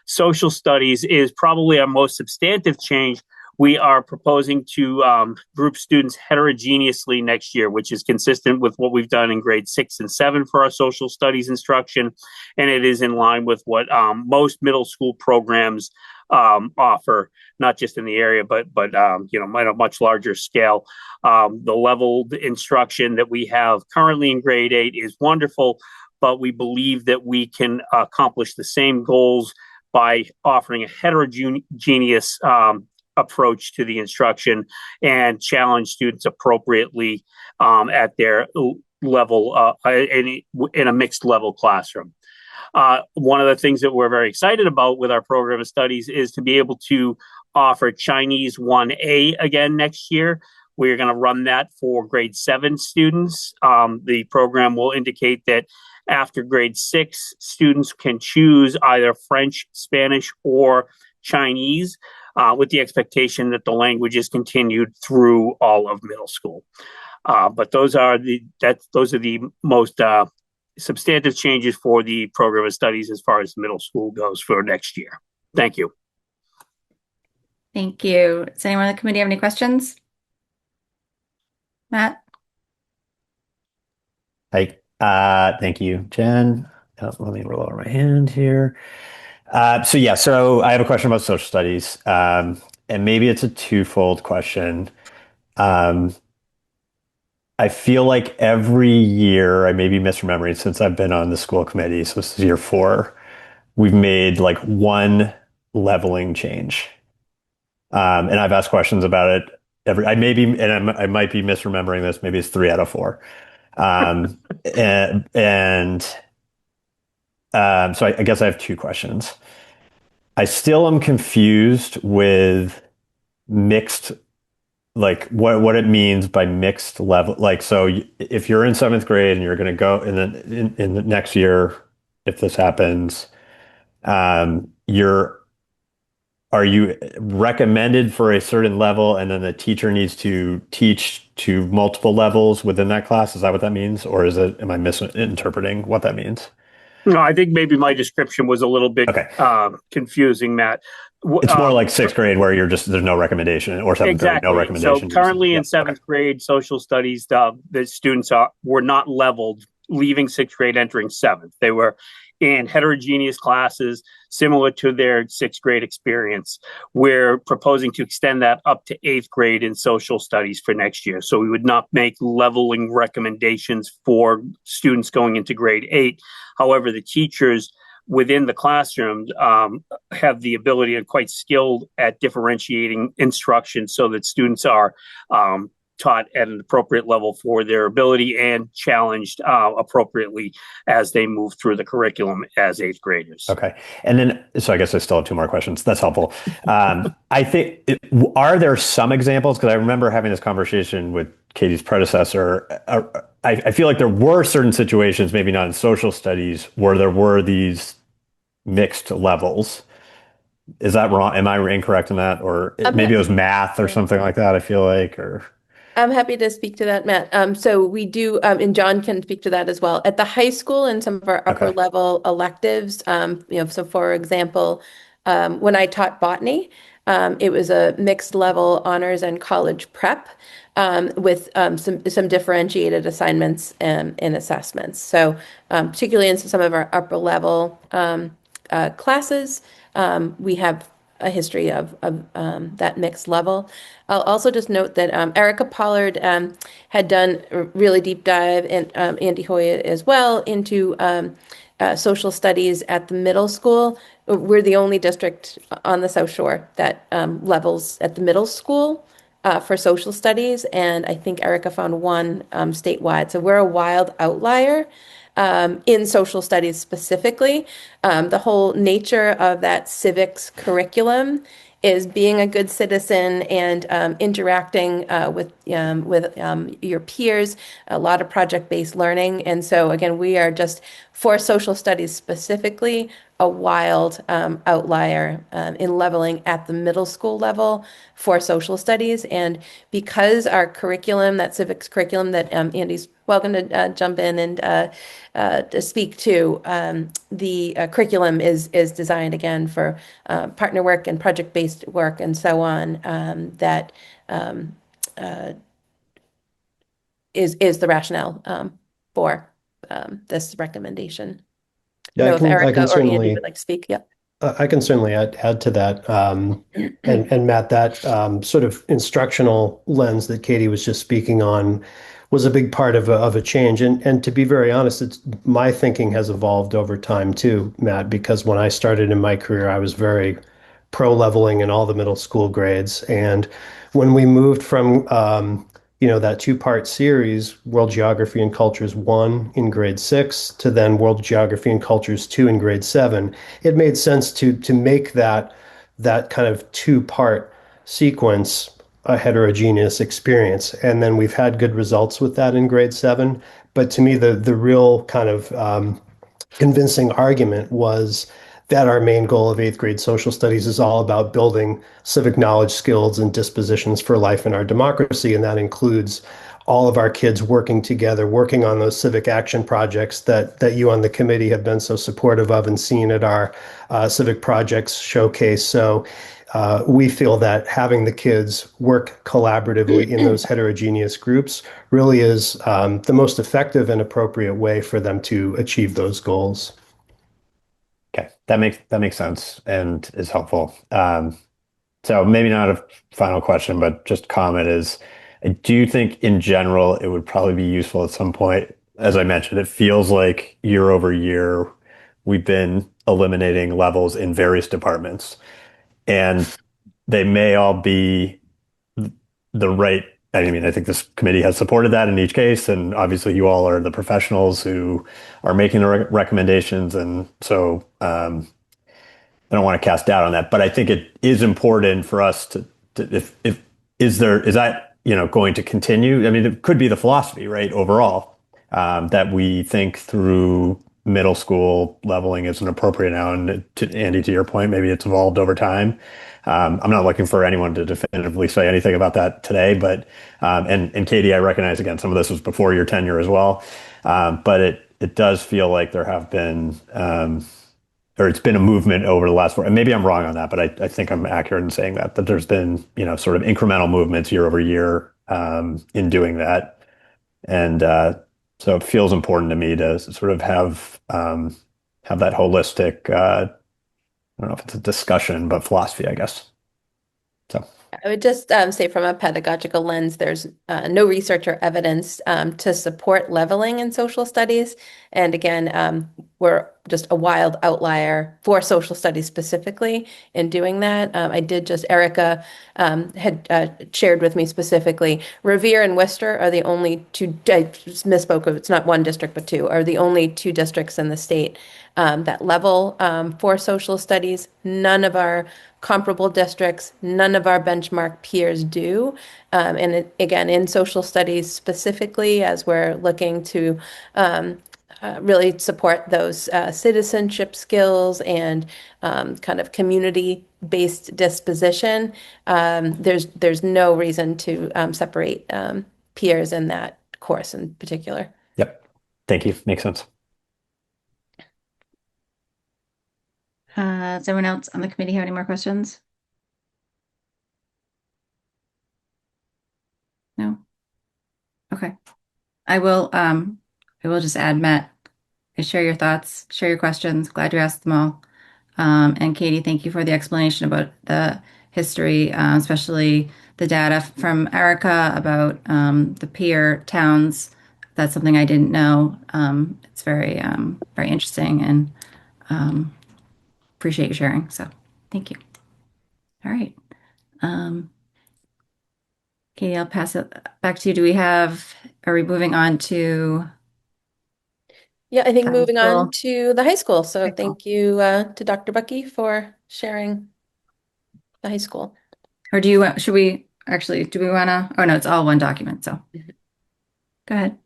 Social studies is probably our most substantive change. We are proposing to group students heterogeneously next year, which is consistent with what we've done in grade 6 and 7 for our social studies instruction. And it is in line with what most middle school programs offer, not just in the area, but at a much larger scale. The leveled instruction that we have currently in grade 8 is wonderful, but we believe that we can accomplish the same goals by offering a heterogeneous approach to the instruction and challenge students appropriately at their level in a mixed level classroom. One of the things that we're very excited about with our program of studies is to be able to offer Chinese 1A again next year. We're going to run that for grade 7 students. The program will indicate that after grade 6, students can choose either French, Spanish, or Chinese, with the expectation that the language is continued through all of middle school. But those are the most substantive changes for the program of studies as far as middle school goes for next year. Thank you. Thank you. Does anyone on the committee have any questions? Matt? Hi. Thank you, Jen. Let me lower my hand here. So I have a question about social studies, and maybe it's a twofold question. Um, I feel like every year, I may be misremembering since I've been on the school committee, so this is year 4, we've made like one leveling change. And I've asked questions about it I might be misremembering this. Maybe it's 3 out of 4. Um, and so I guess I have 2 questions. I still am confused with mixed, like what it means by mixed level. Like, so if you're in 7th grade and you're going to go, and then in the next year, if this happens, you're are you recommended for a certain level and then the teacher needs to teach to multiple levels within that class? Is that what that means? Or am I misinterpreting what that means? No, I think maybe my description was a little bit Okay. Confusing, Matt. It's more like 6th grade where there's no recommendation, or 7th grade, no Exactly. recommendation. So currently in Yep. 7th grade social studies, the students were not leveled leaving 6th grade, entering 7th. They were in heterogeneous classes similar to their 6th grade experience. We're proposing to extend that up to 8th grade in social studies for next year. So we would not make leveling recommendations for students going into grade 8. However, the teachers within the classroom have the ability and quite skilled at differentiating instruction so that students are taught at an appropriate level for their ability and challenged appropriately as they move through the curriculum as 8th graders. Okay. And then, so I guess I still have 2 more questions. That's helpful. I think, are there some examples? Because I remember having this conversation with Katie's predecessor. I feel like there were certain situations, maybe not in social studies, where there were these mixed levels. Is that wrong? Am I incorrect in that? Or maybe it was math or something like that, I feel like, or... I'm happy to speak to that, Matt. So we do, and John can speak to that as well. At the high school and some of our upper level electives, so for example, when I taught botany, it was a mixed level honors and college prep with some differentiated assignments and assessments. So particularly in some of our upper level classes, we have a history of that mixed level. I'll also just note that Erica Pollard had done a really deep dive, and Andy Hoya as well, into social studies at the middle school. We're the only district on the South Shore that levels at the middle school for social studies, and I think Erica found one statewide. So we're a wild outlier in social studies specifically. The whole nature of that civics curriculum is being a good citizen and interacting with your peers, a lot of project-based learning. And so again, we are just, for social studies specifically, a wild outlier in leveling at the middle school level for social studies. And because our curriculum, that civics curriculum that Andy's welcome to jump in and to speak to, the curriculum is designed again for partner work and project-based work and so on, that is the rationale for this recommendation. I Yeah, don't know if I can Erica or Andy certainly would like to speak. Yep. I can certainly add to that. And Matt, that sort of instructional lens that Katie was just speaking on was a big part of a change. And to be very honest, my thinking has evolved over time too, Matt, because when I started in my career, I was very pro leveling in all the middle school grades. And when we moved from that 2-part series, World Geography and Cultures 1 in grade 6 to then World Geography and Cultures 2 in grade 7, it made sense to make that kind of 2-part sequence a heterogeneous experience. And then we've had good results with that in grade 7. But to me, the real kind of convincing argument was that our main goal of 8th grade social studies is all about building civic knowledge, skills, and dispositions for life in our democracy. And that includes all of our kids working together, working on those civic action projects that you on the committee have been so supportive of and seen at our civic projects showcase. So we feel that having the kids work collaboratively in those heterogeneous groups really is the most effective and appropriate way for them to achieve those goals. Okay, that makes sense and is helpful. So maybe not a final question, but just comment is, I do think in general it would probably be useful at some point. As I mentioned, it feels like year over year we've been eliminating levels in various departments, and they may all be the right. I mean, I think this committee has supported that in each case, and obviously you all are the professionals who are making the recommendations, and so I don't want to cast doubt on that, but I think it is important for us to if is that going to continue? I mean, it could be the philosophy, right? Overall, that we think through middle school leveling is an appropriate now. And to Andy, to your point, maybe it's evolved over time. I'm not looking for anyone to definitively say anything about that today, but and Katie, I recognize again some of this was before your tenure as well, but it does feel like there have been. Or it's been a movement over the last four, and maybe I'm wrong on that, but I think I'm accurate in saying that there's been, sort of incremental movements year over year in doing that. And so it feels important to me to sort of have that holistic, I don't know if it's a discussion, but philosophy, I guess. So. I would just say from a pedagogical lens, there's no research or evidence to support leveling in social studies. And again, we're just a wild outlier for social studies specifically in doing that. I did just, Erica had shared with me specifically, Revere and Worcester are the only two, I just misspoke, it's not one district, but two, are the only two districts in the state that level for social studies. None of our comparable districts, none of our benchmark peers do. Again, in social studies specifically, as we're looking to really support those citizenship skills and kind of community-based disposition, there's no reason to separate peers in that course in particular. Yep. Thank you. Makes sense. Does anyone else on the committee have any more questions? No? Okay. I will just add, Matt, I share your thoughts, share your questions. Glad you asked them all. And Katie, thank you for the explanation about the history, especially the data from Erica about the peer towns. That's something I didn't know. It's very interesting, and appreciate you sharing. So thank you. All right. Katie, I'll pass it back to you. Are we moving on to? Yeah, I think high moving school? on to the high school. So High school. thank you to Dr. Bucky for sharing the high school. Or do we want to, oh no, it's all one document, so go ahead.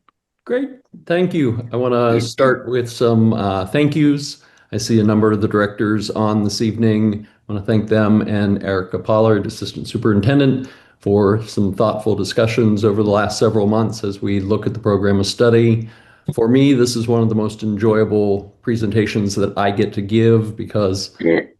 Great, thank you. I want to start with some thank yous. I see a number of the directors on this evening. I want to thank them and Erica Pollard, Assistant Superintendent, for some thoughtful discussions over the last several months as we look at the program of study. For me, this is one of the most enjoyable presentations that I get to give because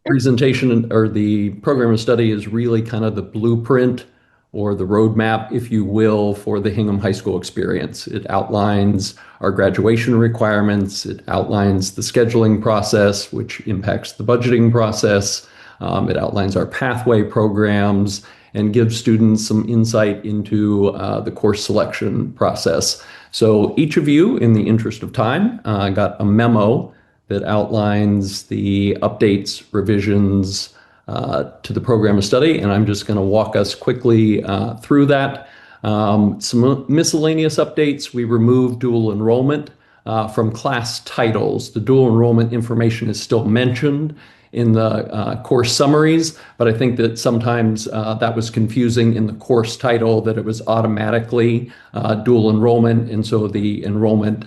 presentation or the program of study is really kind of the blueprint or the roadmap, if you will, for the Hingham High School experience. It outlines our graduation requirements. It outlines the scheduling process, which impacts the budgeting process. It outlines our pathway programs and gives students some insight into the course selection process. So each of you, in the interest of time, got a memo that outlines the updates, revisions to the program of study, and I'm just going to walk us quickly through that. Some miscellaneous updates. We removed dual enrollment from class titles. The dual enrollment information is still mentioned in the course summaries, but I think that sometimes that was confusing in the course title, that it was automatically dual enrollment, and so the enrollment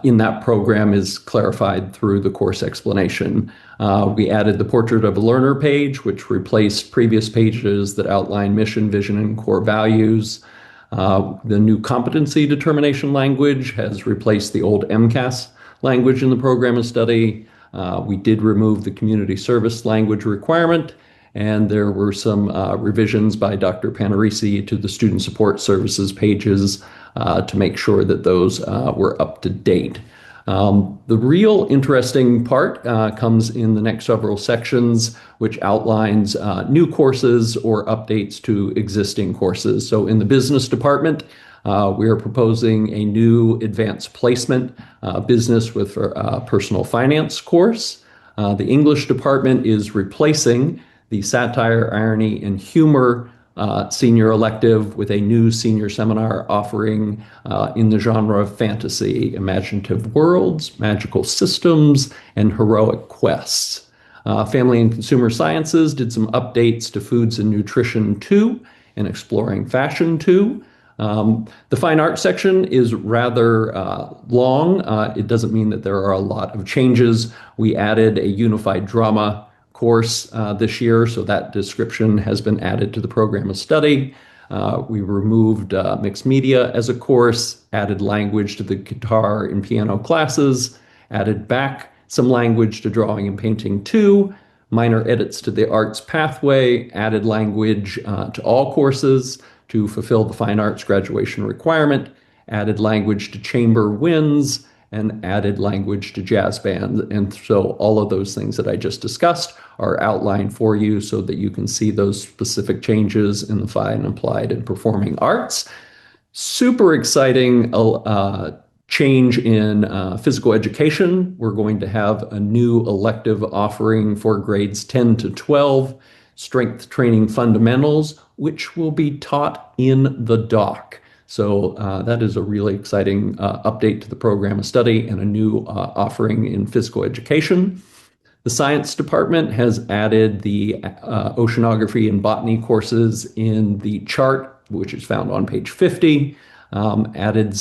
in that program is clarified through the course explanation. We added the Portrait of a Learner page, which replaced previous pages that outline mission, vision, and core values. The new competency determination language has replaced the old MCAS language in the program of study. We did remove the community service language requirement, and there were some revisions by Dr. Panarisi to the student support services pages to make sure that those were up to date. The real interesting part comes in the next several sections, which outlines new courses or updates to existing courses. So in the business department, we are proposing a new advanced placement business with personal finance course. The English department is replacing the satire, irony, and humor senior elective with a new senior seminar offering in the genre of fantasy, imaginative worlds, magical systems, and heroic quests. Family and Consumer Sciences did some updates to Foods and Nutrition 2 and Exploring Fashion 2. The fine art section is rather long. It doesn't mean that there are a lot of changes. We added a unified drama course this year, so that description has been added to the program of study. We removed mixed media as a course, added language to the guitar and piano classes, added back some language to drawing and painting 2, minor edits to the arts pathway, added language to all courses to fulfill the fine arts graduation requirement, added language to chamber winds, and added language to jazz band. And so all of those things that I just discussed are outlined for you so that you can see those specific changes in the fine, applied, and performing arts. Super exciting change in physical education. We're going to have a new elective offering for grades 10 to 12, strength training fundamentals, which will be taught in the dock. So that is a really exciting update to the program of study and a new offering in physical education. The science department has added the oceanography and botany courses in the chart, which is found on page 50. Added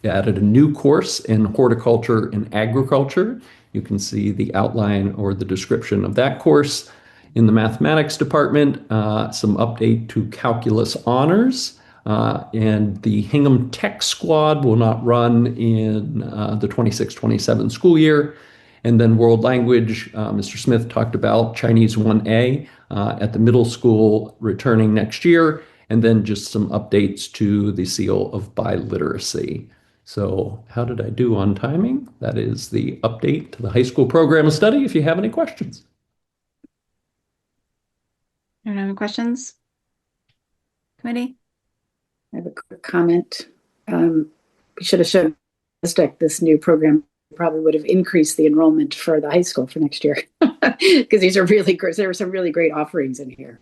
a new course in horticulture and agriculture. You can see the outline or the description of that course. In the mathematics department, some update to calculus honors. And the Hingham Tech Squad will not run in the 26-27 school year. And then world language, Mr. Smith talked about Chinese 1A at the middle school returning next year, and then just some updates to the seal of biliteracy. So how did I do on timing? That is the update to the high school program of study, if you have any questions. Anyone have any questions? Committee? I have a quick comment. We should have shown this new program probably would have increased the enrollment for the high school for next year because these are really great. There were some really great offerings in here.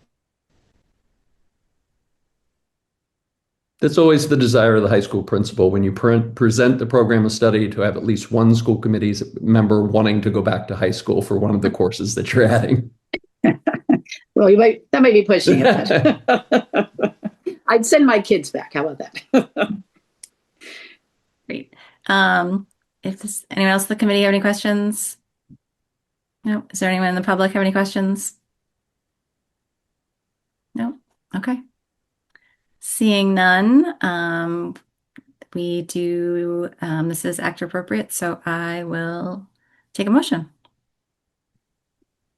That's always the desire of the high school principal when you present the program of study to have at least one school committee member wanting to go back to high school for one of the courses that you're adding. Well, that might be pushing it. I'd send my kids back. How about that? Great. If anyone else in the committee have any questions? No. Is there anyone in the public have any questions? No. Okay. Seeing none, we do, this is act appropriate, so I will take a motion.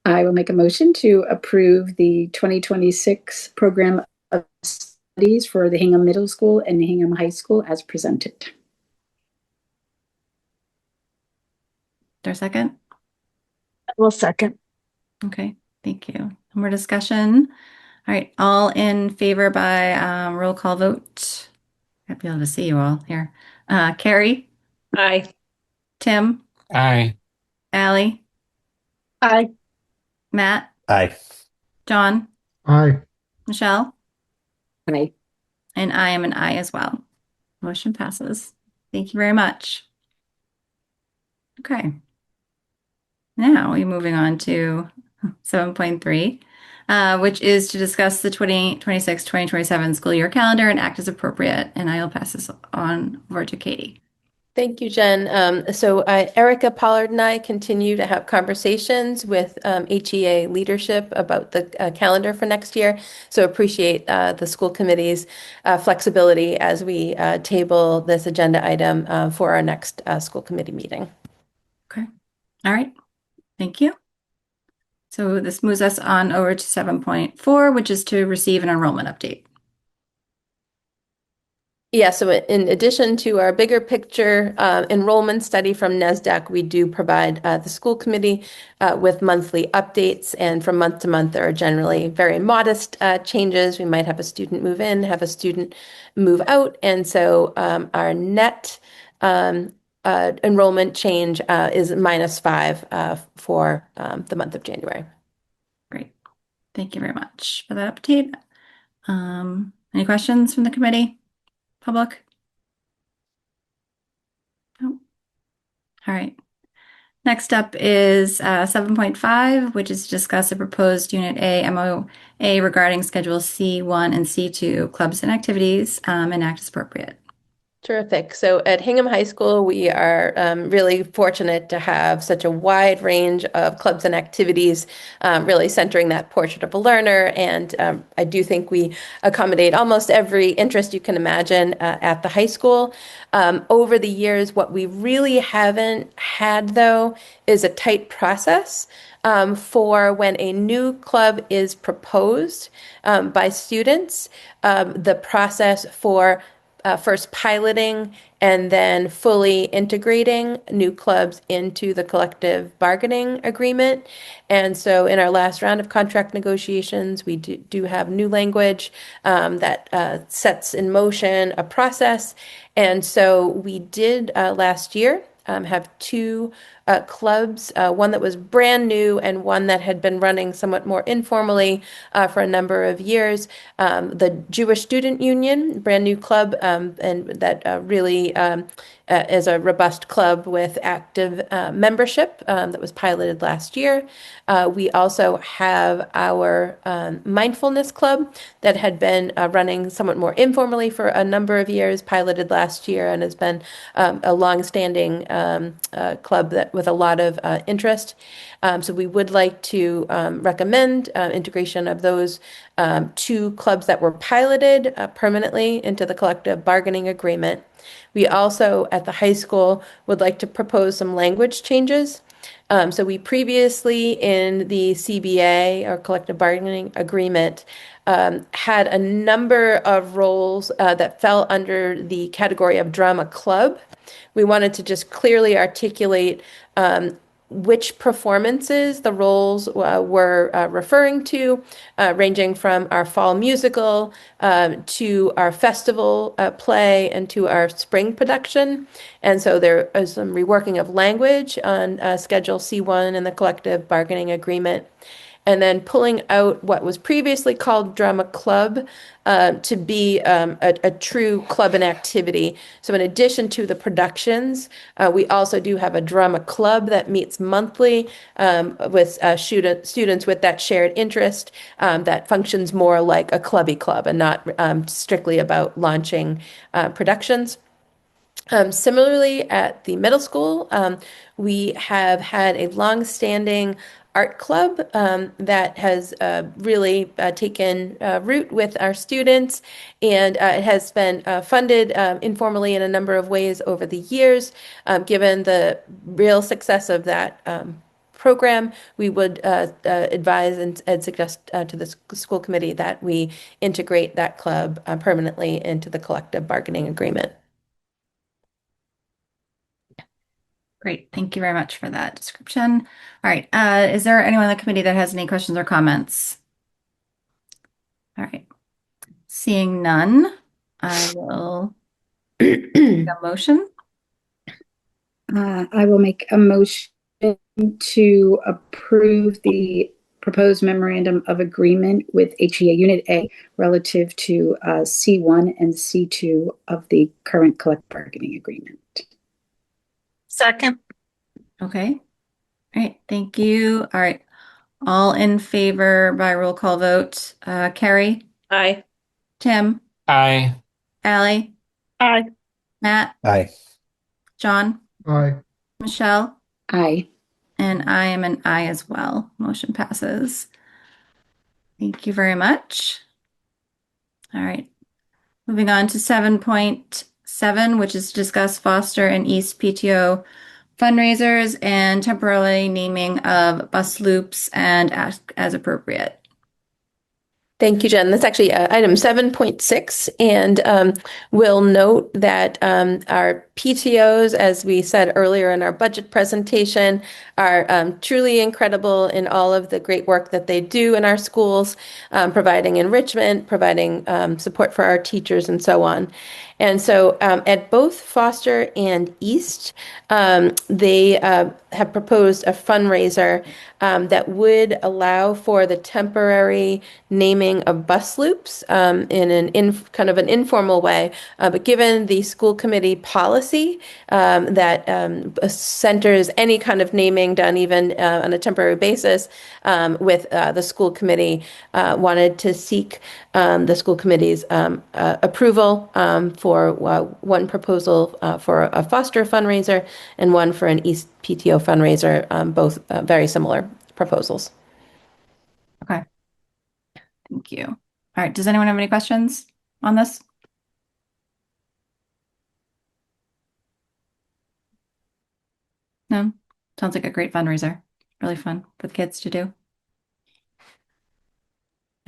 I will make a motion to approve the 2026 program of studies for the Hingham Middle School and Hingham High School as presented. There a second? I will second. Okay, thank you. More discussion? All right, all in favor by roll call vote. I'd be able to see you all here. Carrie? Aye. Tim? Aye. Allie? Aye. Matt? Aye. John? Aye. Michelle? Aye. And I am an aye as well. Motion passes. Thank you very much. Okay. Now we're moving on to 7.3, which is to discuss the 2026-2027 school year calendar and act as appropriate. And I'll pass this on over to Katie. Thank you, Jen. So Erica Pollard and I continue to have conversations with HEA leadership about the calendar for next year. So appreciate the school committee's flexibility as we table this agenda item for our next school committee meeting. Okay. All right. Thank you. So this moves us on over to 7.4, which is to receive an enrollment update. Yeah, so in addition to our bigger picture enrollment study from NESDEC, we do provide the school committee with monthly updates. And from month to month, there are generally very modest changes. We might have a student move in, have a student move out. And so our net enrollment change is -5 for the month of January. Great. Thank you very much for that update. Any questions from the committee? Public? No. All right. Next up is 7.5, which is to discuss a proposed Unit A MOA regarding Schedule C1 and C2 clubs and activities, and act as appropriate. Terrific. So at Hingham High School, we are really fortunate to have such a wide range of clubs and activities, really centering that portrait of a learner. And I do think we accommodate almost every interest you can imagine at the high school. Over the years, what we really haven't had, though, is a tight process for when a new club is proposed by students, the process for first piloting and then fully integrating new clubs into the collective bargaining agreement. And so in our last round of contract negotiations, we do have new language that sets in motion a process. And so we did last year have two clubs, one that was brand new and one that had been running somewhat more informally for a number of years. The Jewish Student Union, brand new club, and that really is a robust club with active membership that was piloted last year. We also have our mindfulness club that had been running somewhat more informally for a number of years, piloted last year, and has been a longstanding club that with a lot of interest. So we would like to recommend integration of those two clubs that were piloted permanently into the collective bargaining agreement. We also, at the high school, would like to propose some language changes. So we previously, in the CBA, or collective bargaining agreement, had a number of roles that fell under the category of drama club. We wanted to just clearly articulate which performances the roles were referring to, ranging from our fall musical to our festival play and to our spring production. And so there is some reworking of language on Schedule C1 in the collective bargaining agreement. And then pulling out what was previously called drama club to be a true club and activity. So in addition to the productions, we also do have a drama club that meets monthly with students with that shared interest that functions more like a clubby club and not strictly about launching productions. Similarly, at the middle school, we have had a long-standing art club that has really taken root with our students, and it has been funded informally in a number of ways over the years. Given the real success of that program, we would advise and suggest to the school committee that we integrate that club permanently into the collective bargaining agreement. Great. Thank you very much for that description. All right. Is there anyone on the committee that has any questions or comments? All right. Seeing none, I will make a motion. I will make a motion to approve the proposed memorandum of agreement with HEA Unit A relative to C1 and C2 of the current collective bargaining agreement. Second. Okay. All right. Thank you. All right. All in favor by roll call vote. Carrie? Aye. Tim? Aye. Allie? Aye. Matt? Aye. John? Aye. Michelle? Aye. And I am an aye as well. Motion passes. Thank you very much. All right. Moving on to 7.7, which is to discuss Foster and East PTO fundraisers and temporarily naming of bus loops and ask as appropriate. Thank you, Jen. That's actually item 7.6. And we'll note that our PTOs, as we said earlier in our budget presentation, are truly incredible in all of the great work that they do in our schools, providing enrichment, providing support for our teachers, and so on. And so at both Foster and East, they have proposed a fundraiser that would allow for the temporary naming of bus loops in kind of an informal way. But given the school committee policy that centers any kind of naming done even on a temporary basis with the school committee, wanted to seek the school committee's approval for one proposal for a Foster fundraiser and one for an East PTO fundraiser, both very similar proposals. Okay. Thank you. All right. Does anyone have any questions on this? No? Sounds like a great fundraiser. Really fun for the kids to do.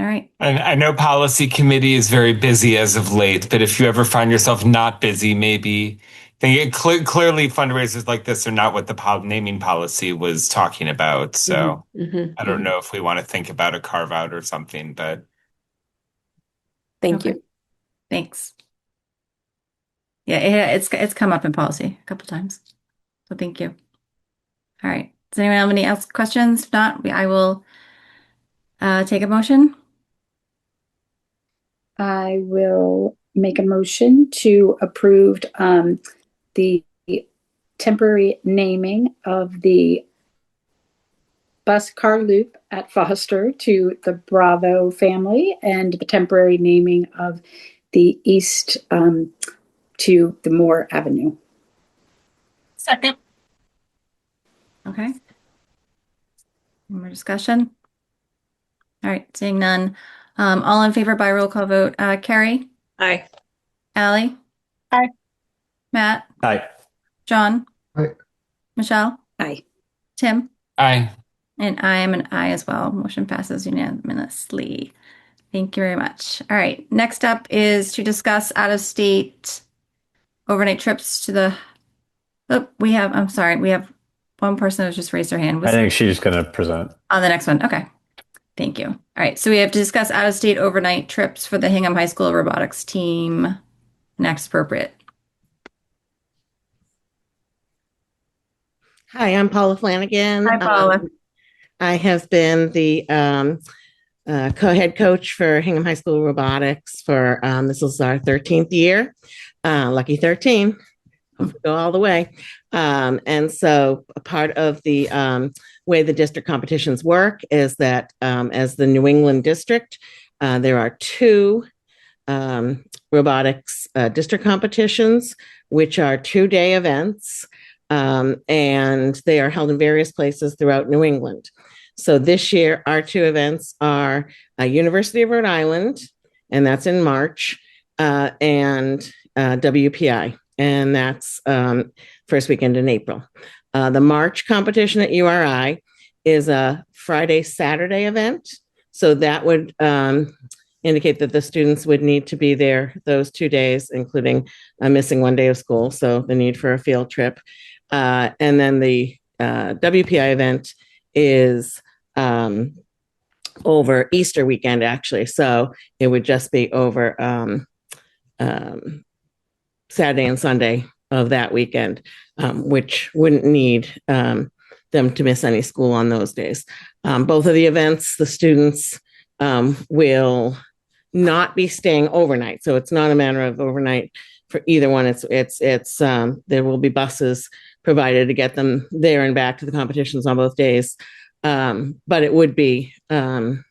All right. And I know policy committee is very busy as of late, but if you ever find yourself not busy, maybe clearly fundraisers like this are not what the naming policy was talking about. So I don't know if we want to think about a carve out or something, but thank you. Thanks. Yeah, it's come up in policy a couple times. So thank you. All right. Does anyone have any else questions? If not, I will take a motion. I will make a motion to approve the temporary naming of the bus car loop at Foster to the Bravo family and the temporary naming of the East to the Moore Avenue. Second. Okay. Any more discussion? All right. Seeing none. All in favor by roll call vote. Carrie? Aye. Allie? Aye. Matt? Aye. John? Aye. Michelle? Aye. Tim? I And I am an aye as well. Motion passes unanimously. Thank you very much. All right. Next up is to discuss out-of-state overnight trips to the. Oh, I'm sorry. We have one person who's just raised their hand. I think she's going to present. On the next one. Okay. Thank you. All right. So we have to discuss out-of-state overnight trips for the Hingham High School robotics team. Next appropriate. Hi, I'm Paula Flanagan. Hi, Paula. I have been the co-head coach for Hingham High School robotics for this is our 13th year. Lucky 13. Hope we go all the way. And so a part of the way the district competitions work is that as the New England district, there are two robotics district competitions, which are 2-day events. And they are held in various places throughout New England. So this year, our two events are University of Rhode Island, and that's in March, and WPI, and that's first weekend in April. The March competition at URI is a Friday, Saturday event. So that would indicate that the students would need to be there those 2 days, including missing 1 day of school. So the need for a field trip. And then the WPI event is over Easter weekend, actually. So it would just be over Saturday and Sunday of that weekend, which wouldn't need them to miss any school on those days. Both of the events, the students will not be staying overnight. So it's not a matter of overnight for either one. It's there will be buses provided to get them there and back to the competitions on both days. But it would be out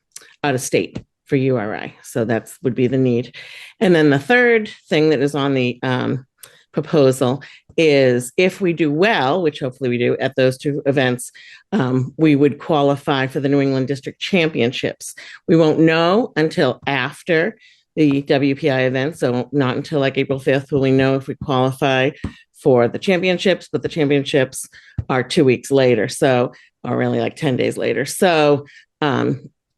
of state for URI. So that would be the need. And then the third thing that is on the proposal is if we do well, which hopefully we do at those two events, we would qualify for the New England District Championships. We won't know until after the WPI event. So not until like April 5th will we know if we qualify for the championships, but the championships are 2 weeks later. So, or really like 10 days later. So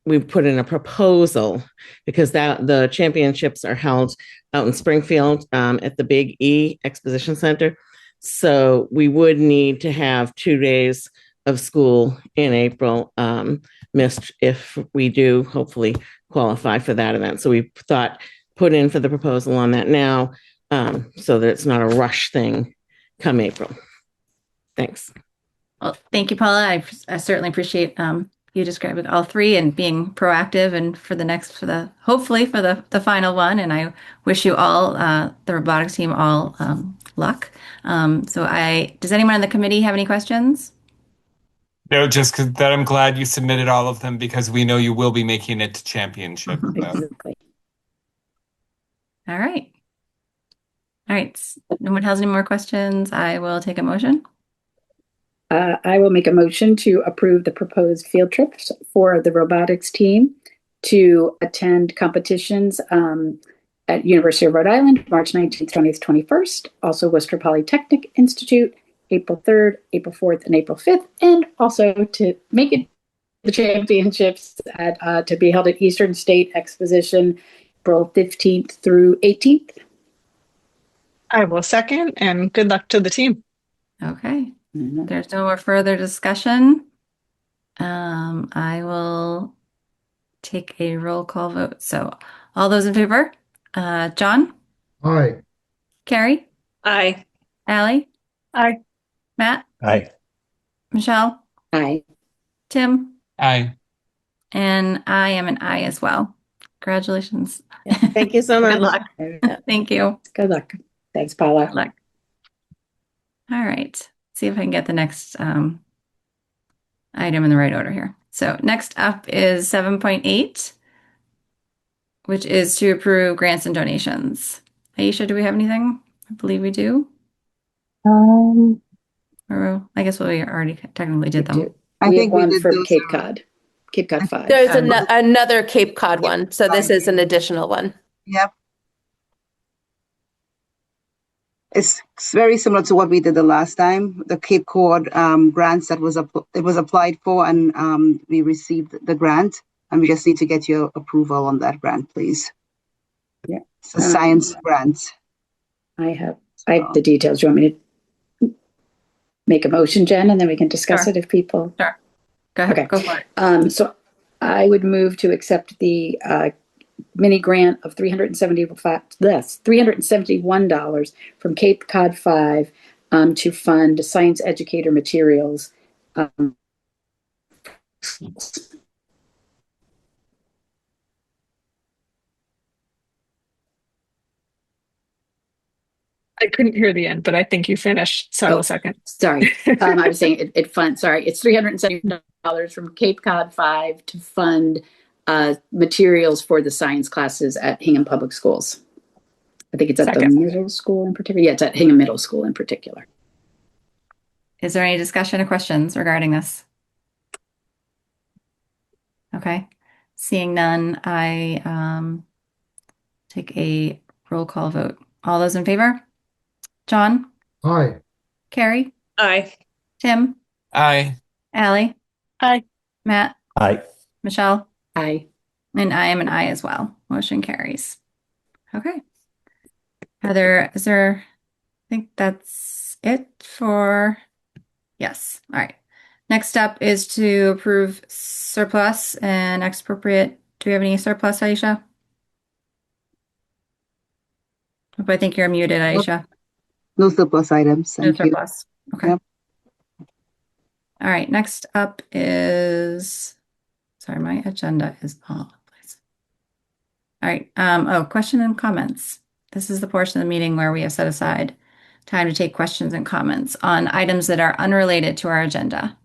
we put in a proposal because the championships are held out in Springfield at the Big E Exposition Center. So we would need to have 2 days of school in April missed if we do hopefully qualify for that event. So we thought put in for the proposal on that now so that it's not a rush thing come April. Thanks. Well, thank you, Paula. I certainly appreciate you describing all three and being proactive and hopefully for the final one. And I wish you all, the robotics team, all luck. Does anyone on the committee have any questions? No, just that I'm glad you submitted all of them because we know you will be making it to championship. Exactly. All right. All right. No one has any more questions. I will take a motion. I will make a motion to approve the proposed field trips for the robotics team to attend competitions at University of Rhode Island, March 19th, 20th, 21st. Also Worcester Polytechnic Institute, April 3rd, April 4th, and April 5th. And also to make it the championships to be held at Eastern State Exposition, April 15th through 18th. I will second, and good luck to the team. Okay. There's no more further discussion. I will take a roll call vote. So all those in favor? John? Aye. Carrie? Aye. Allie? Aye. Matt? Aye. Michelle? Aye. Tim? Aye. And I am an aye as well. Congratulations. Thank you so much. Good luck. Thank you. Good luck. Thanks, Paula. Good luck. All right. See if I can get the next item in the right order here. So next up is 7.8, which is to approve grants and donations. Aisha, do we have anything? I believe we do. Or I guess we already technically did them. We have one for Cape Cod. Cape Cod 5. There's another Cape Cod one, so this is an additional one. Yep. It's very similar to what we did the last time. The Cape Cod grants that it was applied for, and we received the grant, and we just need to get your approval on that grant, please. Yeah, it's a science grant. I have the details. Do you want me to make a motion, Jen, and then we can discuss it if people? Sure. Go ahead. Okay. Go for it. So I would move to accept the mini grant of $371 from Cape Cod 5 to fund science educator materials. I couldn't hear the end, but I think you finished. So a second. Sorry. I was saying it funds. Sorry. It's $370 from Cape Cod 5 to fund materials for the science classes at Hingham Public Schools. I think it's at the middle school in particular. Yeah, it's at Hingham Middle School in particular. Is there any discussion or questions regarding this? Okay. Seeing none, I take a roll call vote. All those in favor? John? Aye. Carrie? Aye. Tim? Aye. Allie? Aye. Matt? Aye. Michelle? Aye. And I am an aye as well. Motion carries. Okay. I think that's it for, yes. All right. Next up is to approve surplus and expropriate. Do we have any surplus, Aisha? I think you're muted, Aisha. No surplus items. No surplus. Okay. Yep. All right. Next up is, sorry, my agenda is all over the place. All right. Question and comments. This is the portion of the meeting where we have set aside time to take questions and comments on items that are unrelated to our agenda.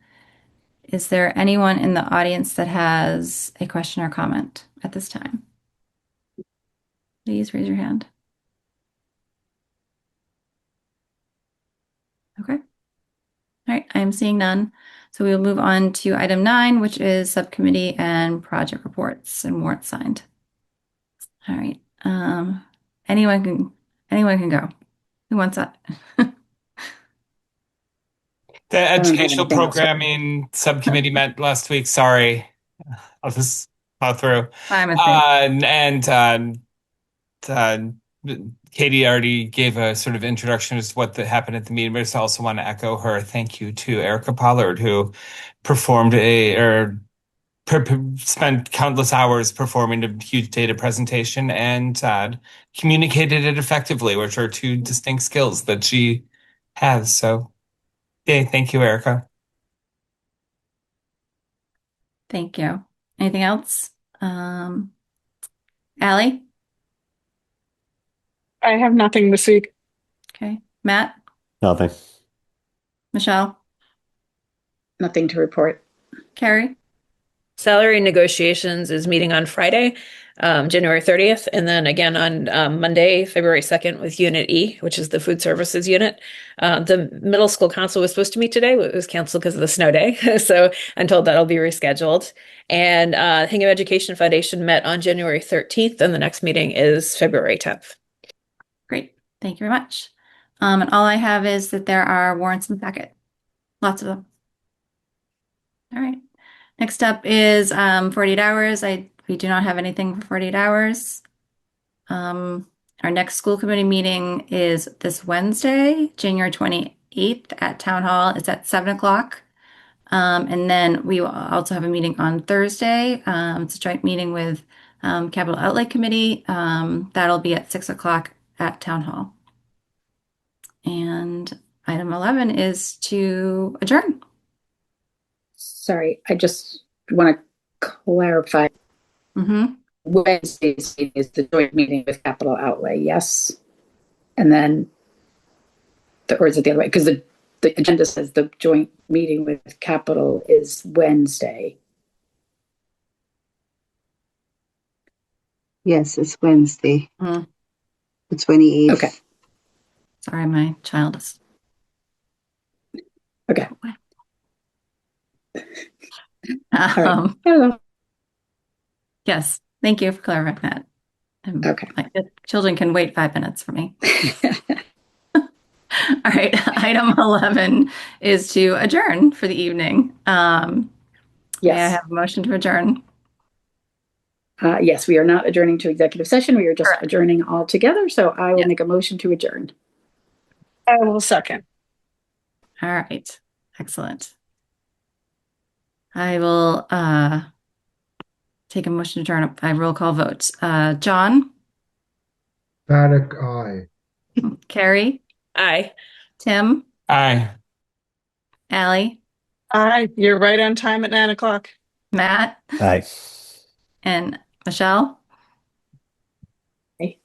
Is there anyone in the audience that has a question or comment at this time? Please raise your hand. Okay. All right, I am seeing none. So we will move on to item 9, which is subcommittee and project reports and warrants signed. All right. Anyone can go. Who wants that? The educational programming subcommittee met last week. Sorry. plow through. Fine with me. Katie already gave a sort of introduction as to what happened at the meeting, but I just also want to echo her thank you to Erica Pollard, who spent countless hours performing a huge data presentation and communicated it effectively, which are two distinct skills that she has. So, yay, thank you, Erica. Thank you. Anything else? Allie? I have nothing this week. Okay. Matt? Nothing. Michelle? Nothing to report. Carrie? Salary negotiations is meeting on Friday, January 30th, and then again on Monday, February 2nd with Unit E, which is the food services unit. The middle school council was supposed to meet today, but it was canceled because of the snow day. So I'm told that'll be rescheduled. And Hingham Education Foundation met on January 13th, and the next meeting is February 10th. Great. Thank you very much. And all I have is that there are warrants in the packet. Lots of them. All right. Next up is 48 hours. We do not have anything for 48 hours. Our next school committee meeting is this Wednesday, January 28th at Town Hall. It's at 7 o'clock. And then we will also have a meeting on Thursday. It's a joint meeting with Capital Outlay Committee. That'll be at 6 o'clock at Town Hall. And item 11 is to adjourn. Sorry, I just want to clarify. Wednesday's meeting is the joint meeting with Capital Outlay, yes? And then, or is it the other way? Because the agenda says the joint meeting with Capital is Wednesday. Yes, it's Wednesday, the 28th. Okay. Sorry, my child is. Okay. Hello. Yes, thank you for clarifying that. Okay. The children can wait 5 minutes for me. All right, item 11 is to adjourn for the evening. May I have a motion to adjourn? Yes, we are not adjourning to executive session. We are just adjourning all together. So I will make a motion to adjourn. I will second. All right, excellent. I will take a motion to adjourn by roll call vote. John? Paddock, aye. Carrie? Aye. Tim? Aye. Allie? Aye. You're right on time at 9 o'clock. Matt? Aye. And Michelle? Aye.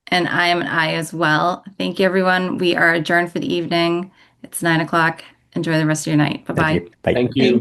And I am an aye as well. Thank you, everyone. We are adjourned for the evening. It's 9 o'clock. Enjoy the rest of your night. Bye-bye. Bye. Thank you.